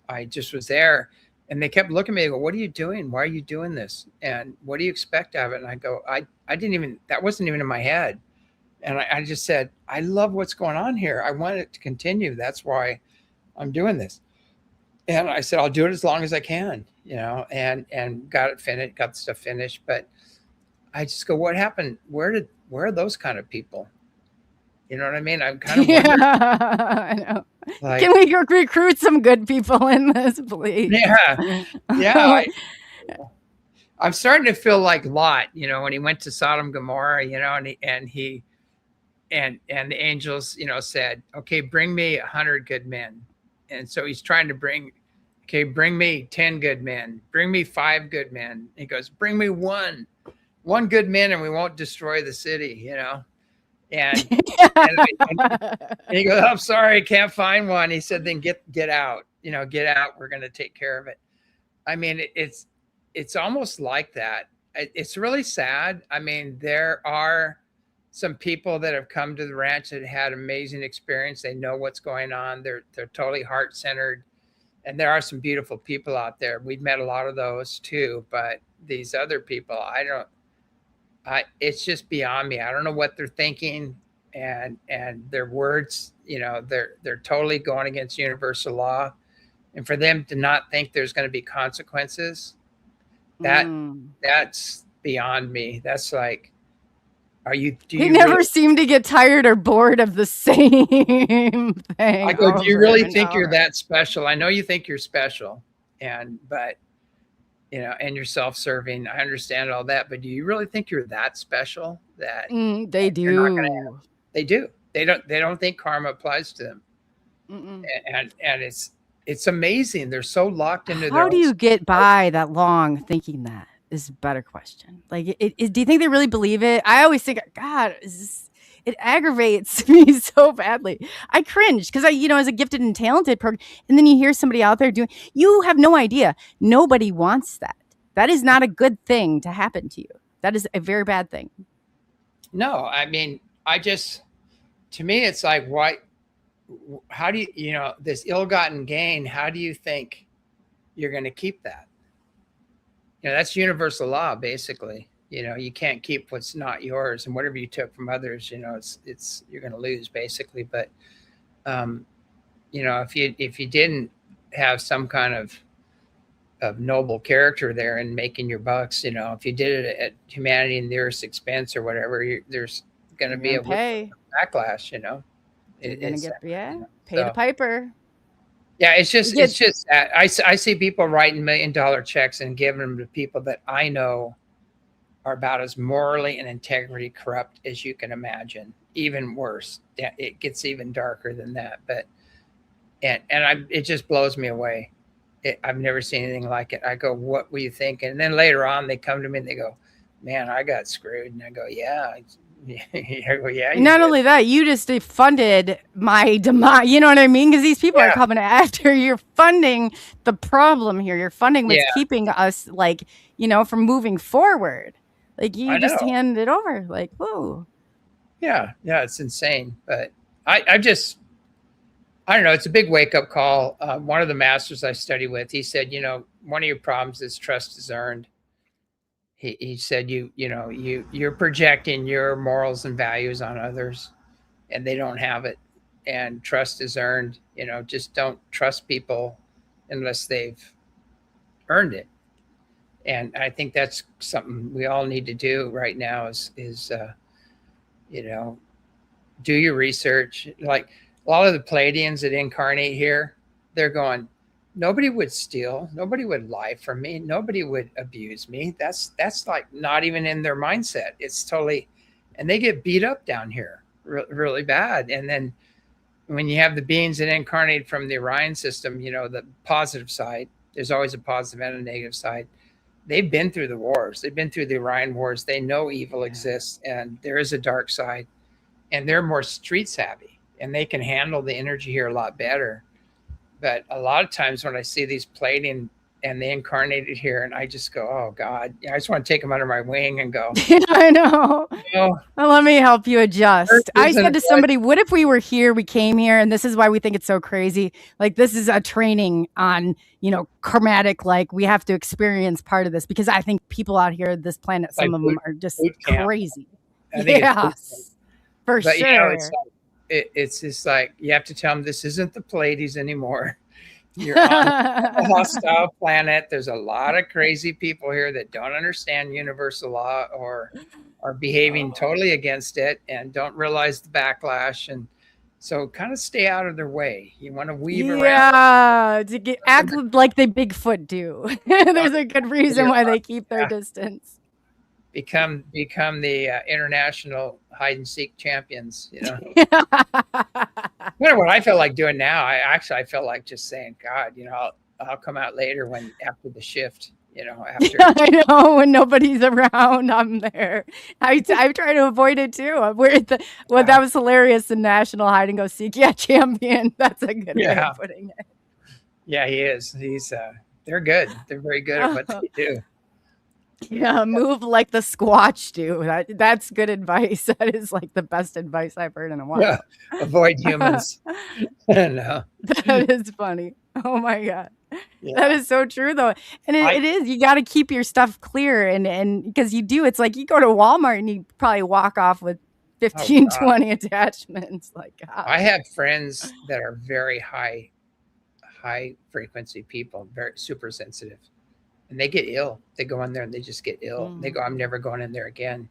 I just was there. And they kept looking at me and go, what are you doing? Why are you doing this? And what do you expect of it? And I go, I didn't even, that wasn't even in my head. And I just said, I love what's going on here. I want it to continue. That's why I'm doing this. And I said, I'll do it as long as I can, and got it finished, got the stuff finished. But I just go, what happened? Where are those kind of people? You know what I mean? I'm kind of wondering. I know. Can we recruit some good people in this, please? Yeah. I'm starting to feel like Lot, when he went to Sodom and Gomorrah, and the angels, said, okay, bring me 100 good men. And so he's trying to bring me 10 good men, bring me 5 good men. He goes, bring me one good man and we won't destroy the city, And he goes, I'm sorry, can't find one. He said, then get out, get out. We're going to take care of it. I mean, it's almost like that. It's really sad. I mean, there are some people that have come to the ranch that had amazing experience. They know what's going on. They're totally heart-centered. And there are some beautiful people out there. We've met a lot of those too, but these other people, it's just beyond me. I don't know what they're thinking, and their words, they're totally going against universal law. And for them to not think there's going to be consequences, that's beyond me. That's like, they never seem to get tired or bored of the same thing. I go, do you really think you're that special? I know you think you're special, but and you're self-serving. I understand all that, but do you really think you're that special? That they do. They do. They don't think karma applies to them. And it's amazing. They're so locked into How do you get by that long thinking that? Is a better question. Like, do you think they really believe it? I always think, God, it aggravates me so badly. I cringe because as a gifted and talented person, and then you hear somebody out there you have no idea. Nobody wants that. That is not a good thing to happen to you. That is a very bad thing. No, I mean, to me, it's like, why, how do you, this ill-gotten gain, how do you think you're going to keep that? That's universal law, basically. You can't keep what's not yours, and whatever you took from others, it's you're going to lose, basically. But if you didn't have some kind of noble character there and making your bucks, if you did it at humanity and the earth's expense or whatever, there's going to be a backlash. You're going to get pay the piper. Yeah, it's just that I see people writing $1 million checks and giving them to people that I know are about as morally and integrity corrupt as you can imagine. Even worse, it gets even darker than that. But it just blows me away. I've never seen anything like it. I go, what were you thinking? And then later on, they come to me and they go, man, I got screwed. And I go, yeah. Not only that, you just funded my demise. You know what I mean? Because these people are coming after. You're funding the problem here. You're funding what's keeping us, from moving forward. Like, you just hand it over. Like, whoa. Yeah, it's insane. But I don't know. It's a big wake up call. One of the masters I study with, he said, one of your problems is trust is earned. He said, you're projecting your morals and values on others, and they don't have it. and trust is earned. Just don't trust people unless they've earned it. And I think that's something we all need to do right now is do your research. Like a lot of the Palladians that incarnate here, they're going, nobody would steal, nobody would lie from me, nobody would abuse me. That's like not even in their mindset. It's totally, and they get beat up down here really bad. And then when you have the beings that incarnate from the Orion system, the positive side, there's always a positive and a negative side. They've been through the wars. They've been through the Orion wars. They know evil exists and there is a dark side, and they're more street savvy and they can handle the energy here a lot better. But a lot of times when I see these Palladian and they incarnated here, and I just go, oh God, I just want to take them under my wing and go. I know. Well, let me help you adjust. I said to somebody, what if we were here, we came here, and this is why we think it's so crazy. Like this is a training on, karmatic, like we have to experience part of this, because I think people out here, this planet, some of them are just crazy. Yes, for sure. It's just like, you have to tell them this isn't the Pleiades anymore. You're on a hostile planet. There's a lot of crazy people here that don't understand universal law or are behaving totally against it and don't realize the backlash. And so kind of stay out of their way. You want to weave around. Yeah, to act like they Bigfoot do. There's a good reason why they keep their distance. Become the international hide and seek champions, What I feel like doing now, I feel like just saying, God, I'll come out later after the shift, after. I know, when nobody's around, I'm there. I try to avoid it too. That was hilarious. The national hide and go seek, champion. That's a good way of putting it. Yeah, he is. They're good. They're very good at what they do. Yeah, move like the Squatch do. That's good advice. That is like the best advice I've heard in a while. Yeah, avoid humans. No. That is funny. Oh my God. Yeah. That is so true though. And it is, you got to keep your stuff clear. And because you do, it's like you go to Walmart and you probably walk off with 15, 20 attachments. Like, God. I have friends that are very high frequency people, very super sensitive. And they get ill. They go in there and they just get ill. They go, I'm never going in there again.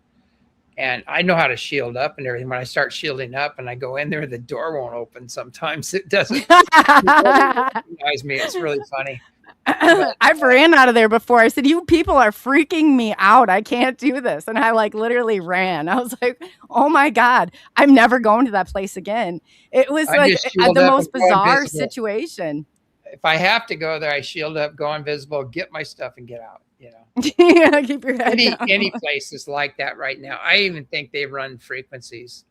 And I know how to shield up and everything. When I start shielding up and I go in there, the door won't open. Sometimes it doesn't recognize me. It's really funny. I've ran out of there before. I said, you people are freaking me out. I can't do this. And I literally ran. I was like, oh my God, I'm never going to that place again. It was like the most bizarre situation. If I have to go there, I shield up, go invisible, get my stuff and get out, Yeah, keep your head down. Any place is like that right now. I even think they run frequencies.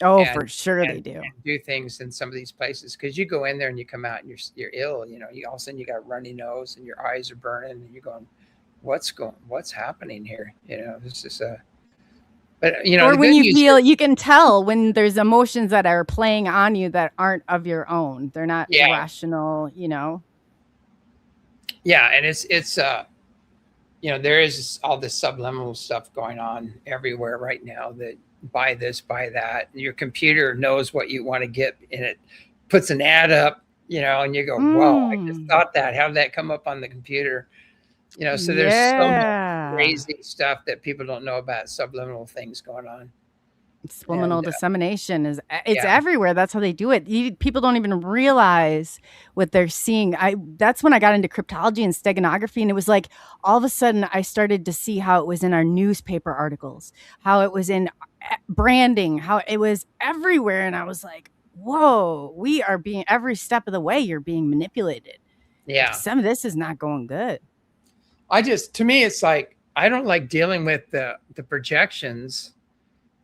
Oh, for sure they do. And do things in some of these places, because you go in there and you come out and you're ill, you all of a sudden you got a runny nose and your eyes are burning and you're going, what's happening here? This is But or when you feel, you can tell when there's emotions that are playing on you that aren't of your own. They're not rational, Yeah, and it's there is all this subliminal stuff going on everywhere right now. That buy this, buy that. Your computer knows what you want to get, and it puts an ad up, and you go, "Whoa, I just thought that. How did that come up on the computer?" So there's so much crazy stuff that people don't know about, subliminal things going on. Subliminal dissemination it's everywhere. That's how they do it. People don't even realize what they're seeing. That's when I got into cryptology and steganography, and it was like all of a sudden I started to see how it was in our newspaper articles, how it was in branding, how it was everywhere, and I was like, whoa, we are being, every step of the way you're being manipulated. Yeah, some of this is not going good. To me, it's like, I don't like dealing with the projections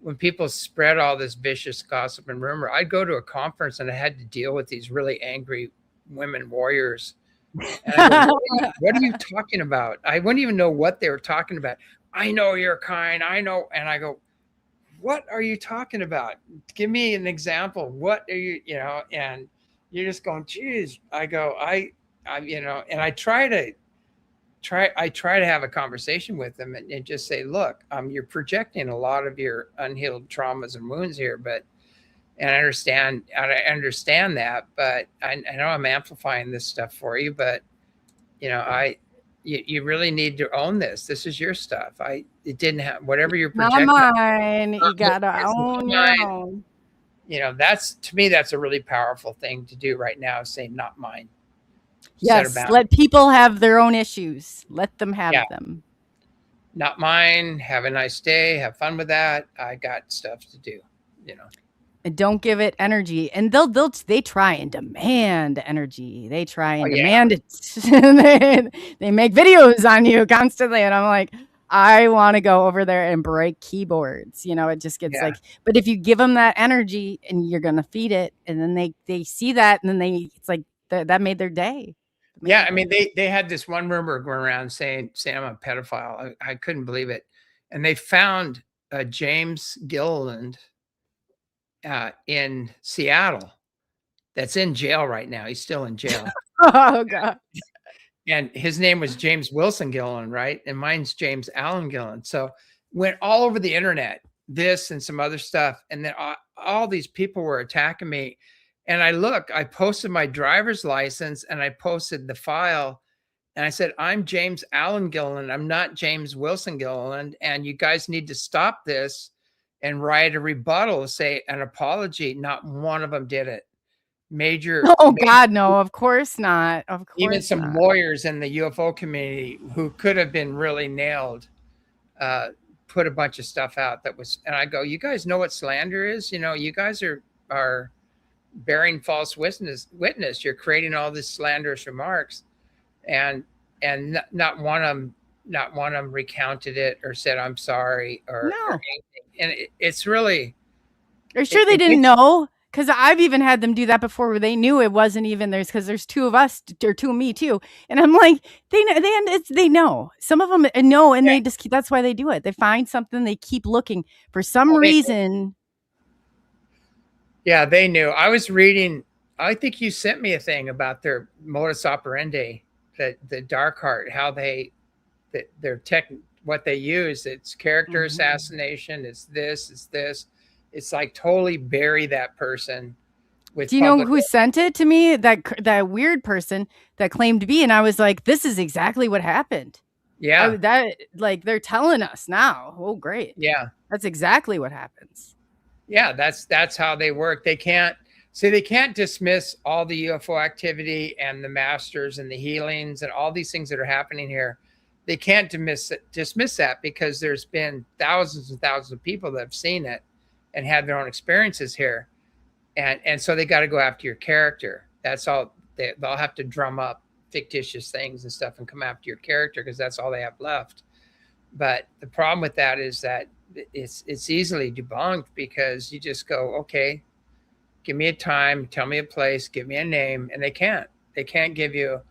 when people spread all this vicious gossip and rumor. I'd go to a conference and I had to deal with these really angry women warriors. And I go, what are you talking about? I wouldn't even know what they were talking about. I know you're kind. I know. And I go, what are you talking about? Give me an example. What are you, and you're just going, geez. I go, and I try to have a conversation with them and just say, look, you're projecting a lot of your unhealed traumas and wounds here, but And I understand that, but I know I'm amplifying this stuff for you, but you really need to own this. This is your stuff. It didn't have whatever you're projecting. Not mine. You gotta own your own. That's, to me, that's a really powerful thing to do right now, is say not mine. Yes, let people have their own issues. Let them have them. Not mine. Have a nice day. Have fun with that. I got stuff to do, And don't give it energy. And they try and demand energy. They try and demand it. they make videos on you constantly. And I'm like, I want to go over there and break keyboards. It just gets like, but if you give them that energy and you're going to feed it, and then they see that, and then it's like that made their day. I mean, they had this one rumor going around saying I'm a pedophile. I couldn't believe it. And they found James Gilliland in Seattle that's in jail right now. He's still in jail. Oh, God. And his name was James Wilson Gilliland, right? And mine's James Allen Gilliland. So went all over the internet, this and some other stuff. And then all these people were attacking me. And I posted my driver's license, and I posted the file, and I said, I'm James Allen Gilliland. I'm not James Wilson Gilliland. And you guys need to stop this and write a rebuttal, say an apology. Not one of them did it. God, no, of course not. Of course, even some lawyers in the UFO community who could have been really nailed, put a bunch of stuff out that was, and I go, you guys know what slander is? You guys are bearing false witness. You're creating all these slanderous remarks, and not one of them recounted it or said I'm sorry or anything. And it's really, are you sure they didn't know? Because I've even had them do that before, where they knew it wasn't even theirs, because there's two of us or two of me too, and I'm like, they know. Some of them know, and they just that's why they do it. They find something, they keep looking for some reason. Yeah, they knew. I was reading, I think you sent me a thing about their modus operandi, the dark heart, how their tech, what they use. It's character assassination. It's this. It's like totally bury that person. Do you know who sent it to me? That weird person that claimed to be, and I was like, this is exactly what happened. Yeah. They're telling us now. Oh, great. Yeah. That's exactly what happens. Yeah, that's how they work. They can't dismiss all the UFO activity and the masters and the healings and all these things that are happening here. They can't dismiss that, because there's been thousands and thousands of people that have seen it and had their own experiences here. And so they got to go after your character. That's all. They'll have to drum up fictitious things and stuff and come after your character, because that's all they have left. But the problem with that is that it's easily debunked, because you just go, okay, give me a time, tell me a place, give me a name, and they can't give you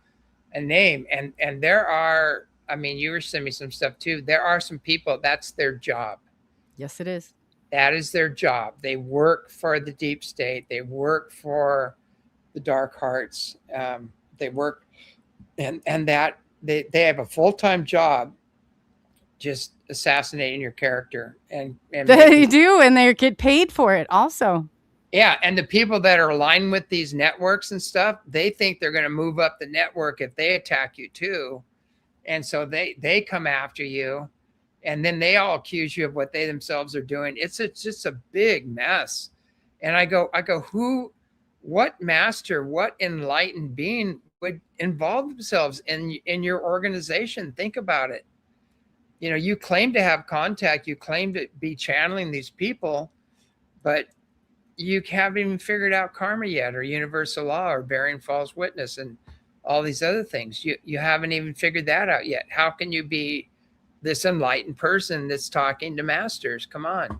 a name. And there are, I mean, you were sending me some stuff too. There are some people, that's their job. Yes, it is. That is their job. They work for the deep state. They work for the dark hearts. They work, and that they have a full-time job just assassinating your character, and they do, and they get paid for it also. Yeah, and the people that are aligned with these networks and stuff, they think they're going to move up the network if they attack you too, and so they come after you, and then they all accuse you of what they themselves are doing. It's just a big mess. And I go, what master, what enlightened being would involve themselves in your organization? Think about it. You claim to have contact, you claim to be channeling these people, but you haven't even figured out karma yet, or universal law, or bearing false witness, and all these other things. You haven't even figured that out yet. How can you be this enlightened person that's talking to masters? Come on.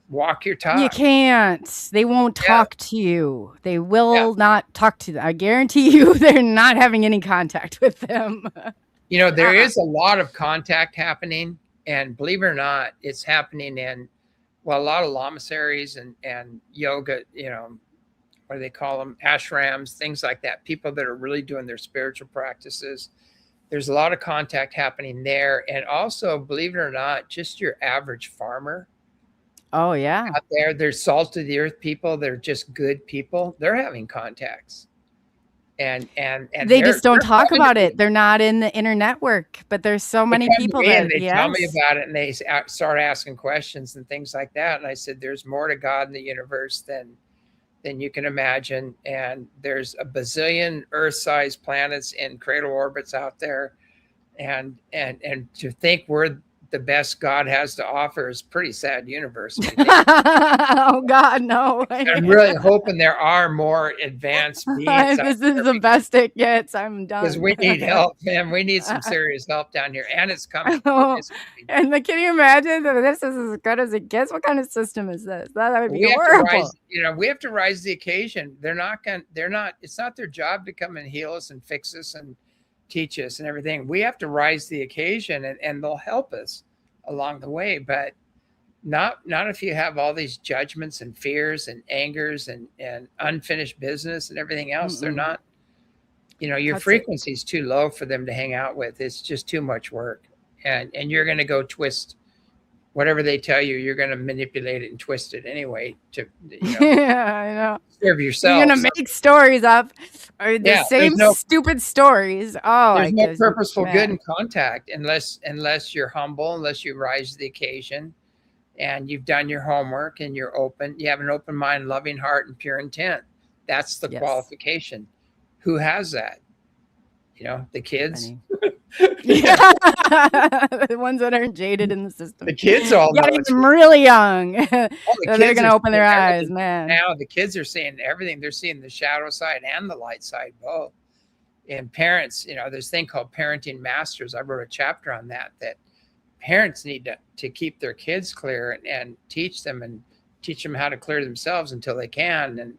Walk your talk. You can't. They won't talk to you. They will not talk to them. I guarantee you they're not having any contact with them. There is a lot of contact happening, and believe it or not, it's happening in, a lot of lamaseries and yoga, what do they call them? Ashrams, things like that. People that are really doing their spiritual practices. There's a lot of contact happening there. And also, believe it or not, just your average farmer. Oh yeah. out there. There's salt of the earth people. They're just good people. They're having contacts. And they just don't talk coming about to me. it. They're not in the inner network, but there's so They many come to people me and that they tell me about it, and they start asking questions and things like that. And I said, there's more to God in the universe than you can imagine. And there's a bazillion Earth-sized planets in cradle orbits out there. And to think we're the best God has to offer is pretty sad universe. Oh God, no. I'm really hoping there are more advanced beings. This is the best it gets. I'm done. Because we need help, man. We need some serious help down here. And it's coming. And can you imagine that this is as good as it gets? What kind of system is this? That would be we horrible. Have to rise, we have to rise to the occasion. It's not their job to come and heal us and fix us and teach us and everything. We have to rise to the occasion, and they'll help us along the way, but not if you have all these judgments and fears and angers and unfinished business and everything else. They're not, your frequency is too low for them to hang out with. It's just too much work, and you're going to go twist whatever they tell you. You're going to manipulate it and twist it anyway to yeah, I know, serve yourself. You're going to make stories up, or the same stupid stories. Oh, there's no purposeful good in contact unless you're humble, unless you rise to the occasion, and you've done your homework and you're open. You have an open mind, loving heart, and pure intent. That's the qualification. Who has that? The kids. Yeah. The ones that aren't jaded in the system. The kids all know it's really young. They're going to open their eyes, everything. man. Now the kids are seeing everything. They're seeing the shadow side and the light side both. And parents, there's a thing called parenting masters. I wrote a chapter on that parents need to keep their kids clear and teach them how to clear themselves until they can.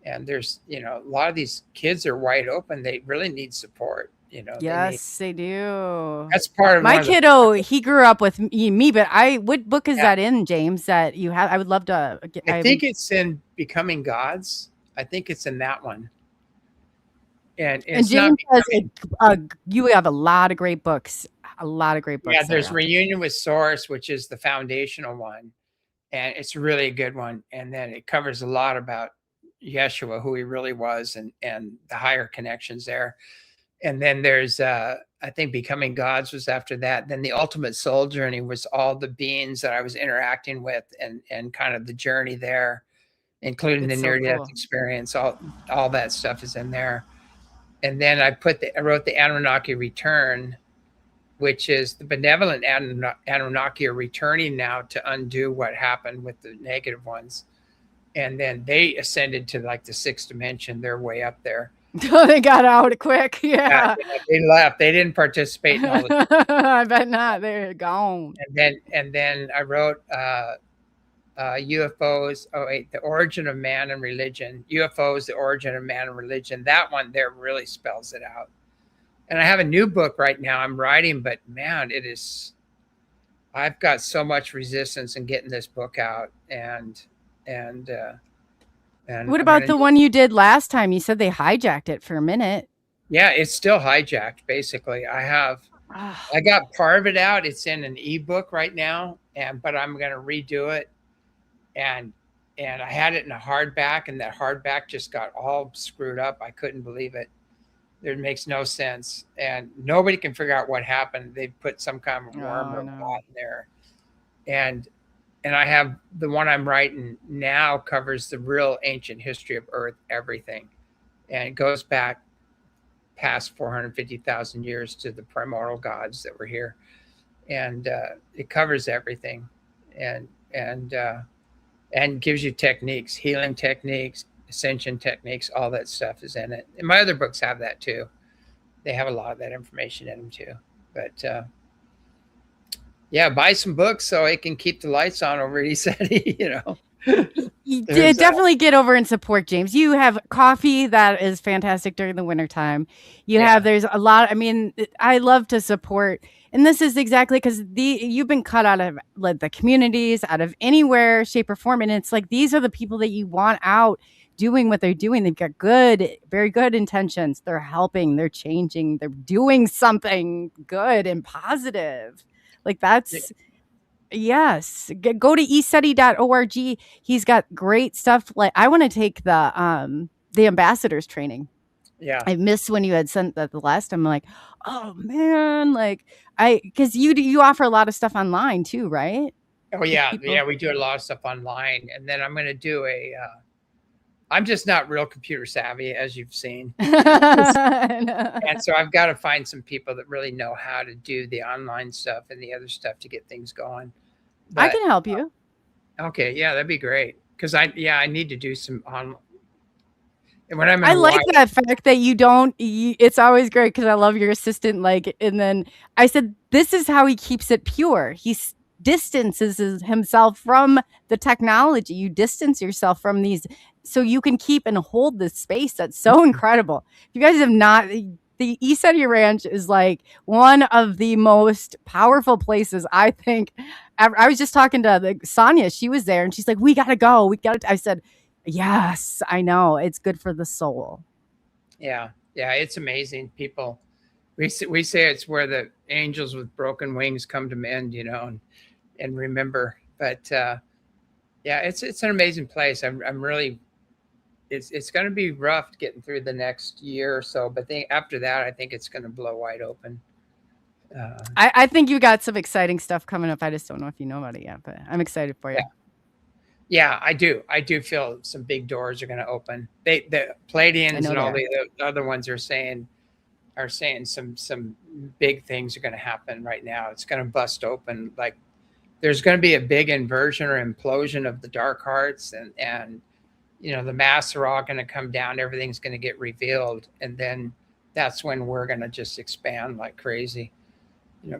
And there's, a lot of these kids are wide open. They really need support. Yes, they do. That's part of my kiddo. He grew up with me, but what book is that in, James? That you have? I would love to. I think it's in Becoming Gods. I think it's in that one. And James has you have a lot of great books. A lot of great books. Yeah, there's Reunion with Source, which is the foundational one, and it's really a good one. And then it covers a lot about Yeshua, who he really was, and the higher connections there. And then there's, I think Becoming Gods was after that. Then the Ultimate Soul Journey was all the beings that I was interacting with and kind of the journey there, including the near-death experience. All that stuff is in there. And then I wrote the Anunnaki Return, which is the benevolent Anunnaki are returning now to undo what happened with the negative ones. And then they ascended to like the sixth dimension. They're way up there. They got out quick. Yeah. They left. They didn't participate in all the I bet not. They're gone. And then I wrote UFOs. Oh wait, the origin of man and religion. UFOs, the origin of man and religion. That one there really spells it out. And I have a new book right now I'm writing, but man, I've got so much resistance in getting this book out. And what about the one you did last time? You said they hijacked it for a minute. Yeah, it's still hijacked. Basically, I got part of it out. It's in an ebook right now, but I'm going to redo it. And I had it in a hardback, and that hardback just got all screwed up. I couldn't believe it. It makes no sense, and nobody can figure out what happened. They put some kind of worm or bot in there, and I have the one I'm writing now covers the real ancient history of Earth, everything, and it goes back past 450,000 years to the primordial gods that were here, and it covers everything, and gives you techniques, healing techniques, ascension techniques, all that stuff is in it. And my other books have that too. They have a lot of that information in them too. But yeah, buy some books so it can keep the lights on over at Eceti, Definitely get over and support James. You have coffee that is fantastic during the wintertime. There's a lot. I mean, I love to support. And this is exactly because you've been cut out of the communities, out of anywhere, shape or form. And it's like, these are the people that you want out doing what they're doing. They've got very good intentions. They're helping, they're changing, they're doing something good and positive. Like Yes. Go to Eceti.org. He's got great stuff. Like I want to take the ambassadors training. Yeah. I missed when you had sent that the last time. I'm like, oh man, like because you offer a lot of stuff online too, right? Oh yeah, yeah, we do a lot of stuff online, and then I'm going to do I'm just not real computer savvy, as you've seen, and so I've got to find some people that really know how to do the online stuff and the other stuff to get things going. I can help you. Okay, yeah, that'd be great because I need to do some online. And when I'm in I like Hawaii, that fact that you don't. It's always great because I love your assistant. Like, and then I said, this is how he keeps it pure. He distances himself from the technology. You distance yourself from these, so you can keep and hold this space. That's so incredible. If you guys have not, the Eceti Ranch is like one of the most powerful places I think. I was just talking to Sonia. She was there, and she's like, "We gotta go. We gotta." I said, yes, I know. It's good for the soul. Yeah, it's amazing. People, we say it's where the angels with broken wings come to mend, and remember. But yeah, it's an amazing place. I'm really. It's going to be rough getting through the next year or so, but after that, I think it's going to blow wide open. I think you got some exciting stuff coming up. I just don't know if you know about it yet, but I'm excited for you. Yeah, I do. I do feel some big doors are going to open. The Palladians and all the other ones are saying some big things are going to happen right now. It's going to bust open. Like there's going to be a big inversion or implosion of the dark hearts, and the masks are all going to come down. Everything's going to get revealed, and then that's when we're going to just expand like crazy.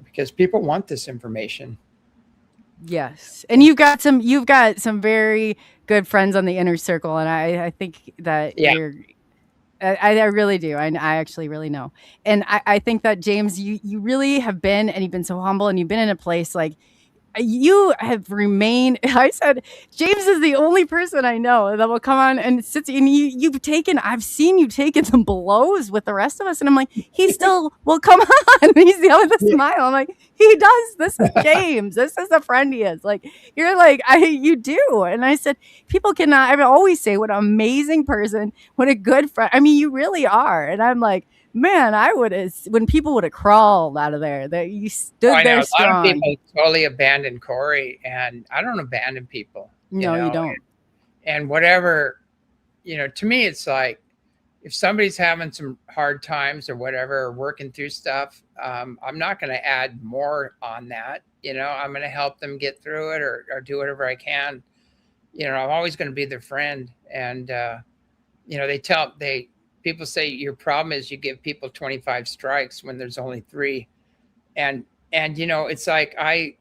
Because people want this information. Yes. And you've got some very good friends on the inner circle. And I think that I really do. I actually really know. And I think that James, you really have been, and you've been so humble, and you've been in a place like you have remained. I said, James is the only person I know that will come on and sit. And I've seen you taking some blows with the rest of us. And I'm like, he still will come on. He's the one with a smile. I'm like, he does. This is James. This is the friend he is. Like, you're like, you do. And I said, people cannot, I always say, what an amazing person, what a good friend. I mean, you really are. And I'm like, man, I would have, when people would have crawled out of there, that you stood there strong. A lot of people totally abandoned Corey, and I don't abandon people. No, you don't. And whatever, to me, it's like if somebody's having some hard times or whatever, or working through stuff, I'm not going to add more on that. I'm going to help them get through it or do whatever I can. I'm always going to be their friend. And, people say your problem is you give people 25 strikes when there's only 3. And it's like, I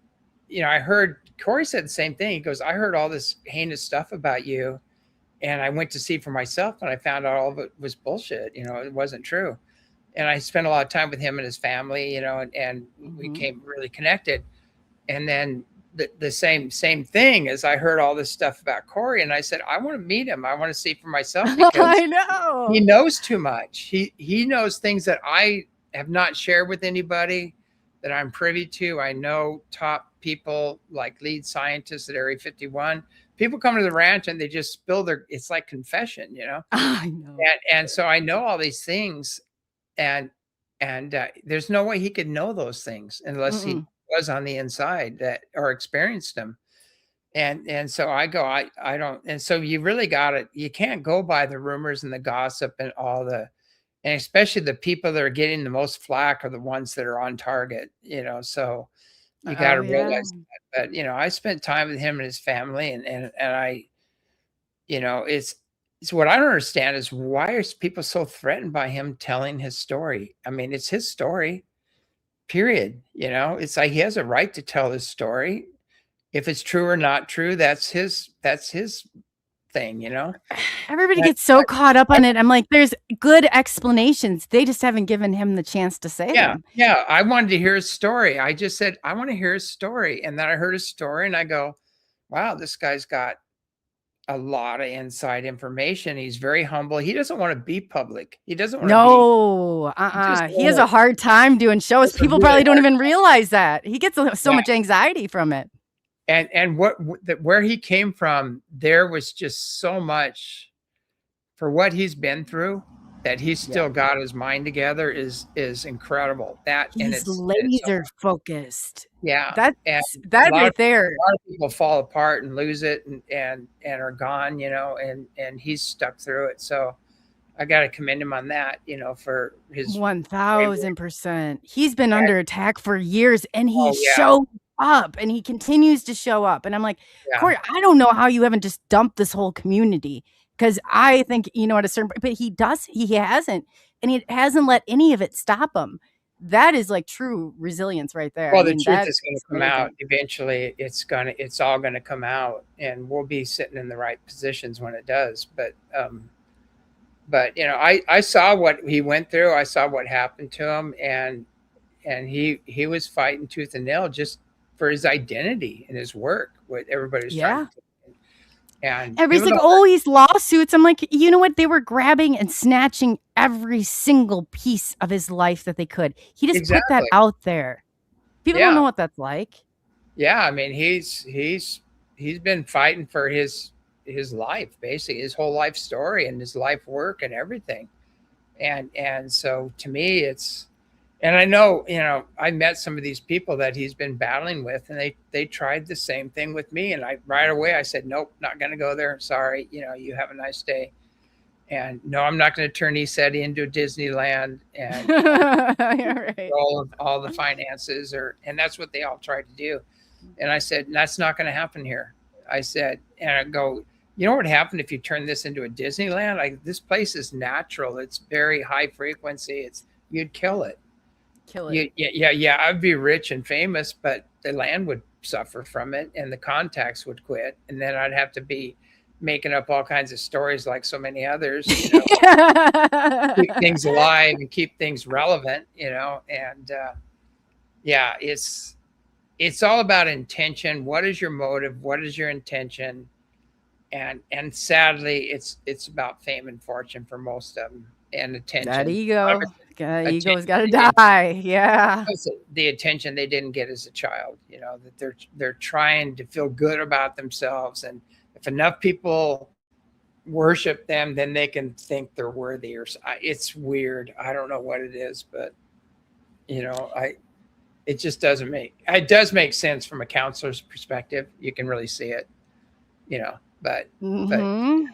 heard Corey said the same thing. He goes, I heard all this heinous stuff about you, and I went to see for myself, and I found out all of it was bullshit. It wasn't true. And I spent a lot of time with him and his family, and we became really connected. And then the same thing as I heard all this stuff about Corey, and I said, I want to meet him. I want to see for myself, because I know he knows too much. He knows things that I have not shared with anybody that I'm privy to. I know top people like lead scientists at Area 51. People come to the ranch and they just spill it's like confession, I know. And so I know all these things, and there's no way he could know those things unless he was on the inside or experienced them. And so I go, I don't. And so you really you can't go by the rumors and the gossip and and especially the people that are getting the most flack are the ones that are on target, so you got to realize that. But, I spent time with him and his family, and I, it's what I don't understand is why are people so threatened by him telling his story? I mean, it's his story, period. It's like he has a right to tell his story. If it's true or not true, that's his thing, Everybody gets so caught up on it. I'm like, there's good explanations. They just haven't given him the chance to say them. Yeah. I wanted to hear his story. I just said, I want to hear his story. And then I heard his story and I go, wow, this guy's got a lot of inside information. He's very humble. He doesn't want to be public. He doesn't want to be. He has a hard time doing shows. People probably don't even realize that. He gets so much anxiety from it. and where he came from, there was just so much for what he's been through that he's still got his mind together is incredible. That and He's it's laser focused. yeah, That's and that right there. a lot of people fall apart and lose it and are gone, you know, and he's stuck through it. So I got to commend him on that, you know, for his 1000%. He's been under attack for years, and he yeah. showed up, and he continues to show up. And I'm like, Yeah. Corey, I don't know how you haven't just dumped this whole community, because I think, you know, at a certain point, but he hasn't, and he hasn't let any of it stop him. That is like true resilience right there. Well, I the mean, truth is going to come amazing. out eventually. It's all going to come out, and we'll be sitting in the right positions when it does. But you know, I saw what he went through. I saw what happened to him, and he was fighting tooth and nail just for his identity and his work. What everybody was trying to do. And everybody's like, oh, he's lawsuits. I'm like, you know what? They were grabbing and snatching every single piece of his life that they could. He just put that out there. People don't know what that's like. Yeah, I mean, he's been fighting for his life, basically his whole life story and his life work and everything. And so to me, and I know, you know, I met some of these people that he's been battling with, and they tried the same thing with me. And right away I said, nope, not going to go there. Sorry. You know, you have a nice day. And no, I'm not going to turn Eceti into Disneyland and all the finances and that's what they all tried to do. And I said, that's not going to happen here. I said, and I go, you know what happened if you turn this into a Disneyland? Like, this place is natural. It's very high frequency. You'd kill it. Yeah. I'd be rich and famous, but the land would suffer from it, and the contacts would quit, and then I'd have to be making up all kinds of stories like so many others, you know, keep things alive and keep things relevant, you know. And yeah, it's all about intention. What is your motive? What is your intention? And sadly, it's about fame and fortune for most of them, and attention. That ego's got to die. Yeah. The attention they didn't get as a child, you know, that they're trying to feel good about themselves. And if enough people worship them, then they can think they're worthy. Or it's weird. I don't know what it is, but you know, it just does make sense from a counselor's perspective. You can really see it, you know. But loud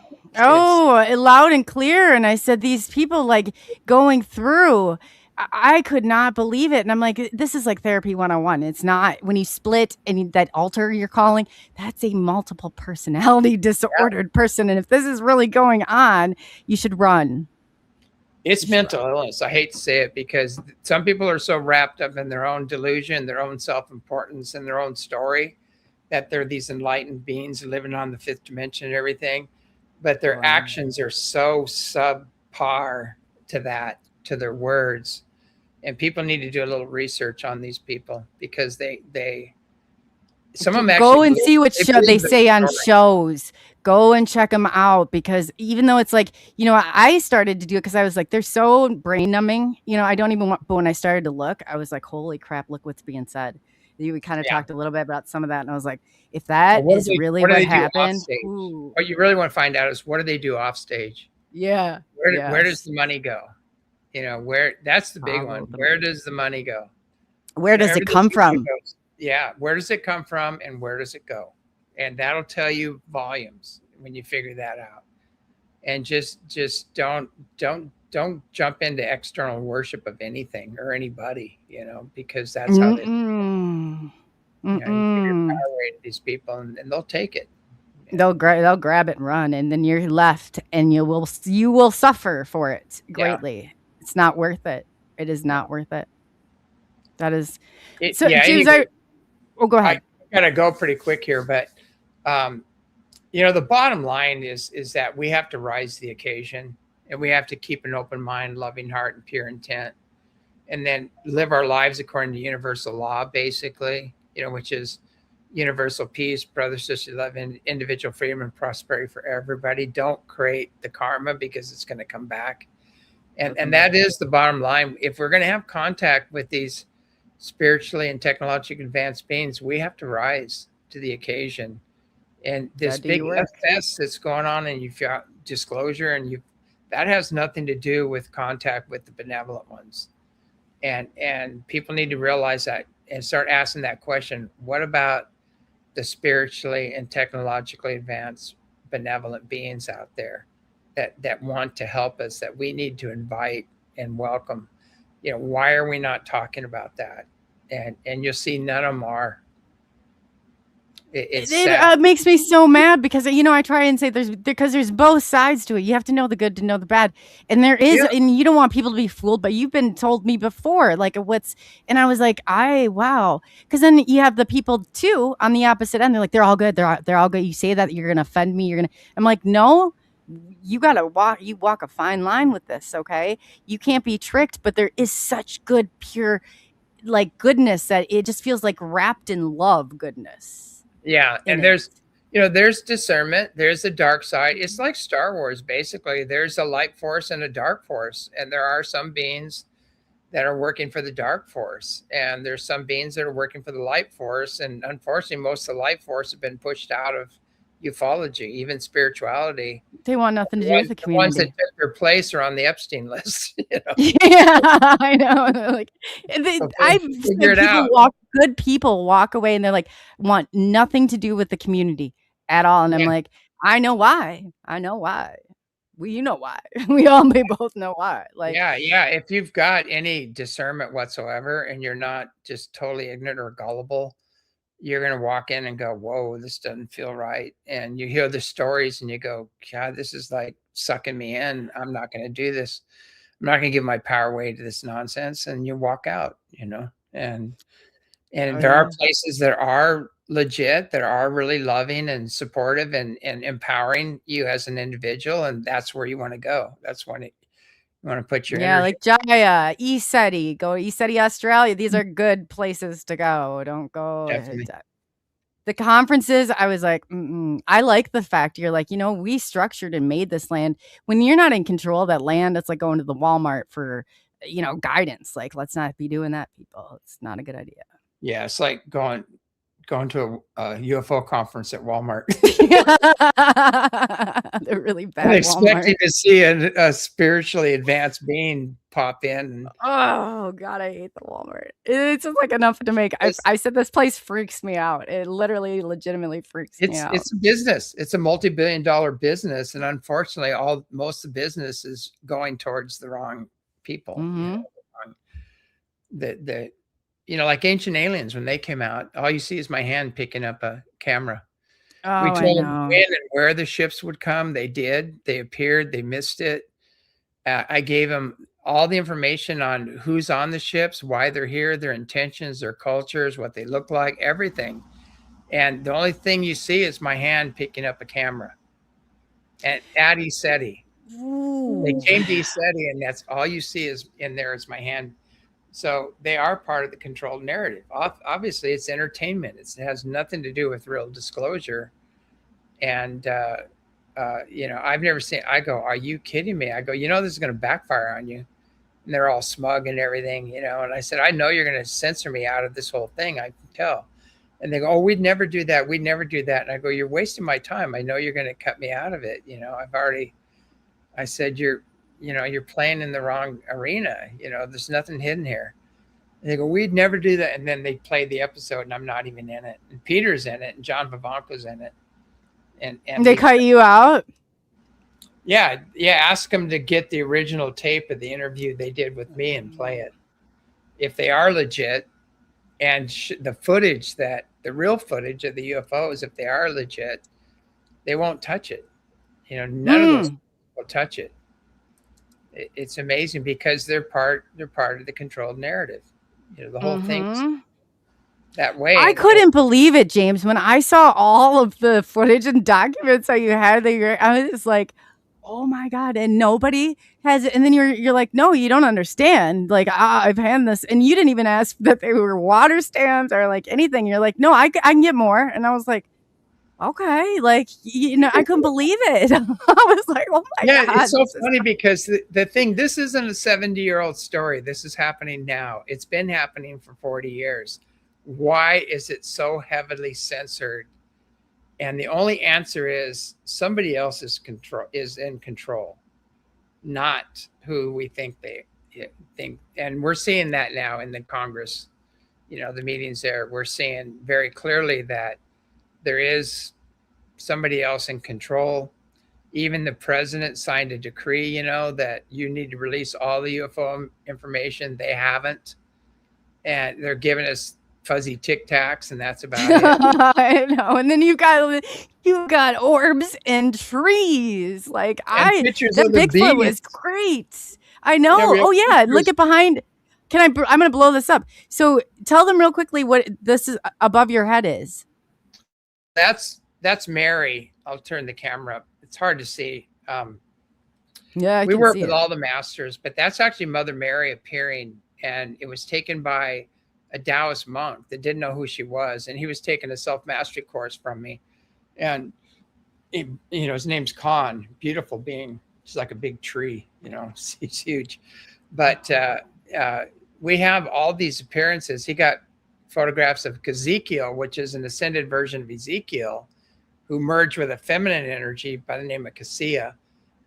and clear. And I said, these people like going through, I could not believe it. And I'm like, this is like therapy 101. It's not when you split and that alter you're calling, that's a multiple personality disordered person. And if this is really going on, you should run. It's mental illness. I hate to say it, because some people are so wrapped up in their own delusion, their own self-importance, and their own story, that they're these enlightened beings living on the fifth dimension and everything, but their actions are so subpar to their words. And people need to do a little research on these people, because some of them go and see what they say on shows. Go and check them out, because even though it's like, you know, I started to do it because I was like, they're so brain numbing. You know, I don't even want, but when I started to look, I was like, holy crap, look what's being said. We kind of talked a little bit about some of that, and I was like, if that is really what happened, what you really want to find out is, what do they do off stage? Yeah. Where does the money go? You know, that's the big one. Where does the money go? Where does it come from? Yeah. Where does it come from, and where does it go? And that'll tell you volumes when you figure that out. And just don't jump into external worship of anything or anybody, you know, because that's how they you know, power these people, and they'll take it. They'll grab it and run, and then you're left, and you will suffer for it greatly. Yeah. It's not worth it. It is not worth it. That is so. James, anyway, go ahead. I gotta go pretty quick here, but you know, the bottom line is that we have to rise to the occasion, and we have to keep an open mind, loving heart, and pure intent, and then live our lives according to universal law, basically, you know, which is universal peace, brother, sister, love, and individual freedom and prosperity for everybody. Don't create the karma, because it's going to come back. And that is the bottom line. If we're going to have contact with these spiritually and technologically advanced beings, we have to rise. to the occasion. And this Gotta do big your work. fest that's going on, and you've got disclosure, and that has nothing to do with contact with the benevolent ones. And people need to realize that and start asking that question: what about the spiritually and technologically advanced benevolent beings out there that want to help us, that we need to invite and welcome? Why are we not talking about that? And you'll see none of them are. It makes me so mad because I try and say there's both sides to it. You have to know the good to know the bad, and there is, and you don't want people to be fooled. But you've been told me before, and I was like, wow, because then you have the people too on the opposite end. They're like, they're all good, they're all good. You say that you're gonna offend me. I'm like, no, you gotta walk a fine line with this. Okay, you can't be tricked, but there is such good, pure, goodness that it just feels like wrapped in love goodness. Yeah, and there's discernment. There's a dark side. It's like Star Wars, basically. There's a light force and a dark force, and there are some beings that are working for the dark force, and there's some beings that are working for the light force. And unfortunately, most of the light force have been pushed out of ufology, even spirituality. They want nothing to do with the community. The ones that took their place are on the Epstein list. Yeah, I know. I've seen good people walk away, and they're like, want nothing to do with the community at all. And I'm like, I know why. Well, you know why. We all may both know why. Yeah. If you've got any discernment whatsoever, and you're not just totally ignorant or gullible, you're going to walk in and go, whoa, this doesn't feel right. And you hear the stories and you go, God, this is like sucking me in. I'm not going to do this. I'm not going to give my power away to this nonsense. And you walk out, and there are places that are legit, that are really loving and supportive and empowering you as an individual. And that's where you want to go. That's when you want to put your energy. Like Jaya, Eceti, go to Eceti, Australia. These are good places to go. Don't go. The conferences, I was like, I like the fact you're like, we structured and made this land. When you're not in control of that land, it's like going to the Walmart for, guidance. Like, let's not be doing that, people. It's not a good idea. Yeah, it's like going to a UFO conference at Walmart. They're really bad. Expecting to see a spiritually advanced being pop in. Oh God, I hate the Walmart. It's just like enough to make. I said this place freaks me out. It literally, legitimately freaks me out. It's a business. It's a multi-billion-dollar business, and unfortunately, most of the business is going towards the wrong people. Mm-hmm. Like Ancient Aliens, when they came out, all you see is my hand picking up a camera. Oh, we told them when and where the ships would come. They did. They appeared. They missed it. I gave them all the information on who's on the ships, why they're here, their intentions, their cultures, what they look like, everything. And the only thing you see is my hand picking up a camera. And at Eceti. They came to Eceti, and that's all you see is in there is my hand. So they are part of the controlled narrative. Obviously, it's entertainment. It has nothing to do with real disclosure. And, I've never seen, I go, are you kidding me? I go, this is going to backfire on you. And they're all smug and everything, and I said, I know you're going to censor me out of this whole thing. I can tell. And they go, oh, we'd never do that. We'd never do that. And I go, you're wasting my time. I know you're going to cut me out of it. I said, you're playing in the wrong arena. There's nothing hidden here. And they go, we'd never do that. And then they play the episode, and I'm not even in it. And Peter's in it, and John Vivanco's in it. And they cut you out? Yeah. Ask them to get the original tape of the interview they did with me and play it. If they are legit, and the real footage of the UFOs, if they are legit, they won't touch it. None of those will touch it. It's amazing because they're part of the controlled narrative. The whole thing's that way. I couldn't believe it, James. When I saw all of the footage and documents that you had, I was like, oh my God. And nobody has it. And then you're like, no, you don't understand. Like, I've had this. And you didn't even ask that they were water stamps or like anything. You're like, no, I can get more. And I was like, okay, I couldn't believe it. I was like, oh my God. Yeah, it's so funny because the thing, this isn't a 70-year-old story. This is happening now. It's been happening for 40 years. why is it so heavily censored? And the only answer is somebody else is in control, not who we think they think. And we're seeing that now in the Congress, the meetings there. We're seeing very clearly that there is somebody else in control. Even the president signed a decree, that you need to release all the UFO information. They haven't. And they're giving us fuzzy Tic Tacs, and that's about it. I know. And then you got orbs and trees. Like And pictures that of the Bigfoot Venus. was great. I know. Yeah, Oh yeah, pictures. look at behind. I'm gonna blow this up. So tell them real quickly what this is above your head is. That's Mary. I'll turn the camera up. It's hard to see. Yeah, we work with all the masters, but that's actually Mother Mary appearing, and it was taken by a Taoist monk that didn't know who she was, and he was taking a self-mastery course from me. And his name's Khan, beautiful being. He's like a big tree, he's huge. But we have all these appearances. He got photographs of Ezekiel, which is an ascended version of Ezekiel, who merged with a feminine energy by the name of Cassia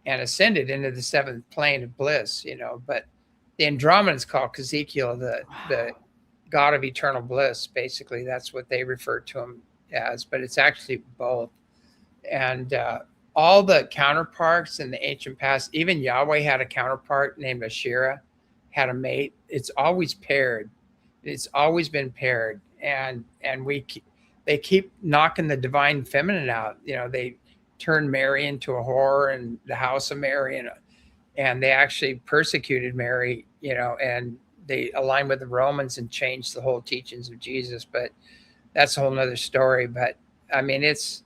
and ascended into the seventh plane of bliss, but the Andromedans call Ezekiel the God of eternal bliss. Basically, that's what they refer to him as, but it's actually both. And all the counterparts in the ancient past, even Yahweh had a counterpart named Asherah, had a mate. It's always paired. It's always been paired. And they keep knocking the divine feminine out. They turned Mary into a whore and the house of Mary, and they actually persecuted Mary, and they aligned with the Romans and changed the whole teachings of Jesus. But that's a whole nother story. But I mean, it's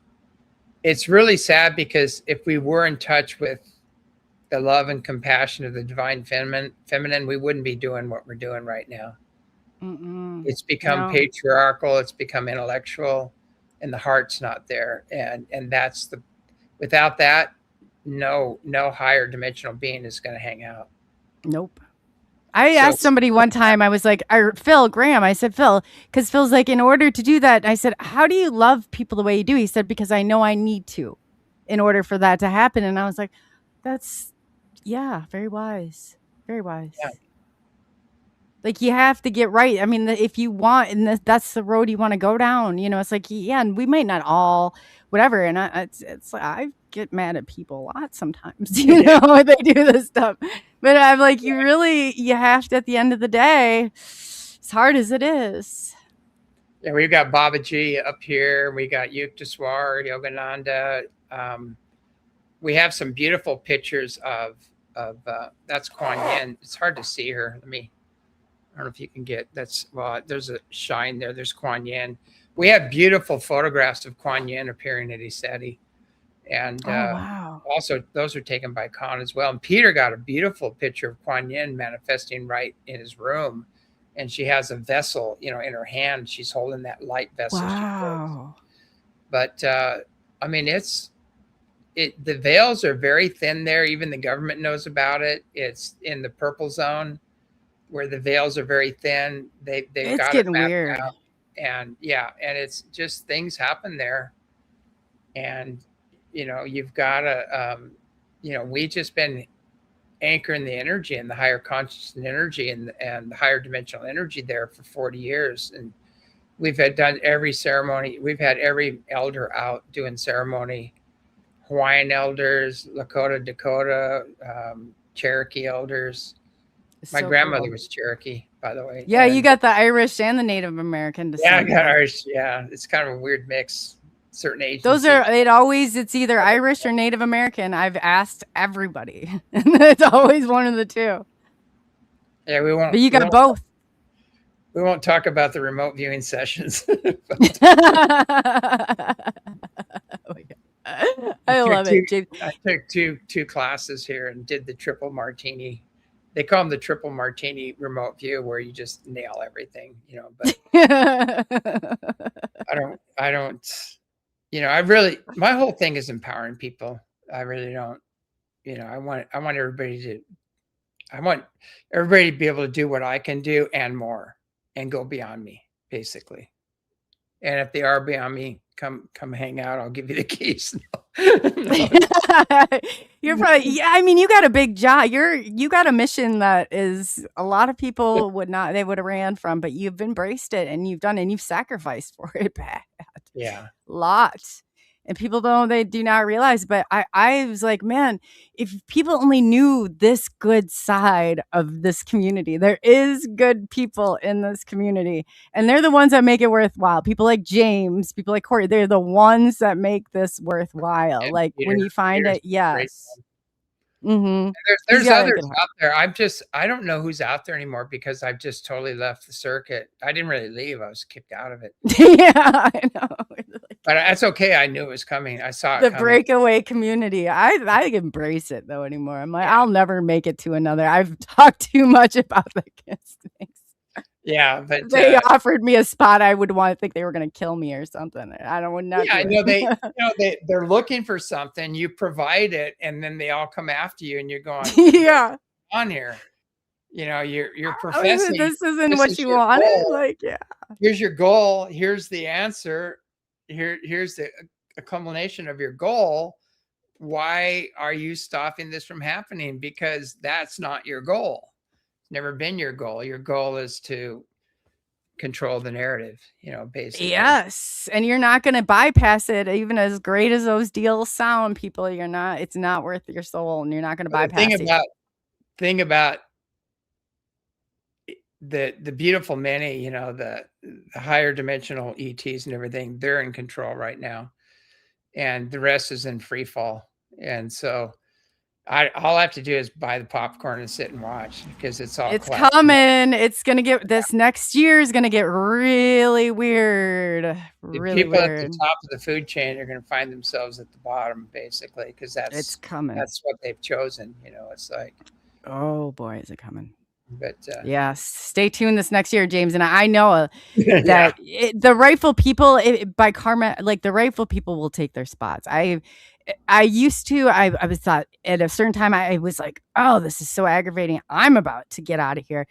really sad, because if we were in touch with the love and compassion of the divine feminine, we wouldn't be doing what we're doing right now. It's become patriarchal, it's become intellectual, and the heart's not there. And that's without that, no higher dimensional being is going to hang out. Nope. I asked somebody one time, I was like, Phil Graham, I said, Phil, because Phil's like, in order to do that, I said, how do you love people the way you do? He said, because I know I need to in order for that to happen. And I was like, very wise. Very wise. Yeah. Like, you have to get right. I mean, if you want, and that's the road you want to go down, it's like, yeah, and we might not all, whatever. And it's like, I get mad at people a lot sometimes, when they do this stuff. But I'm like, you have to, at the end of the day, as hard as it is. Yeah, we've got Babaji up here. We got Yukteswar, Yogananda. We have some beautiful pictures of that's Kuan Yin. It's hard to see her. I don't know if you can get, there's a shine there. There's Kuan Yin. We have beautiful photographs of Kuan Yin appearing at Eceti. And wow. Also, those are taken by Khan as well. And Peter got a beautiful picture of Kuan Yin manifesting right in his room. And she has a vessel, in her hand. She's holding that light vessel. Wow. But, I mean, the veils are very thin there. Even the government knows about it. It's in the purple zone, where the veils are very thin. They've got getting it mapped weird. out. And and it's just things happen there. And, you've got to, we've just been anchoring the energy and the higher consciousness energy and the higher dimensional energy there for 40 years. And we've done every ceremony. We've had every elder out doing ceremony, Hawaiian elders, Lakota, Dakota, Cherokee elders. My grandmother was Cherokee, by the way. Yeah, you got the Irish and the Native American descent. Yeah, I got Irish. Yeah, it's kind of a weird mix. Certain agencies. It's either Irish or Native American. I've asked everybody. It's always one of the two. Yeah, we won't. But you got both. We won't talk about the remote viewing sessions. I love it. I took two classes here and did the triple martini. They call them the triple martini remote view, where you just nail everything, but I don't, my whole thing is empowering people. I really don't, I want everybody to be able to do what I can do and more, and go beyond me, basically. And if they are beyond me, come hang out. I'll give you the keys. You're probably, yeah, I mean, you got a big job. You got a mission that is a lot of people would not, they would have ran from, but you've embraced it and you've done it and you've sacrificed for it bad. Yeah. Lots. And people they do not realize, but I was like, man, if people only knew this good side of this community, there is good people in this community and they're the ones that make it worthwhile. People like James, people like Corey, they're the ones that make this worthwhile. And like when you find it, yes. Mm-hmm. There's others out there. I don't know who's out there anymore because I've just totally left the circuit. I didn't really leave. I was kicked out of it. Yeah, I know. But that's okay. I knew it was coming. I saw it the coming. Breakaway community. I embrace it though anymore. I'm like, I'll never make it to another. I've talked too much about the kids things. Yeah, but they offered me a spot. I would want to think they were going to kill me or something. I don't know. Yeah, I know they're looking for something. You provide it, and then they all come after you, and you're going, yeah, on here. You know, you're professing this isn't what you wanted. Goal. Like, yeah, here's your goal. Here's the answer. Here's the culmination of your goal. Why are you stopping this from happening? Because that's not your goal. Never been your goal. Your goal is to control the narrative, basically. Yes. And you're not going to bypass it. Even as great as those deals sound, people, it's not worth your soul and you're not going to bypass it. Thing about the beautiful many, the higher dimensional ETs and everything, they're in control right now. And the rest is in free fall. And so all I have to do is buy the popcorn and sit and watch because it's coming. It's going to get this next year is going to get really weird. Really people weird. At the top of the food chain are going to find themselves at the bottom, basically, because it's coming. That's what they've chosen. It's like, oh boy, is it coming. But yes, stay tuned this next year, James. And I know that the rightful people by karma, like the rightful people will take their spots. I used to, I was thought at a certain time, I was like, oh, this is so aggravating. I'm about to get out of here.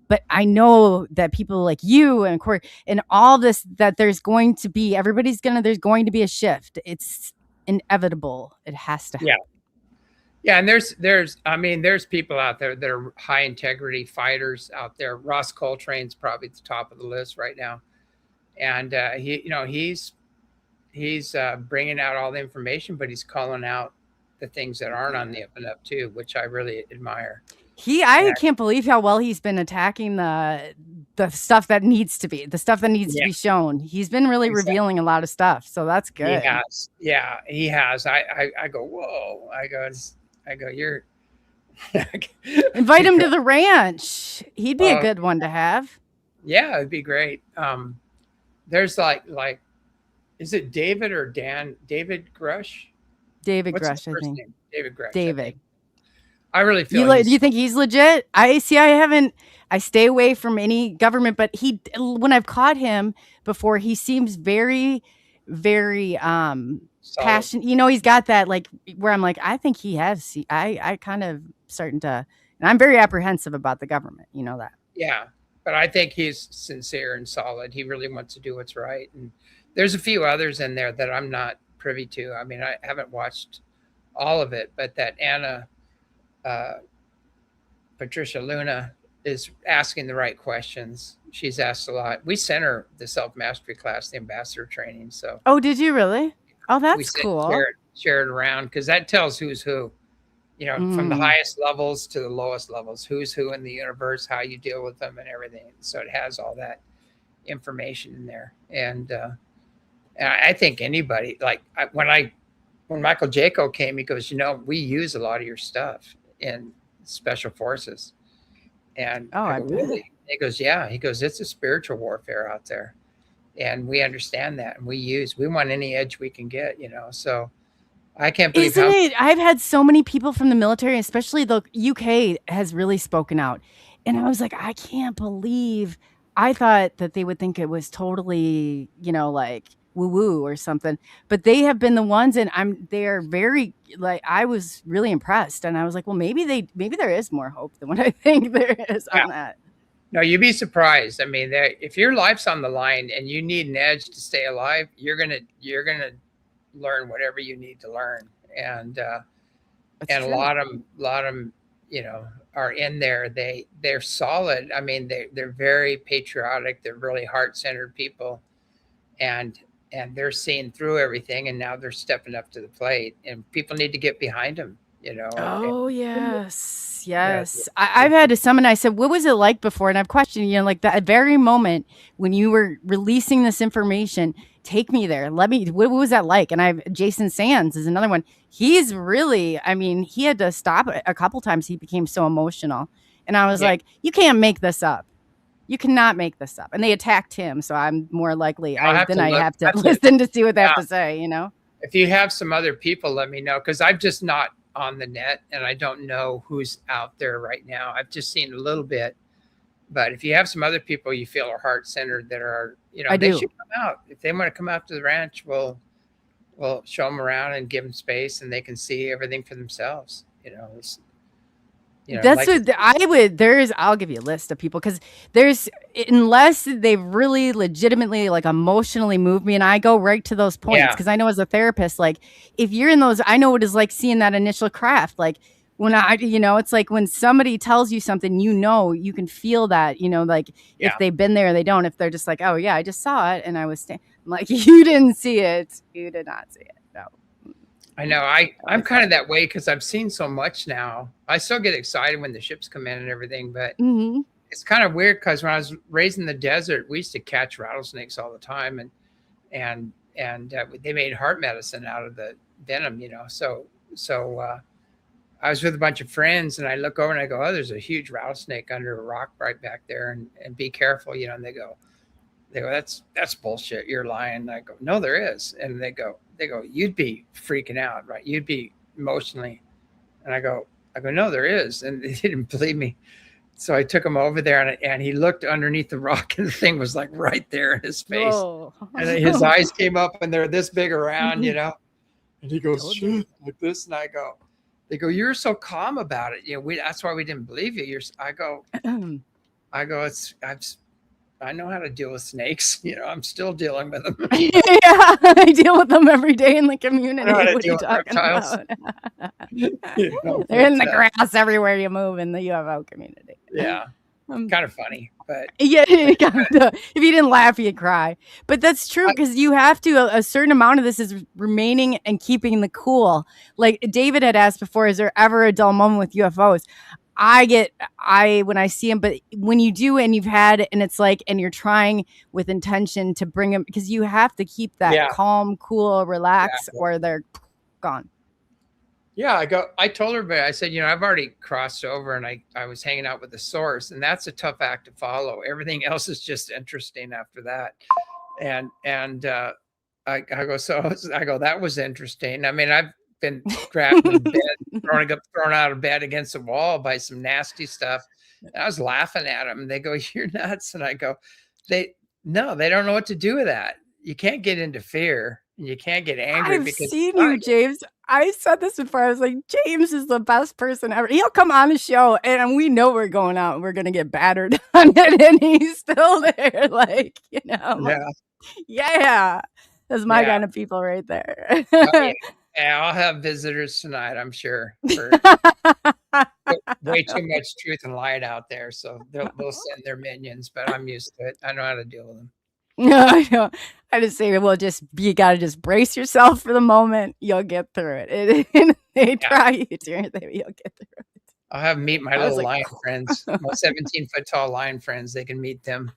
But I know that people like you and Corey and all this, that there's going to be, there's going to be a shift. It's inevitable. It has to happen. Yeah. And there's people out there that are high integrity fighters out there. Ross Coltrane's probably at the top of the list right now. And he's bringing out all the information, but he's calling out the things that aren't on the up and up too, which I really admire. I can't believe how well he's been attacking the stuff that needs to be, to be shown. He's been really revealing a lot of stuff. So that's good. He has. Yeah, he has. I go, whoa. I go, you're invite him to the ranch. He'd be a good one to have. Yeah, it'd be great. There's like, is it David or Dan? David Grush? David Grush, I think. Name? David Grush. David. I really feel do you think he's legit? I stay away from any government, but when I've caught him before, he seems very, very passionate. He's got that like where I'm like, I think he has. I kind of starting to, and I'm very apprehensive about the government. You know that. Yeah, but I think he's sincere and solid. He really wants to do what's right. And there's a few others in there that I'm not privy to. I mean, I haven't watched all of it, but that Patricia Luna is asking the right questions. She's asked a lot. We sent her the self-mastery class, the ambassador training. So. Oh, did you really? Oh, that's cool. Share it around because that tells who's who. From the highest levels to the lowest levels, who's who in the universe, how you deal with them, and everything. So it has all that information in there, and I think anybody when Michael Jaco came, he goes, we use a lot of your stuff in special forces, and really? He goes, yeah. He goes, it's a spiritual warfare out there, and we understand that, and we want any edge we can get, So I can't believe I've had so many people from the military, especially the UK, has really spoken out, and I was like, I can't believe. I thought that they would think it was totally, like woo-woo or something, but they have been the ones, and they're very, like, I was really impressed, and I was like, well, maybe there is more hope than what I think there is on that. No, you'd be surprised. I mean, if your life's on the line and you need an edge to stay alive, you're gonna learn whatever you need to learn. And That's a true. lot of them, are in there. They're solid. I mean, they're very patriotic. They're really heart-centered people, and they're seeing through everything. And now they're stepping up to the plate. And people need to get behind them. Oh, yes. Yes. I've had to summon. I said, what was it like before? And I've questioned, like that very moment when you were releasing this information, take me there. What was that like? And Jason Sands is another one. He's really, I mean, he had to stop a couple times. He became so emotional. And I was like, you can't make this up. You cannot make this up. And they attacked him. So I'm more likely, I have to listen to see what they have to say, If you have some other people, let me know. Cause I've just not on the net and I don't know who's out there right now. I've just seen a little bit, but if you have some other people you feel are heart-centered that are, they should come out. If they want to come out to the ranch, we'll show them around and give them space and they can see everything for themselves. That's what I'll give you a list of people, because unless they've really legitimately like emotionally moved me, and I go right to those points because I know as a therapist, like if you're in those, I know what it's like seeing that initial craft. Like when it's like when somebody tells you something, you can feel that, like if they've been there, they don't. If they're just like, oh yeah, I just saw it and I was I'm like, you didn't see it. You did not see it. No. I know. I'm kind of that way because I've seen so much now. I still get excited when the ships come in and everything, but it's kind of weird because when I was raised in the desert, we used to catch rattlesnakes all the time, and they made heart medicine out of the venom, So I was with a bunch of friends, and I look over and I go, "Oh, there's a huge rattlesnake under a rock right back there, and be careful," And they go, "That's bullshit. You're lying." And I go, "No, there is." And they go, "You'd be freaking out, right? You'd be emotionally." And I go, "No, there is." And they didn't believe me. So I took him over there and he looked underneath the rock and the thing was like right there in his face. Oh. And his eyes came up and they're this big around, And he goes, "Shit," like this. And they go, "You're so calm about it. That's why we didn't believe you." I go, I know how to deal with snakes. I'm still dealing with them. Yeah, I deal with them every day in the community. What are you talking about? They're in the grass everywhere you move in the UFO community. Yeah. Kind of funny, but yeah, if you didn't laugh, you'd cry. But that's true because you have to. A certain amount of this is remaining and keeping the cool. Like David had asked before, is there ever a dull moment with UFOs? When I see them, but when you do and you've had it and it's like, and you're trying with intention to bring them, because you have to keep that calm, cool, relax, or they're gone. Yeah, I told everybody, I said, I've already crossed over and I was hanging out with the source, and that's a tough act to follow. Everything else is just interesting after that. And I go, that was interesting. I mean, I've been grabbed in bed, thrown out of bed against the wall by some nasty stuff. And I was laughing at them. They go, "You're nuts." And I go, they don't know what to do with that. You can't get into fear. And you can't get angry. I've seen you, James. I said this before. I was like, James is the best person ever. He'll come on the show and we know we're going out and we're going to get battered on it. And he's still there. Like, yeah. That's my kind of people right there. Yeah, I'll have visitors tonight, I'm sure. Way too much truth and light out there. So they'll send their minions, but I'm used to it. I know how to deal with them. No, I know. I just say, well, you got to just brace yourself for the moment. You'll get through it. They try you to, you'll get through it. I'll have them meet my little lion friends, my 17-foot tall lion friends. They can meet them.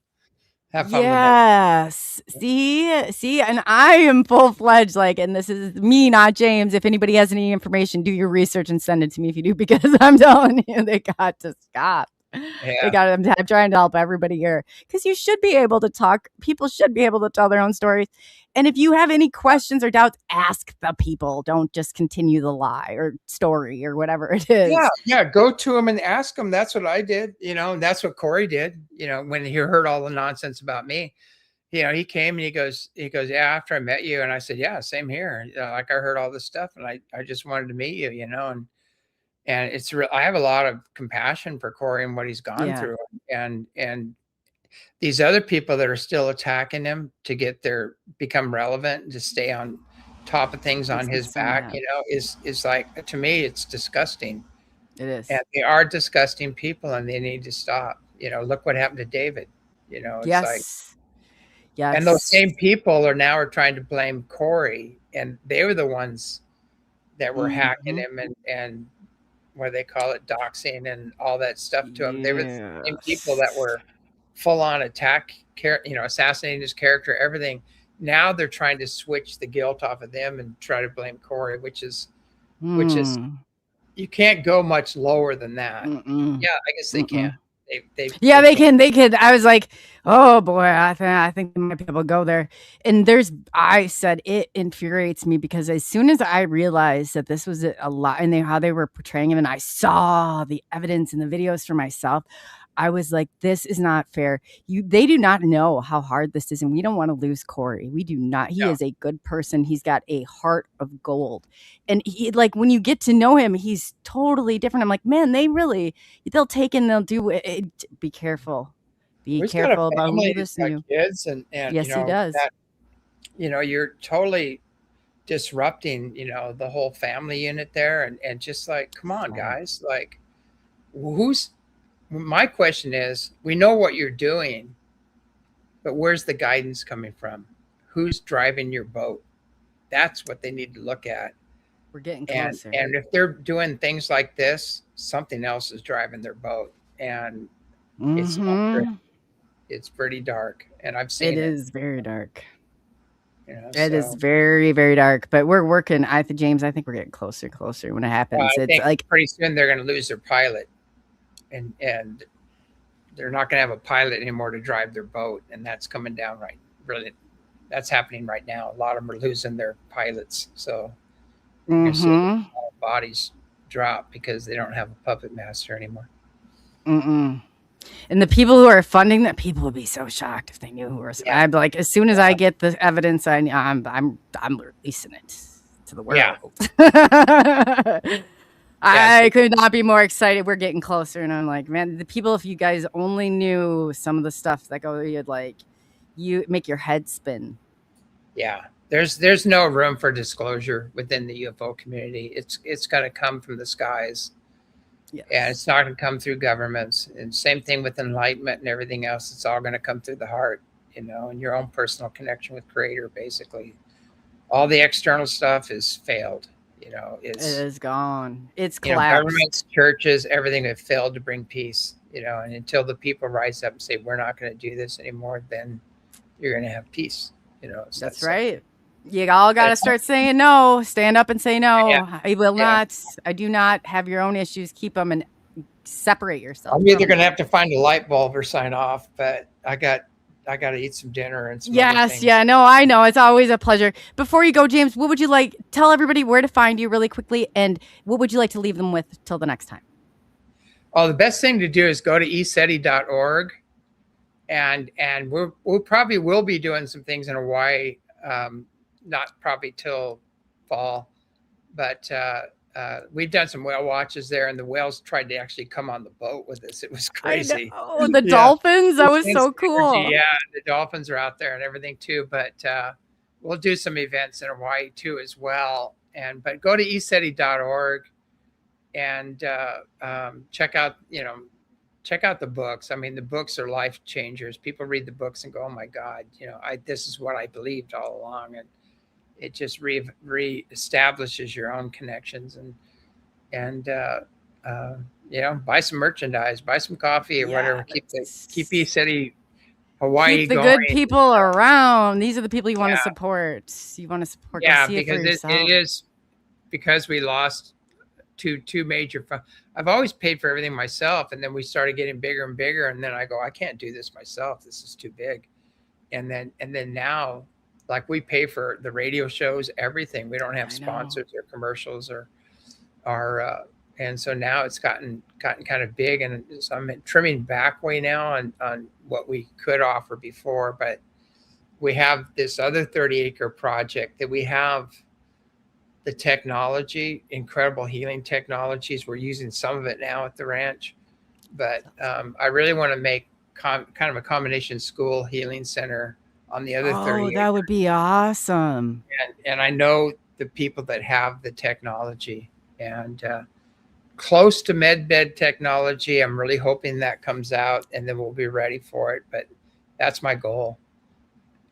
Have fun with it. See, and I am full-fledged, and this is me, not James. If anybody has any information, do your research and send it to me if you do, because I'm telling you, they got to stop. Yeah. I'm trying to help everybody here, because you should be able to talk. People should be able to tell their own stories. And if you have any questions or doubts, ask the people. Don't just continue the lie or story or whatever it is. Yeah. Go to them and ask them. That's what I did, and that's what Corey did, when he heard all the nonsense about me. He came and he goes, "Yeah, after I met you." And I said, "Yeah, same here. I heard all this stuff and I just wanted to meet you, and it's real. I have a lot of compassion for Corey and what he's gone through. and these other people that are still attacking him to become relevant and to stay on top of things on Makes me his so back, mad. you know, is like, to me, it's disgusting. It is. And they are disgusting people, and they need to stop. You know, look what happened to David. You know, it's like, Yes. and those same people are trying to blame Corey, and they were the ones that were hacking him and what they call it, doxing and all that stuff to him. They were the same people that were full on assassinating his character, everything. Now they're trying to switch the guilt off of them and try to blame Corey, which is you can't go much lower than that. Yeah, I guess they can. They can. I was like, oh boy, I think they might be able to go there. And I said it infuriates me because as soon as I realized that this was a lot and how they were portraying him, and I saw the evidence and the videos for myself, I was like, this is not fair. They do not know how hard this is, and we don't want to lose Corey. We do not. He is a good person. He's got a heart of gold. And he, like, when you get to know him, he's totally different. I'm like, man, they'll take and they'll do it. Be careful. Be careful about who you listen to. Kids and yes, you know, he does. You're totally disrupting, the whole family unit there. And just like, come on, guys, like, my question is, we know what you're doing, but where's the guidance coming from? Who's driving your boat? That's what they need to look at. We're getting closer. And if they're doing things like this, something else is driving their boat. And it's not good. It's pretty dark. And I've seen it. It is very dark. It is very, very dark. But we're working. James, I think we're getting closer and closer when it happens. I think like pretty soon they're going to lose their pilot. And they're not going to have a pilot anymore to drive their boat, and that's coming down that's happening right now. A lot of them are losing their pilots, so you're seeing a lot of bodies drop because they don't have a puppet master anymore. And the people who are funding that, people would be so shocked if they knew who were. I'm like, as soon as I get the evidence, I'm releasing it to the world. I could not be more excited. We're getting closer, and I'm like, man, the people, if you guys only knew some of the stuff that you make your head spin. Yeah, there's no room for disclosure within the UFO community. It's going to come from the skies, and it's not going to come through governments. And same thing with enlightenment and everything else. It's all going to come through the heart, and your own personal connection with Creator. Basically, all the external stuff is failed. It is gone. It's collapsed. Governments, churches, everything have failed to bring peace. And until the people rise up and say, we're not going to do this anymore, then you're going to have peace. That's right. You all got to start saying no. Stand up and say no. Yeah. I will not. I do not have your own issues. Keep them and separate yourself. I'm either going to have to find a light bulb or sign off, but I got to eat some dinner and some other things. No, I know. It's always a pleasure. Before you go, James, what would you like? Tell everybody where to find you really quickly, and what would you like to leave them with till the next time? Oh, the best thing to do is go to eceti.org, and we'll probably will be doing some things in Hawaii, not probably till fall, but we've done some whale watches there, and the whales tried to actually come on the boat with us. It was crazy. Oh, the dolphins! That was so cool. Yeah, the dolphins are out there and everything too. But we'll do some events in Hawaii too as well. But go to eceti.org and check out the books. I mean, the books are life changers. People read the books and go, "Oh my God, this is what I believed all along," and it just re-establishes your own connections and buy some merchandise, buy some coffee or whatever. Keep Eceti Hawaii keep the going. Good people around. These are the people you want to support. You want to support. Yeah, because it is because we lost two major. I've always paid for everything myself, and then we started getting bigger and bigger, and then I go, I can't do this myself. This is too big, and then now. Like we pay for the radio shows, everything. We don't have sponsors or commercials and so now it's gotten kind of big, and so I'm trimming back way now on what we could offer before. But we have this other 30-acre project that we have the technology, incredible healing technologies. We're using some of it now at the ranch. but I really want to make kind of a combination school healing center on the other 30 acres. That would be awesome. And I know the people that have the technology and close to medbed technology. I'm really hoping that comes out and then we'll be ready for it. But that's my goal.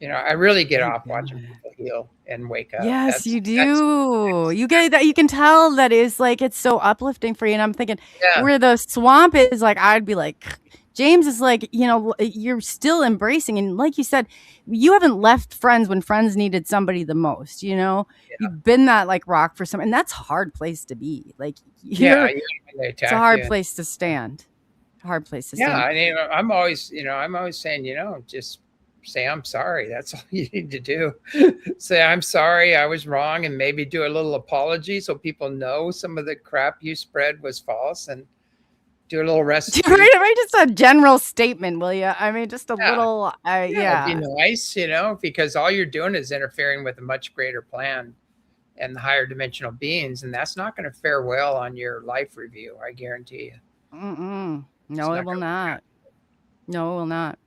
I really get off watching people heal and wake up. Yes, you do. You get that. You can tell that is like, it's so uplifting for you. And I'm thinking where the swamp is, like, I'd be like, James is like, you're still embracing. And like you said, you haven't left friends when friends needed somebody the most, you've been that like rock for some, and that's a hard place to be. Like, it's a hard place to stand. Hard place to stand. Yeah. I mean, I'm always saying, just say, I'm sorry. That's all you need to do. Say, I'm sorry, I was wrong, and maybe do a little apology so people know some of the crap you spread was false, and do a little rest. Right, just a general statement, will you? I mean, just a little, Be nice, because all you're doing is interfering with a much greater plan and the higher dimensional beings, and that's not going to fare well on your life review. I guarantee you. No, it will not. No, it will not.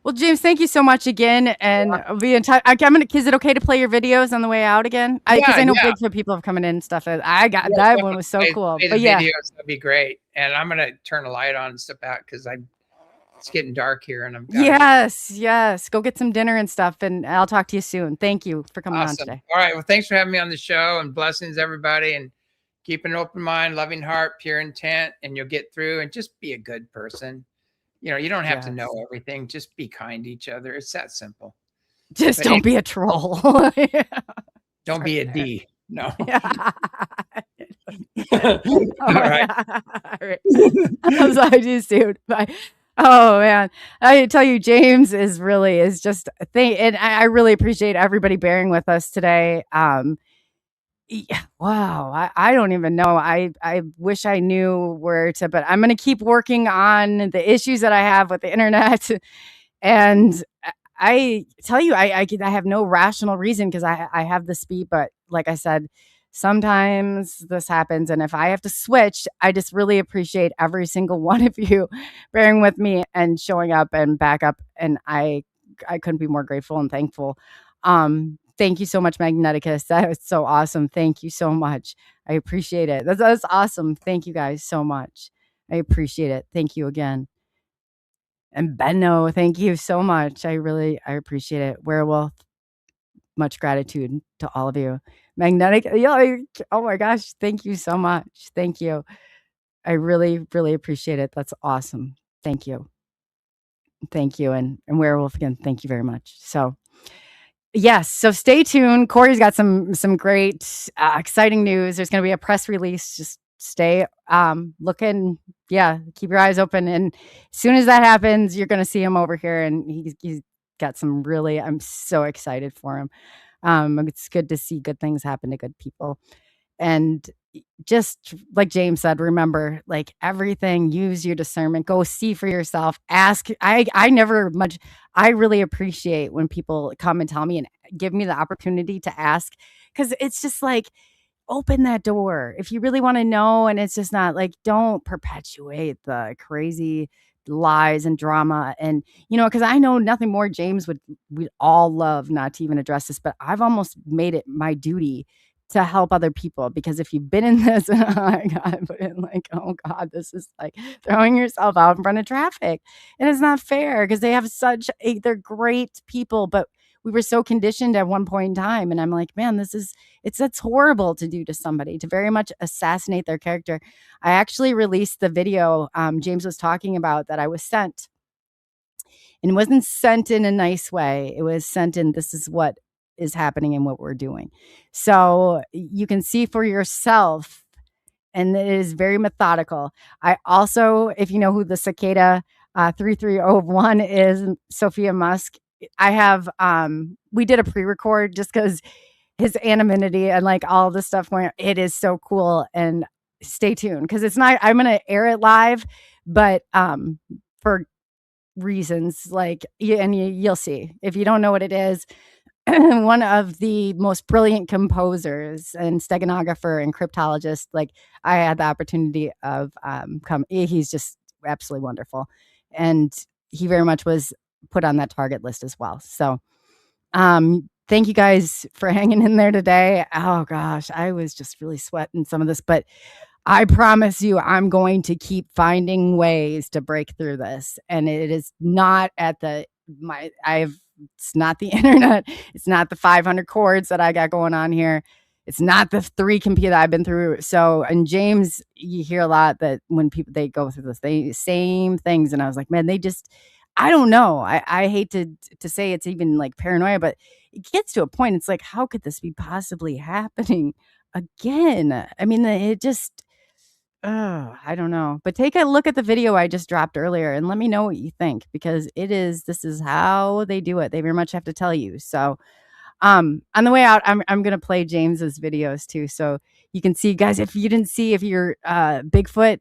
Well, James, thank you so much again, and I'll be in touch. Is it okay to play your videos on the way out again? Because I know Bigfoot people have coming in and stuff. I got that one was so cool. But videos, that'd be great. And I'm gonna turn the light on and step out because it's getting dark here, and I'm yes. Go get some dinner and stuff, and I'll talk to you soon. Thank you for coming on today. All right. Well, thanks for having me on the show, and blessings everybody, and keep an open mind, loving heart, pure intent, and you'll get through. And just be a good person. You don't have to know everything. Just be kind to each other. It's that simple. Just don't be a troll. Don't be a D. No. All right. I'll talk to you soon. Bye. Oh man, I tell you, James is just a thing, and I really appreciate everybody bearing with us today. Wow, I don't even know. I wish I knew where to, but I'm going to keep working on the issues that I have with the internet. And I tell you, I have no rational reason because I have the speed, but like I said, sometimes this happens. And if I have to switch, I just really appreciate every single one of you bearing with me and showing up and back up. And I couldn't be more grateful and thankful. Thank you so much, Magneticus. That was so awesome. Thank you so much. I appreciate it. That's awesome. Thank you guys so much. I appreciate it. Thank you again. And Benno, thank you so much. I appreciate it. Werewolf, much gratitude to all of you. Magnetic, oh my gosh, thank you so much. Thank you. I really, really appreciate it. That's awesome. Thank you. Thank you. And Werewolf, again, thank you very much. So yes, so stay tuned. Corey's got some great, exciting news. There's going to be a press release. Just stay looking. Yeah, keep your eyes open. And as soon as that happens, you're going to see him over here. And he's got some really, I'm so excited for him. It's good to see good things happen to good people. And just like James said, remember, like everything, use your discernment, go see for yourself, ask. I really appreciate when people come and tell me and give me the opportunity to ask, because it's just like, open that door if you really want to know. And it's just not like, don't perpetuate the crazy lies and drama. And, because I know nothing more James we'd all love not to even address this, but I've almost made it my duty to help other people, because if you've been in this, oh God, this is like throwing yourself out in front of traffic, and it's not fair because they have they're great people, but we were so conditioned at one point in time. And I'm like, man, it's horrible to do to somebody, to very much assassinate their character. I actually released the video James was talking about that I was sent, and it wasn't sent in a nice way. It was sent in, this is what is happening and what we're doing. So you can see for yourself, and it is very methodical. I also, if you know who the cicada 3301 is, Sophia Musk, I have, we did a pre-record just because his anonymity and like all the stuff going on, it is so cool. And stay tuned, because it's not, I'm going to air it live, but for reasons like, and you'll see, if you don't know what it is, one of the most brilliant composers and steganographer and cryptologist, like I had the opportunity of he's just absolutely wonderful. And he very much was put on that target list as well. So thank you guys for hanging in there today. Oh gosh, I was just really sweating some of this, but I promise you, I'm going to keep finding ways to break through this. And it is not at it's not the internet. It's not the 500 chords that I got going on here. It's not the 3 computer I've been through. So, and James, you hear a lot that when people, they go through this, same things. And I was like, man, I don't know. I hate to say it's even like paranoia, but it gets to a point. It's like, how could this be possibly happening again? I mean, it just, I don't know. But take a look at the video I just dropped earlier and let me know what you think, because this is how they do it. They very much have to tell you. So on the way out, I'm going to play James's videos too. So you can see, guys, if you're Bigfoot,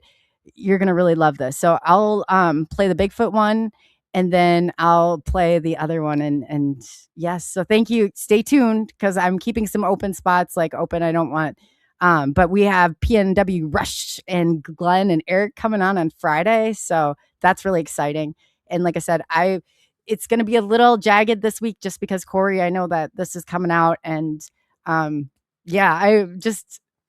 you're going to really love this. So I'll play the Bigfoot one, and then I'll play the other one. And yes, so thank you. Stay tuned, because I'm keeping some open spots open. I don't want, but we have PNW Rush and Glenn and Eric coming on Friday. So that's really exciting. And like I said, it's going to be a little jagged this week just because Corey, I know that this is coming out, and I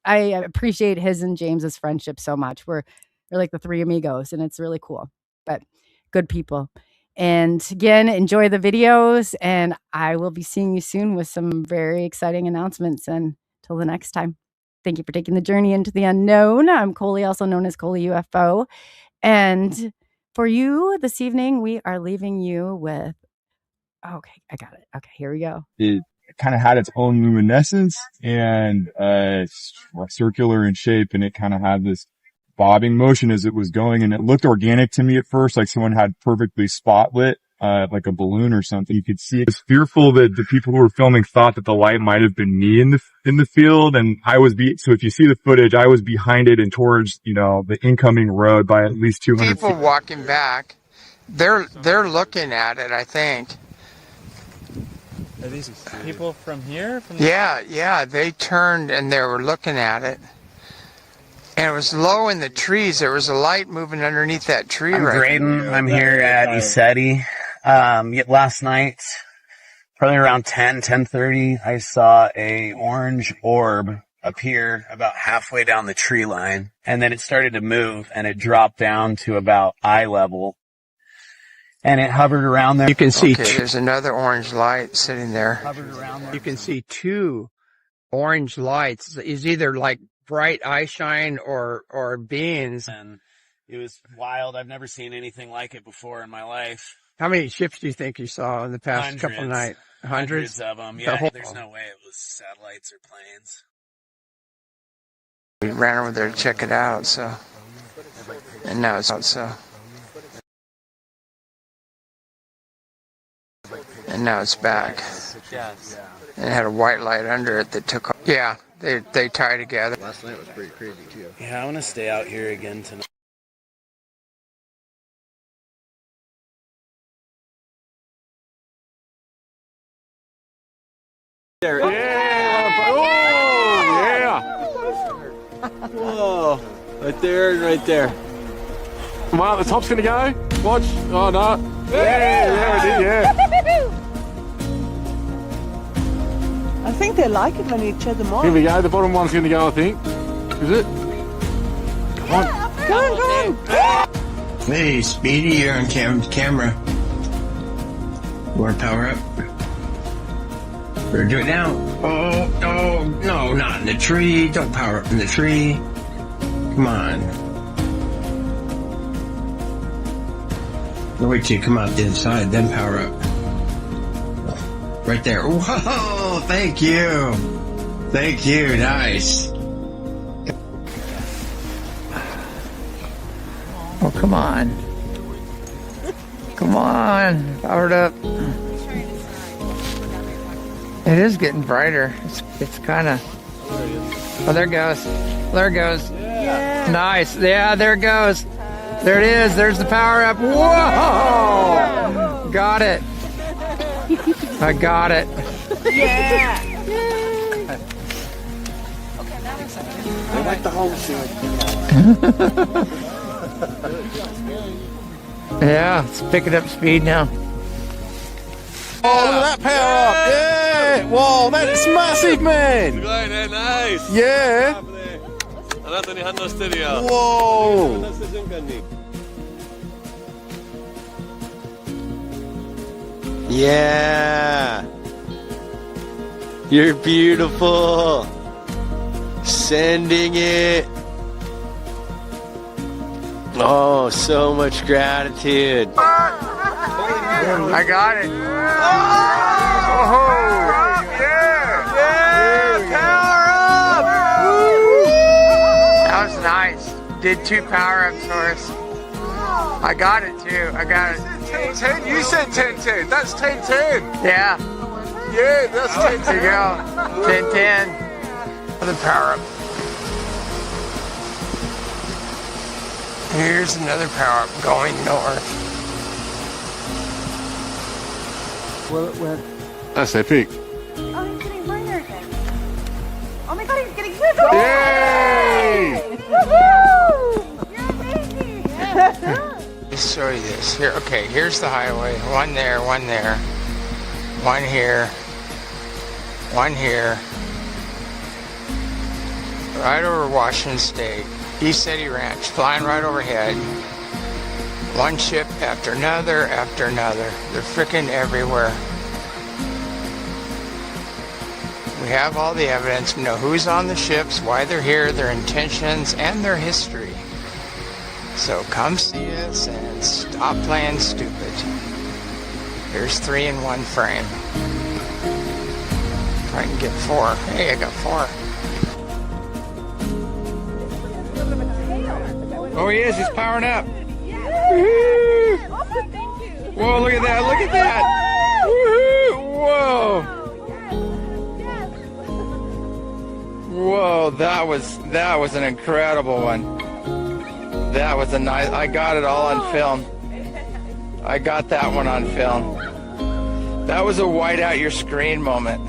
appreciate his and James's friendship so much. We're like the 3 amigos, and it's really cool, but good people. And again, enjoy the videos, and I will be seeing you soon with some very exciting announcements. And till the next time, thank you for taking the journey into the unknown. I'm Coley, also known as Coley UFO. And for you this evening, we are leaving you with, okay, I got it. Okay, here we go. It kind of had its own luminescence, and it's circular in shape, and it kind of had this bobbing motion as it was going, and it looked organic to me at first, like someone had perfectly spotlit like a balloon or something. You could see it. I was fearful that the people who were filming thought that the light might have been me in the field, and so if you see the footage, I was behind it and towards the incoming road by at least 200 people feet. Walking back, they're looking at it, I think. Are these people from here? Yeah, they turned and they were looking at it. And it was low in the trees. There was a light moving underneath that tree. I'm Graydon. I'm here at Eceti. Last night, probably around 10:30, I saw a orange orb appear about halfway down the tree line. And then it started to move, and it dropped down to about eye level. And it hovered around there. You can see there's another orange light sitting there. You can see 2 orange lights. It's either like bright eye shine or beings. And it was wild. I've never seen anything like it before in my life. How many ships do you think you saw in the past Hundreds. couple of nights? Hundreds of them. Yeah, there's no way it was satellites or planes. We ran over there to check it out, so. And now it's out, so. And now it's back. Yes. And it had a white light under it that took off. Yeah, they tie together. Last night was pretty crazy too. Yeah, I want to stay out here again tonight. Yeah! Oh, yeah! Whoa! Right there and right there. Wow, the top's gonna go. Watch. Oh, no. Yeah, we did, yeah. I think they like it when you check them on. Here we go. The bottom one's gonna go, I think. Is it? Come on. Go on. Hey, Speedy, you're on camera. Want to power up? We're gonna do it now. Oh, no, not in the tree. Don't power up in the tree. Come on. Wait till you come out the inside, then power up. Right there. Whoa, thank you. Thank you, nice. Oh, come on. Come on. Powered up. It is getting brighter. It's kind of... Oh, there it goes. There it goes. Yeah. Nice. Yeah, there it goes. There it is. There's the power up. Whoa! Got it. I got it. Yeah. I like the home Yeah, it's picking up speed now. Oh, look at that power up! Yeah! Whoa, that is massive, man! Nice! Yeah! Whoa! Yeah! You're beautiful! Sending it! Oh, so much gratitude! I got it. That was nice. Did 2 power-ups for us. I got it too. I got it. 10-10? You said 10-10. That's 10-10. Yeah. Yeah, that's 10-10. There you go. 10-10. Another power-up. Here's another power-up going north. That's epic. Oh, he's getting burners in. Oh my god, he's getting riddled! Yay! Woohoo! You're amazing! Let's show you this. Here, okay, here's the highway. One there, one there. One here. One here. Right over Washington State. Eceti Ranch, flying right overhead. One ship after another after another. They're freaking everywhere. We have all the evidence. We know who's on the ships, why they're here, their intentions, and their history. So come see us and stop playing stupid. Here's 3 in 1 frame. If I can get 4. Hey, I got 4. Oh, he is. He's powering up. Woo-hoo! Whoa, look at that. Look at that. Woo-hoo! Whoa. Whoa, that was an incredible one. That was a nice, I got it all on film. I got that one on film. That was a white out your screen moment.